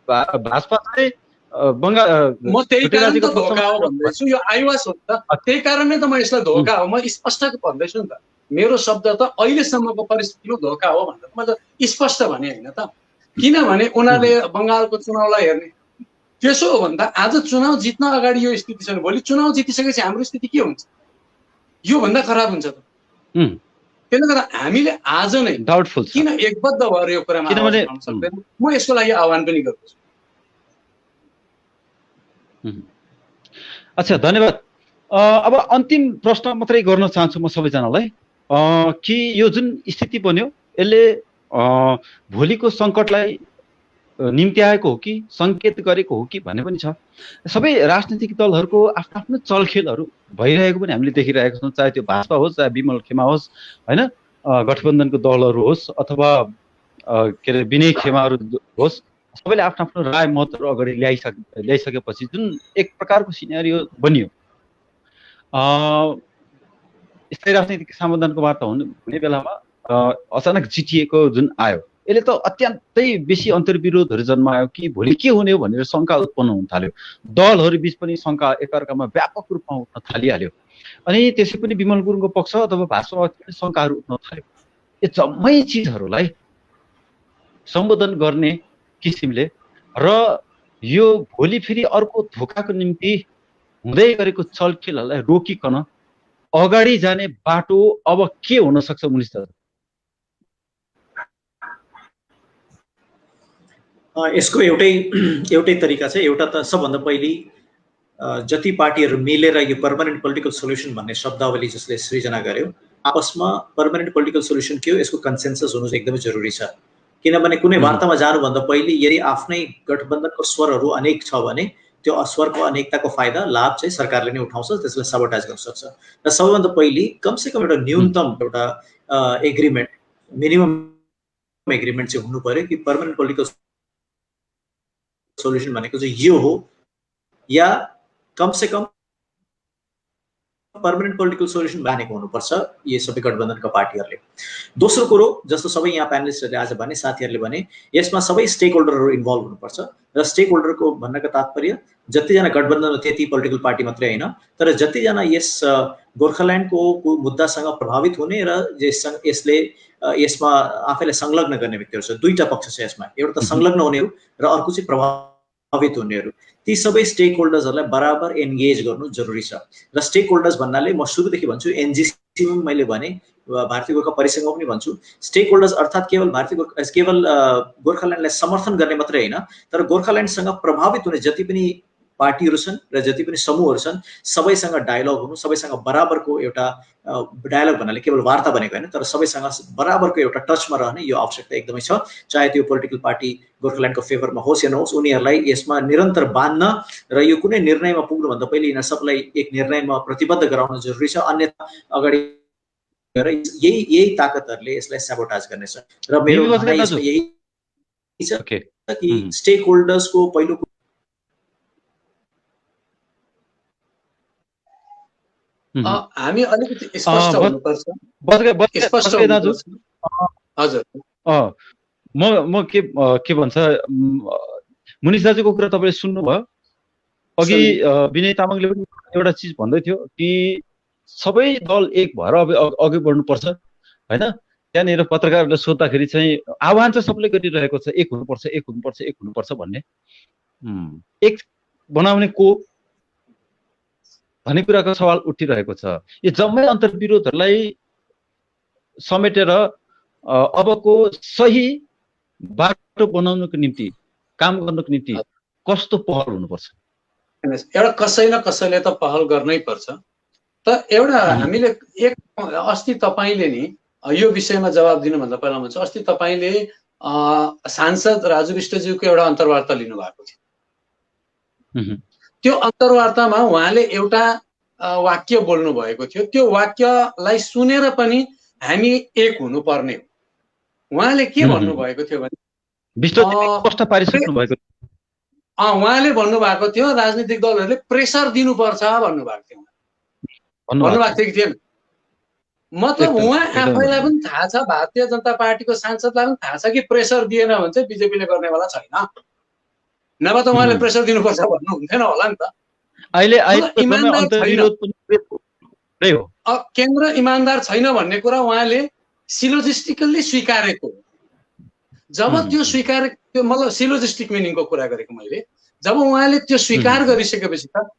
भाजपा चाहिँ म त्यही कारण त धोका हो भन्दैछु, यो आइवास हो त, त्यही कारणले त म यसलाई धोका हो, म स्पष्ट भन्दैछु नि त। मेरो शब्द त अहिलेसम्मको परिस्थितिमा धोका हो भनेर म त स्पष्ट भने होइन त। किनभने उनीहरूले बङ्गालको चुनावलाई हेर्ने, त्यसो हो भन्दा आज चुनाव जित्न अगाडि यो स्थिति छ, भोलि चुनाव जितिसकेपछि हाम्रो स्थिति के हुन्छ? यो भन्दा खराब हुन्छ त। त्यसले गर्दा हामीले आज नै डाउटफुल किन एकबद्ध भएर यो कुरामा आउन सक्दैन, म यसको लागि आह्वान पनि गर्छु। अच्छा, धन्यवाद। अब अन्तिम प्रश्न मात्रै गर्न चाहन्छु म सबैजनालाई कि यो जुन स्थिति बन्यो यसले भोलिको सङ्कटलाई निम्त्याएको हो कि सङ्केत गरेको हो कि भन्ने पनि छ। सबै राजनीतिक दलहरूको आफ्नो आफ्नो चलखेलहरू भइरहेको पनि हामीले देखिरहेको छौँ, चाहे त्यो भाजपा होस्, चाहे विमल खेमा होस्, होइन, गठबन्धनको दलहरू होस् अथवा के अरे विनय खेमाहरू होस्, सबैले आफ्नो आफ्नो राय मतहरू अगाडि ल्याइसकेपछि जुन एक प्रकारको सिनेरियो बनियो, स्थायी राजनीतिक समाधानको वार्ता हुने बेलामा अचानक जिटिएको जुन आयो, यसले त अत्यन्तै बेसी अन्तर्विरोधहरू जन्मायो कि भोलि के हुने हो भनेर शङ्का उत्पन्न हुन थाल्यो। दलहरू बीच पनि शङ्का एकअर्कामा व्यापक रूपमा उठ्न थालिहाल्यो। अनि त्यसै पनि विमल गुरुङको पक्ष अथवा भाजपामाथि पनि शङ्काहरू उठ्न थाल्यो। यो जम्मै चिजहरूलाई सम्बोधन गर्ने किसिमले र यो भोलि फेरि अर्को धोकाको निम्ति हुँदै गरेको चलखेलहरूलाई रोकिकन अगाडि जाने बाटो अब के हुन सक्छ मुनिश दाजु? यसको एउटै तरिका छ। एउटा त सबभन्दा पहिले जति पार्टीहरू मिलेर यो पर्मानेन्ट पोलिटिकल सोल्युसन भन्ने शब्दावली जसले सृजना गर्यो, आपसमा पर्मानेन्ट पोलिटिकल सोल्युसन के हो यसको कन्सेन्सस हुनु एकदमै जरुरी छ। किनभने कुनै वार्तामा जानुभन्दा पहिले यदि आफ्नै गठबन्धनको स्वरहरू अनेक छ भने त्यो स्वरको अनेकताको फाइदा लाभ चाहिँ सरकारले नै उठाउँछ, त्यसलाई सबटाइज गर्न सक्छ। र सबैभन्दा पहिले कमसेकम एउटा न्यूनतम एउटा एग्रिमेन्ट, मिनिमम एग्रिमेन्ट चाहिँ हुनु पर्यो कि पर्मानेन्ट पोलिटिकल सोल्युसन भनेको चाहिँ यो हो, या कमसेकम पर्मानेन्ट पोलिटिकल सोल्युसन भनेको हुनुपर्छ यो सबै गठबन्धनका पार्टीहरूले। दोस्रो कुरो, जस्तो सबै यहाँ प्यानलिस्टहरूले आज भने, साथीहरूले भने, यसमा सबै स्टेक होल्डरहरू इन्भल्भ हुनुपर्छ। र स्टेक होल्डरको भन्नको तात्पर्य जतिजना गठबन्धनमा त्यति पोलिटिकल पार्टी मात्रै होइन, तर जतिजना यस गोर्खाल्यान्डको मुद्दासँग प्रभावित हुने र यसले यसमा आफैलाई संलग्न गर्ने व्यक्तिहरू छ। दुईटा पक्ष छ यसमा, एउटा त संलग्न हुनेहरू र अर्को चाहिँ प्रभावित हुनेहरू। ती सबै स्टेक होल्डर्सहरूलाई बराबर एन्गेज गर्नु जरुरी छ। र स्टेक होल्डर्स भन्नाले म सुरुदेखि भन्छु, एनजिसी मैले भने, भारतीय गोर्खा परिसङ्घमा पनि भन्छु, स्टेक होल्डर्स अर्थात् केवल गोर्खाल्यान्डलाई समर्थन गर्ने मात्रै होइन, तर गोर्खाल्यान्डसँग प्रभावित हुने जति पनि पार्टीहरू छन् र जति पनि समूहहरू छन् सबैसँग डायलग हुनु, सबैसँग बराबरको एउटा डायलग भन्नाले केवल वार्ता भनेको होइन, तर सबैसँग बराबरको एउटा टचमा रहने यो आवश्यकता एकदमै छ। चाहे त्यो पोलिटिकल पार्टी गोर्खाल्यान्डको फेभरमा होस् या नहोस्, उनीहरूलाई यसमा निरन्तर बाँध्न र यो कुनै निर्णयमा पुग्नुभन्दा पहिले यिनीहरू सबलाई एक निर्णयमा प्रतिबद्ध गराउन जरुरी छ। अन्यथा अगाडि गएर यही ताकतहरूले यसलाई सैबोटाज गर्नेछ। र मेरो भनाइ यसमा यही छ कि स्टेक होल्डर्सको पहिलो हामी अलिकति स्पष्ट हुनुपर्छ। हजुर, म के भन्छ, मुनिश दाजुको कुरा तपाईँले सुन्नुभयो। अघि विनय तामाङले पनि एउटा चिज भन्दै थियो कि सबै दल एक भएर अघि बढ्नुपर्छ होइन। त्यहाँनिर पत्रकारहरूले सोद्धाखेरि चाहिँ आह्वान चाहिँ सबैले गरिरहेको छ, एक हुनुपर्छ, एक हुनुपर्छ, एक हुनुपर्छ भन्ने। एक बनाउने को भन्ने कुराको सवाल उठिरहेको छ। यो जम्मै अन्तर्विरोधहरूलाई समेटेर अबको सही बाटो बनाउनको निम्ति, काम गर्नको निम्ति कस्तो पहल हुनुपर्छ? एउटा कसै न कसैले त पहल गर्नै पर्छ। त एउटा हामीले अस्ति तपाईँले नि यो विषयमा जवाब दिनुभन्दा पहिला भन्छ, अस्ति तपाईँले सांसद राजु विष्टज्यूको एउटा अन्तर्वार्ता लिनुभएको थियो। त्यो अन्तर्वार्तामा उहाँले एउटा वाक्य बोल्नु भएको थियो। त्यो वाक्यलाई सुनेर पनि हामी एक हुनुपर्ने हो। उहाँले के भन्नुभएको थियो भने, उहाँले भन्नुभएको थियो राजनीतिक दलहरूले प्रेसर दिनुपर्छ भन्नुभएको थियो। भन्नुभएको थियो कि थिएन? मतलब उहाँ आफैलाई पनि थाहा छ, भारतीय जनता पार्टीको सांसदलाई पनि थाहा छ कि प्रेसर दिएन भने चाहिँ बिजेपीले गर्नेवाला छैन। नभए त उहाँले प्रेसर दिनुपर्छ भन्नुहुन्थेन होला नि त। केन्द्र इमान्दार छैन भन्ने कुरा उहाँले सिलोजिस्टिकल्ली स्वीकारेको। जब त्यो स्वीकार, मतलब सिलोजिस्टिक मिनिङको कुरा गरेको मैले, जब उहाँले त्यो स्वीकार गरिसकेपछि त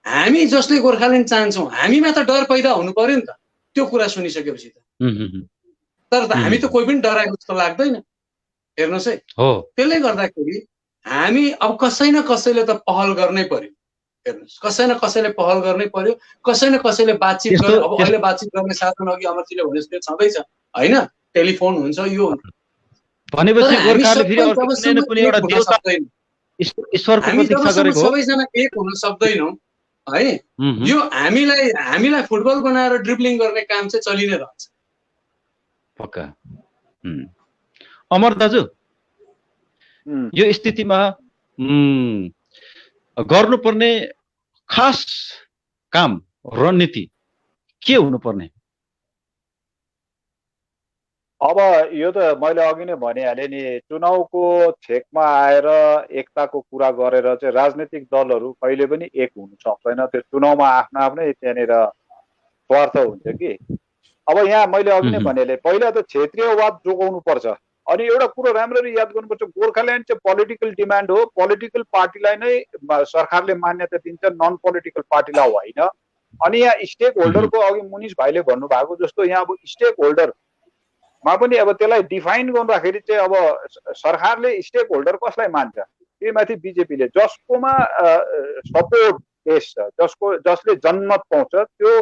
हामी जसले गोर्खाल्यान्ड चाहन्छौँ हामीमा त डर पैदा हुनु पर्यो नि त। त्यो कुरा सुनिसकेपछि त तर हामी त कोही पनि डराएको जस्तो लाग्दैन। हेर्नुहोस् है, त्यसले गर्दाखेरि हामी अब कसै न कसैले त पहल गर्नै पर्यो। हेर्नुहोस्, कसै न कसैले पहल गर्नै पर्यो, कसै न कसैले बातचित गर्ने। अब अहिले बातचित गर्ने साधन अघि अमरजीले भने जस्तो छँदैछ होइन, टेलिफोन हुन्छ, यो भनेपछि गोर्खाले फेरि कुनै एउटा देवता ईश्वरको प्रतीक्षा गरेको हो। सबैजना एक हुन सक्दैनौँ है। यो हामीलाई फुटबल बनाएर ड्रिब्लिङ गर्ने काम चाहिँ चलि नै रहन्छ। पक्का। अमर दाजु, यो स्थितिमा गर्नुपर्ने खास काम, रणनीति के हुनुपर्ने? अब यो त मैले अघि नै भनिहालेँ नि, चुनावको छेकमा आएर एकताको कुरा गरेर चाहिँ राजनीतिक दलहरू कहिले पनि एक हुनु सक्दैन। त्यो चुनावमा आफ्नो आफ्नै त्यहाँनिर स्वार्थ हुन्छ कि। अब यहाँ मैले अघि नै भनिहालेँ, पहिला त क्षेत्रीयवाद जोगाउनु पर्छ। अनि एउटा कुरो राम्ररी याद गर्नुपर्छ, गोर्खाल्यान्ड चाहिँ पोलिटिकल डिमान्ड हो। पोलिटिकल पार्टीलाई नै सरकारले मान्यता दिन्छ, नन पोलिटिकल पार्टीलाई होइन। अनि यहाँ स्टेक होल्डरको अघि मुनिस भाइले भन्नुभएको जस्तो यहाँ अब स्टेक होल्डरमा पनि अब त्यसलाई डिफाइन गर्दाखेरि चाहिँ अब सरकारले स्टेक होल्डर कसलाई मान्छ, त्यही माथि बिजेपीले जसकोमा सपोर्ट बेस छ, जसले जनमत पाउँछ त्यो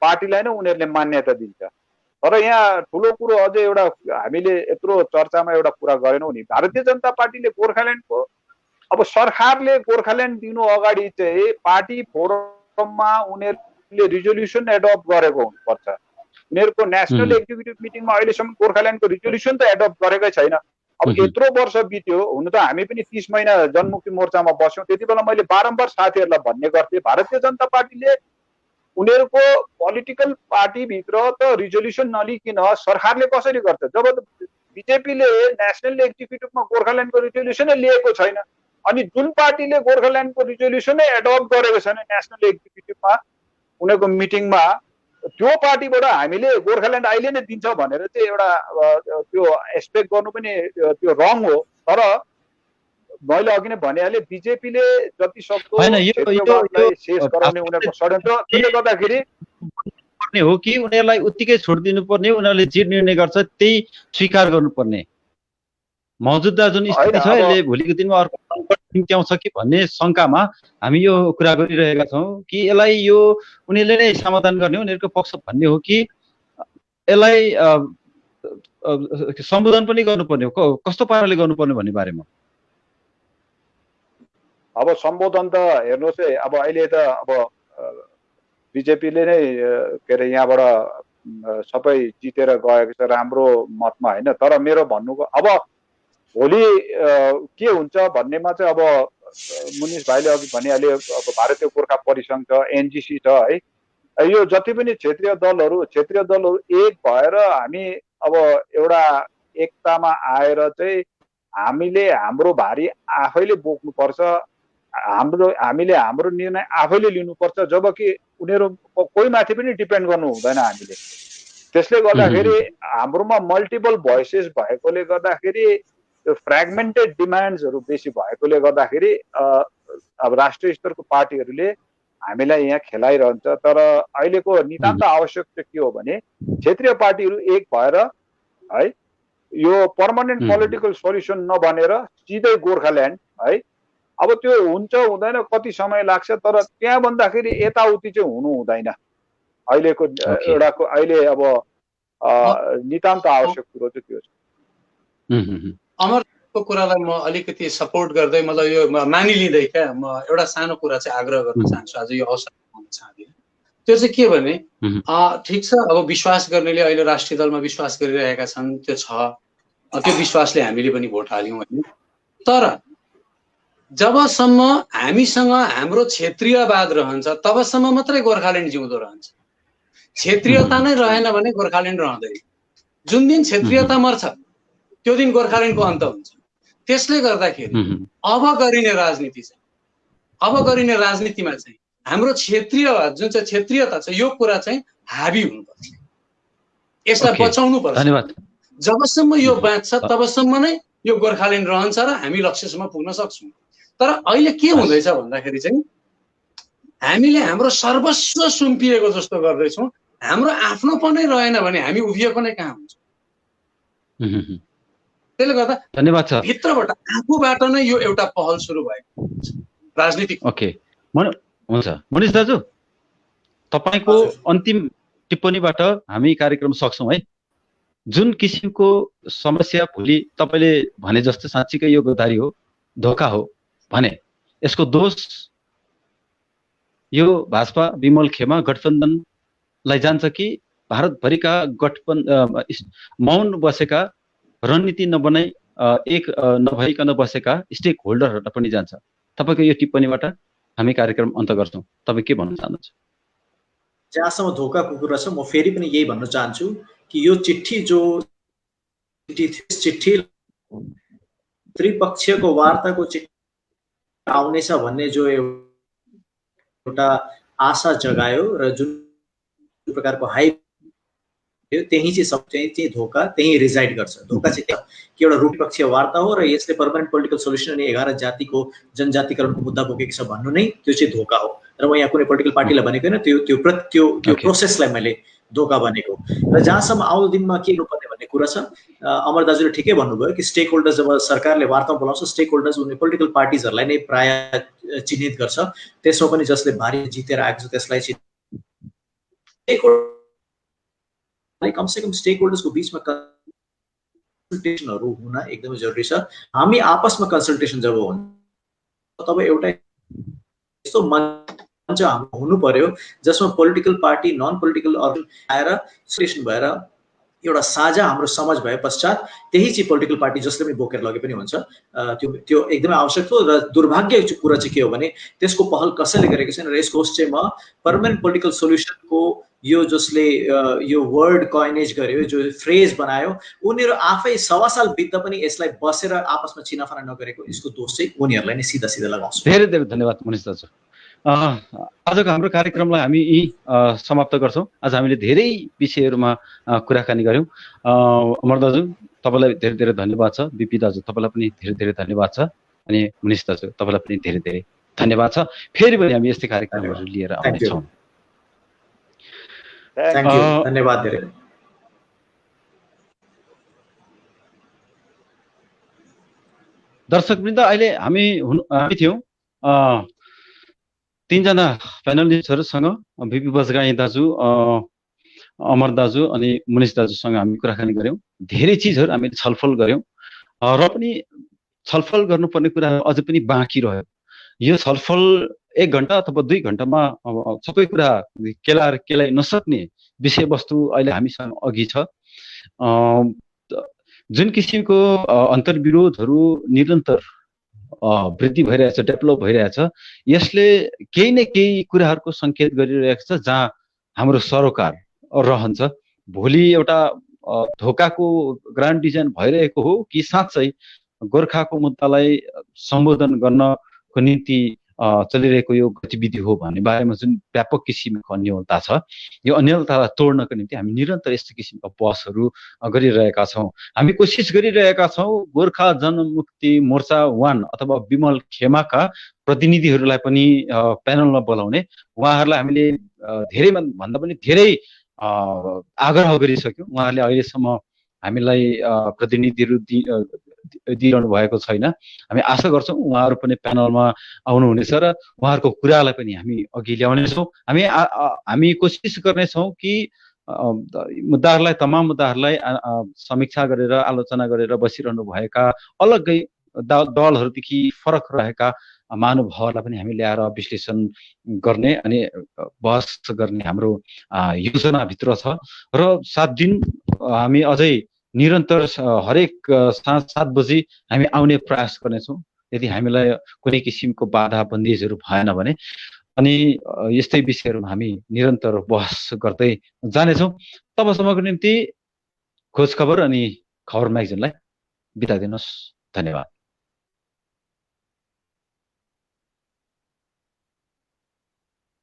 पार्टीलाई नै उनीहरूले मान्यता दिन्छ। तर यहाँ ठुलो कुरो अझै एउटा हामीले यत्रो चर्चामा एउटा कुरा गरेनौँ नि, भारतीय जनता पार्टीले गोर्खाल्यान्डको अब सरकारले गोर्खाल्यान्ड दिनु अगाडि चाहिँ पार्टी फोरममा उनीहरूले रिजोल्युसन एडप्ट गरेको हुनुपर्छ। उनीहरूको नेसनल एक्जिक्युटिभ मिटिङमा अहिलेसम्म गोर्खाल्यान्डको रिजोल्युसन त एडप्ट गरेकै छैन। अब यत्रो वर्ष बित्यो, हुन त हामी पनि 30 महिना जनमुक्ति मोर्चामा बस्यौँ। त्यति बेला मैले बारम्बार साथीहरूलाई भन्ने गर्थेँ, भारतीय जनता पार्टीले उनीहरूको पोलिटिकल पार्टीभित्र त रिजोल्युसन नलिकन सरकारले कसरी गर्छ? जब बिजेपीले नेसनल एक्जिक्युटिभमा गोर्खाल्यान्डको रिजोल्युसनै लिएको छैन, अनि जुन पार्टीले गोर्खाल्यान्डको रिजोल्युसनै एडप्ट गरेको छैन नेसनल एक्जिक्युटिभमा उनीहरूको मिटिङमा, त्यो पार्टीबाट हामीले गोर्खाल्यान्ड अहिले नै दिन्छ भनेर चाहिँ एउटा त्यो एक्सपेक्ट गर्नु पनि त्यो रङ हो। तर मैले अघि नै भनिहालेँ, बिजेपीले जति सक्दो क्षेत्रवादलाई शेष गराउने उनीहरूको षड्यन्त्र, त्यसले गर्दाखेरि हो कि उनीहरूलाई उत्तिकै छोड दिनुपर्ने, उनीहरूले जे निर्णय गर्छ त्यही स्वीकार गर्नुपर्ने। मौजुदा जुन स्थिति छ यसले भोलिको दिनमा अर्को सङ्कट निम्त्याउँछ कि भन्ने शङ्कामा हामी यो कुरा गरिरहेका छौँ कि यसलाई यो उनीहरूले नै समाधान गर्ने, उनीहरूको पक्ष भन्ने हो कि यसलाई सम्बोधन पनि गर्नुपर्ने हो, कस्तो पाराले गर्नुपर्ने भन्ने बारेमा। अब सम्बोधन त हेर्नुहोस् है, अब अहिले त अब बिजेपीले नै के अरे यहाँबाट सबै जितेर गएको छ राम्रो मतमा होइन। तर मेरो भन्नुको अब भोलि के हुन्छ भन्नेमा चाहिँ अब मुनिस भाइले अघि भनिहाल्यो, अब भारतीय गोर्खा परिसङ्घ छ, एनजिसी छ है, यो जति पनि क्षेत्रीय दलहरू एक भएर हामी अब एउटा एकतामा आएर चाहिँ हामीले हाम्रो भारी आफैले बोक्नुपर्छ, हामीले हाम्रो निर्णय आफैले लिनुपर्छ, जबकि उनीहरू कोही माथि पनि डिपेन्ड गर्नु हुँदैन हामीले। त्यसले गर्दाखेरि हाम्रोमा मल्टिपल भोइसेस भएकोले गर्दाखेरि फ्रेगमेन्टेड डिमान्ड्सहरू बेसी भएकोले गर्दाखेरि अब राष्ट्रिय स्तरको पार्टीहरूले हामीलाई यहाँ खेलाइरहन्छ। तर अहिलेको नितान्त आवश्यक चाहिँ के हो भने क्षेत्रीय पार्टीहरू एक भएर है यो पर्मानेन्ट पोलिटिकल सोल्युसन नबनेर सिधै गोर्खाल्यान्ड है, अब त्यो हुन्छ हुँदैन कति समय लाग्छ, तर त्यहाँ भन्दाखेरि यताउति चाहिँ हुनु हुँदैन। अहिलेको एउटाको अहिले अब नितान्त आवश्यक कुरो चाहिँ त्यो छ। अमरको कुरालाई म अलिकति सपोर्ट गर्दै, मतलब यो मानिलिँदै क्या म एउटा सानो कुरा चाहिँ आग्रह गर्न चाहन्छु आज यो अवसर पाउन चाहदिनँ। त्यो चाहिँ के भने ठिक छ, अब विश्वास गर्नेले अहिले राष्ट्रिय दलमा विश्वास गरिरहेका छन्, त्यो छ, त्यो विश्वासले हामीले पनि भोट हाल्यौँ होइन। तर जबसम्म हामीसँग हाम्रो क्षेत्रीयवाद रहन्छ तबसम्म मात्रै गोर्खाल्यान्ड जिउँदो रहन्छ। क्षेत्रीयता नै रहेन भने गोर्खाल्यान्ड रहँदैन। जुन दिन क्षेत्रीयता मर्छ त्यो दिन गोर्खाल्यान्डको अन्त हुन्छ। त्यसले गर्दाखेरि अब गरिने राजनीतिमा चाहिँ हाम्रो क्षेत्रीयवाद जुन चाहिँ क्षेत्रीयता छ यो कुरा चाहिँ हाबी हुनुपर्छ, यसलाई बचाउनु पर्छ। जबसम्म यो बाँच्छ तबसम्म नै यो गोर्खाल्यान्ड रहन्छ र हामी लक्ष्यसम्म पुग्न सक्छौँ। तर अहिले के हुँदैछ भन्दाखेरि चाहिँ हामीले हाम्रो सर्वस्व सुम्पिएको जस्तो गर्दैछौँ, हाम्रो आफ्नोपनै रहेन भने हामी उभिएको नै कहाँ हुन्छ। त्यसले गर्दा धन्यवाद छ, भित्रबाट आफूबाट नै यो एउटा पहल सुरु भएको राजनीतिक। ओके हुन्छ मनिष दाजु, तपाईँको अन्तिम टिप्पणीबाट हामी कार्यक्रम सक्छौँ है। जुन किसिमको समस्या भोलि तपाईँले भने जस्तो साँच्चीकै यो गद्दारी हो, धोका हो भने यसको दोष यो भाजपा विमल खेमा गठबन्धनलाई जान्छ कि भारतभरिका मौन बसेका, रणनीति नबनाई एक नभइकन बसेका स्टेक होल्डरहरूलाई पनि जान्छ? तपाईँको यो टिप्पणीबाट हामी कार्यक्रम अन्त गर्छौँ, तपाईँ के भन्न चाहनुहुन्छ? जहाँसम्म धोकाको कुरा छ म फेरि पनि यही भन्न चाहन्छु कि यो चिठी जो चिठी त्रिपक्षीयको वार्ताको चिठी आउनेछ भन्ने जो एउटा आशा जगायो र जुन प्रकारको हाइप त्यही चाहिँ धोका त्यही रिजाइड गर्छ। धोका चाहिँ कि एउटा रूपपक्षीय वार्ता हो र यसले पर्मानेन्ट पोलिटिकल सोल्युसन अनि 11 जातिको जनजातिकरणको मुद्दा बोकेको छ भन्नु नै त्यो चाहिँ धोका हो। र म यहाँ कुनै पोलिटिकल पार्टीलाई भनेको होइन, त्यो प्रोसेसलाई मैले धोका भनेको। र जहाँसम्म आउँदो दिनमा के गर्नुपर्ने भन्ने कुरा छ, अमर दाजुले ठिकै भन्नुभयो कि स्टेक होल्डर्स जब सरकारले वार्ता बोलाउँछ, स्टेक होल्डर्स उनी पोलिटिकल पार्टिजहरूलाई नै प्राय चिन्हित गर्छ। त्यसमा पनि जसले भारी जितेर आएको छ त्यसलाई कमसेकम स्टेक होल्डर्सको बिचमा कन्सल्टेसनहरू हुन एकदमै जरुरी छ। हामी आपसमा कन्सल्टेसन जब हुन्छ तब एउटा यस्तो मञ्च हुनु पर्यो जसमा पोलिटिकल पार्टी नन पोलिटिकल आएर सेसन भएर एउटा साझा हाम्रो समझ भए पश्चात त्यही चाहिँ पोलिटिकल पार्टी जसले पनि बोकेर लगे पनि हुन्छ। त्यो एकदमै आवश्यक हो। र दुर्भाग्यको कुरा चाहिँ के हो भने त्यसको पहल कसैले गरेको छैन। र यसको चाहिँ म पर्मानेन्ट पोलिटिकल सोल्युसनको यो जसले यो वर्ड कॉइनेज गर्यो, जो फ्रेज बनायो, उनीहरू आफै 1.25 साल बित्दा पनि यसलाई बसेर आपसमा चिनाफाना नगरेको यसको दोष चाहिँ उनीहरूलाई नै सीधा सीधा लगाउँछ। धेरै धेरै धन्यवाद मनिष दाजु। आजको हाम्रो कार्यक्रमलाई हामी यही समाप्त गर्छौँ। आज हामीले धेरै विषयहरूमा कुराकानी गऱ्यौँ। अमर दाजु तपाईँलाई धेरै धेरै धन्यवाद छ। बिपी दाजु तपाईँलाई पनि धेरै धेरै धन्यवाद छ। अनि मनिष दाजु तपाईँलाई पनि धेरै धेरै धन्यवाद छ। फेरि पनि हामी यस्तै कार्यक्रमहरू लिएर आउनेछौँ। धन्यवाद धेरै। दर्शकवृन्द, अहिले हामी थियौँ 3 जना प्यानलिस्टहरूसँग, बिपी बजगाई दाजु, अमर दाजु अनि मनिष दाजुसँग हामी कुराकानी गऱ्यौँ। धेरै चिजहरू हामीले छलफल गऱ्यौँ र पनि छलफल गर्नुपर्ने कुराहरू अझै पनि बाँकी रह्यो। यो छलफल 1 घण्टा अथवा 2 घण्टामा सबै कुरा केलाइ नसक्ने विषयवस्तु अहिले हामीसँग अघि छ। जुन किसिमको अन्तर्विरोधहरू निरन्तर वृद्धि भइरहेछ, डेभलप भइरहेछ, यसले केही न केही कुराहरूको सङ्केत गरिरहेको छ जहाँ हाम्रो सरोकार रहन्छ। भोलि एउटा धोकाको ग्रान्ड डिजाइन भइरहेको हो कि साँच्चै गोर्खाको मुद्दालाई सम्बोधन गर्नको निम्ति चलिरहेको यो गतिविधि हो भन्ने बारेमा जुन व्यापक किसिमको अन्यलता छ, यो अन्यलतालाई तोड्नको निम्ति हामी निरन्तर यस्तो किसिमका बहसहरू गरिरहेका छौँ। हामी कोसिस गरिरहेका छौँ गोर्खा जनमुक्ति मोर्चा 1 अथवा विमल खेमाका प्रतिनिधिहरूलाई पनि प्यानलमा बोलाउने। उहाँहरूलाई हामीले धेरै भन्दा पनि धेरै आग्रह गरिसक्यौँ। उहाँहरूले अहिलेसम्म हामीलाई प्रतिनिधिहरू दिइरहनु भएको छैन। हामी आशा गर्छौँ उहाँहरू पनि प्यानलमा आउनुहुनेछ र उहाँहरूको कुरालाई पनि हामी अघि ल्याउनेछौँ। हामी कोसिस गर्नेछौँ कि मुद्दाहरूलाई, तमाम मुद्दाहरूलाई समीक्षा गरेर आलोचना गरेर बसिरहनु भएका अलग्गै दलहरूदेखि फरक रहेका महानुभावहरूलाई पनि हामी ल्याएर विश्लेषण गर्ने अनि बहस गर्ने हाम्रो योजनाभित्र छ। र 7 दिन हामी अझै निरन्तर हरेक साँझ 7 बजी हामी आउने प्रयास गर्नेछौँ। यदि हामीलाई कुनै किसिमको बाधा बन्देजहरू भएन भने अनि यस्तै विषयहरूमा हामी निरन्तर बहस गर्दै जानेछौँ। तबसम्मको निम्ति खोज खबर अनि खबर म्यागजिनलाई बिदा दिनुहोस्। धन्यवाद।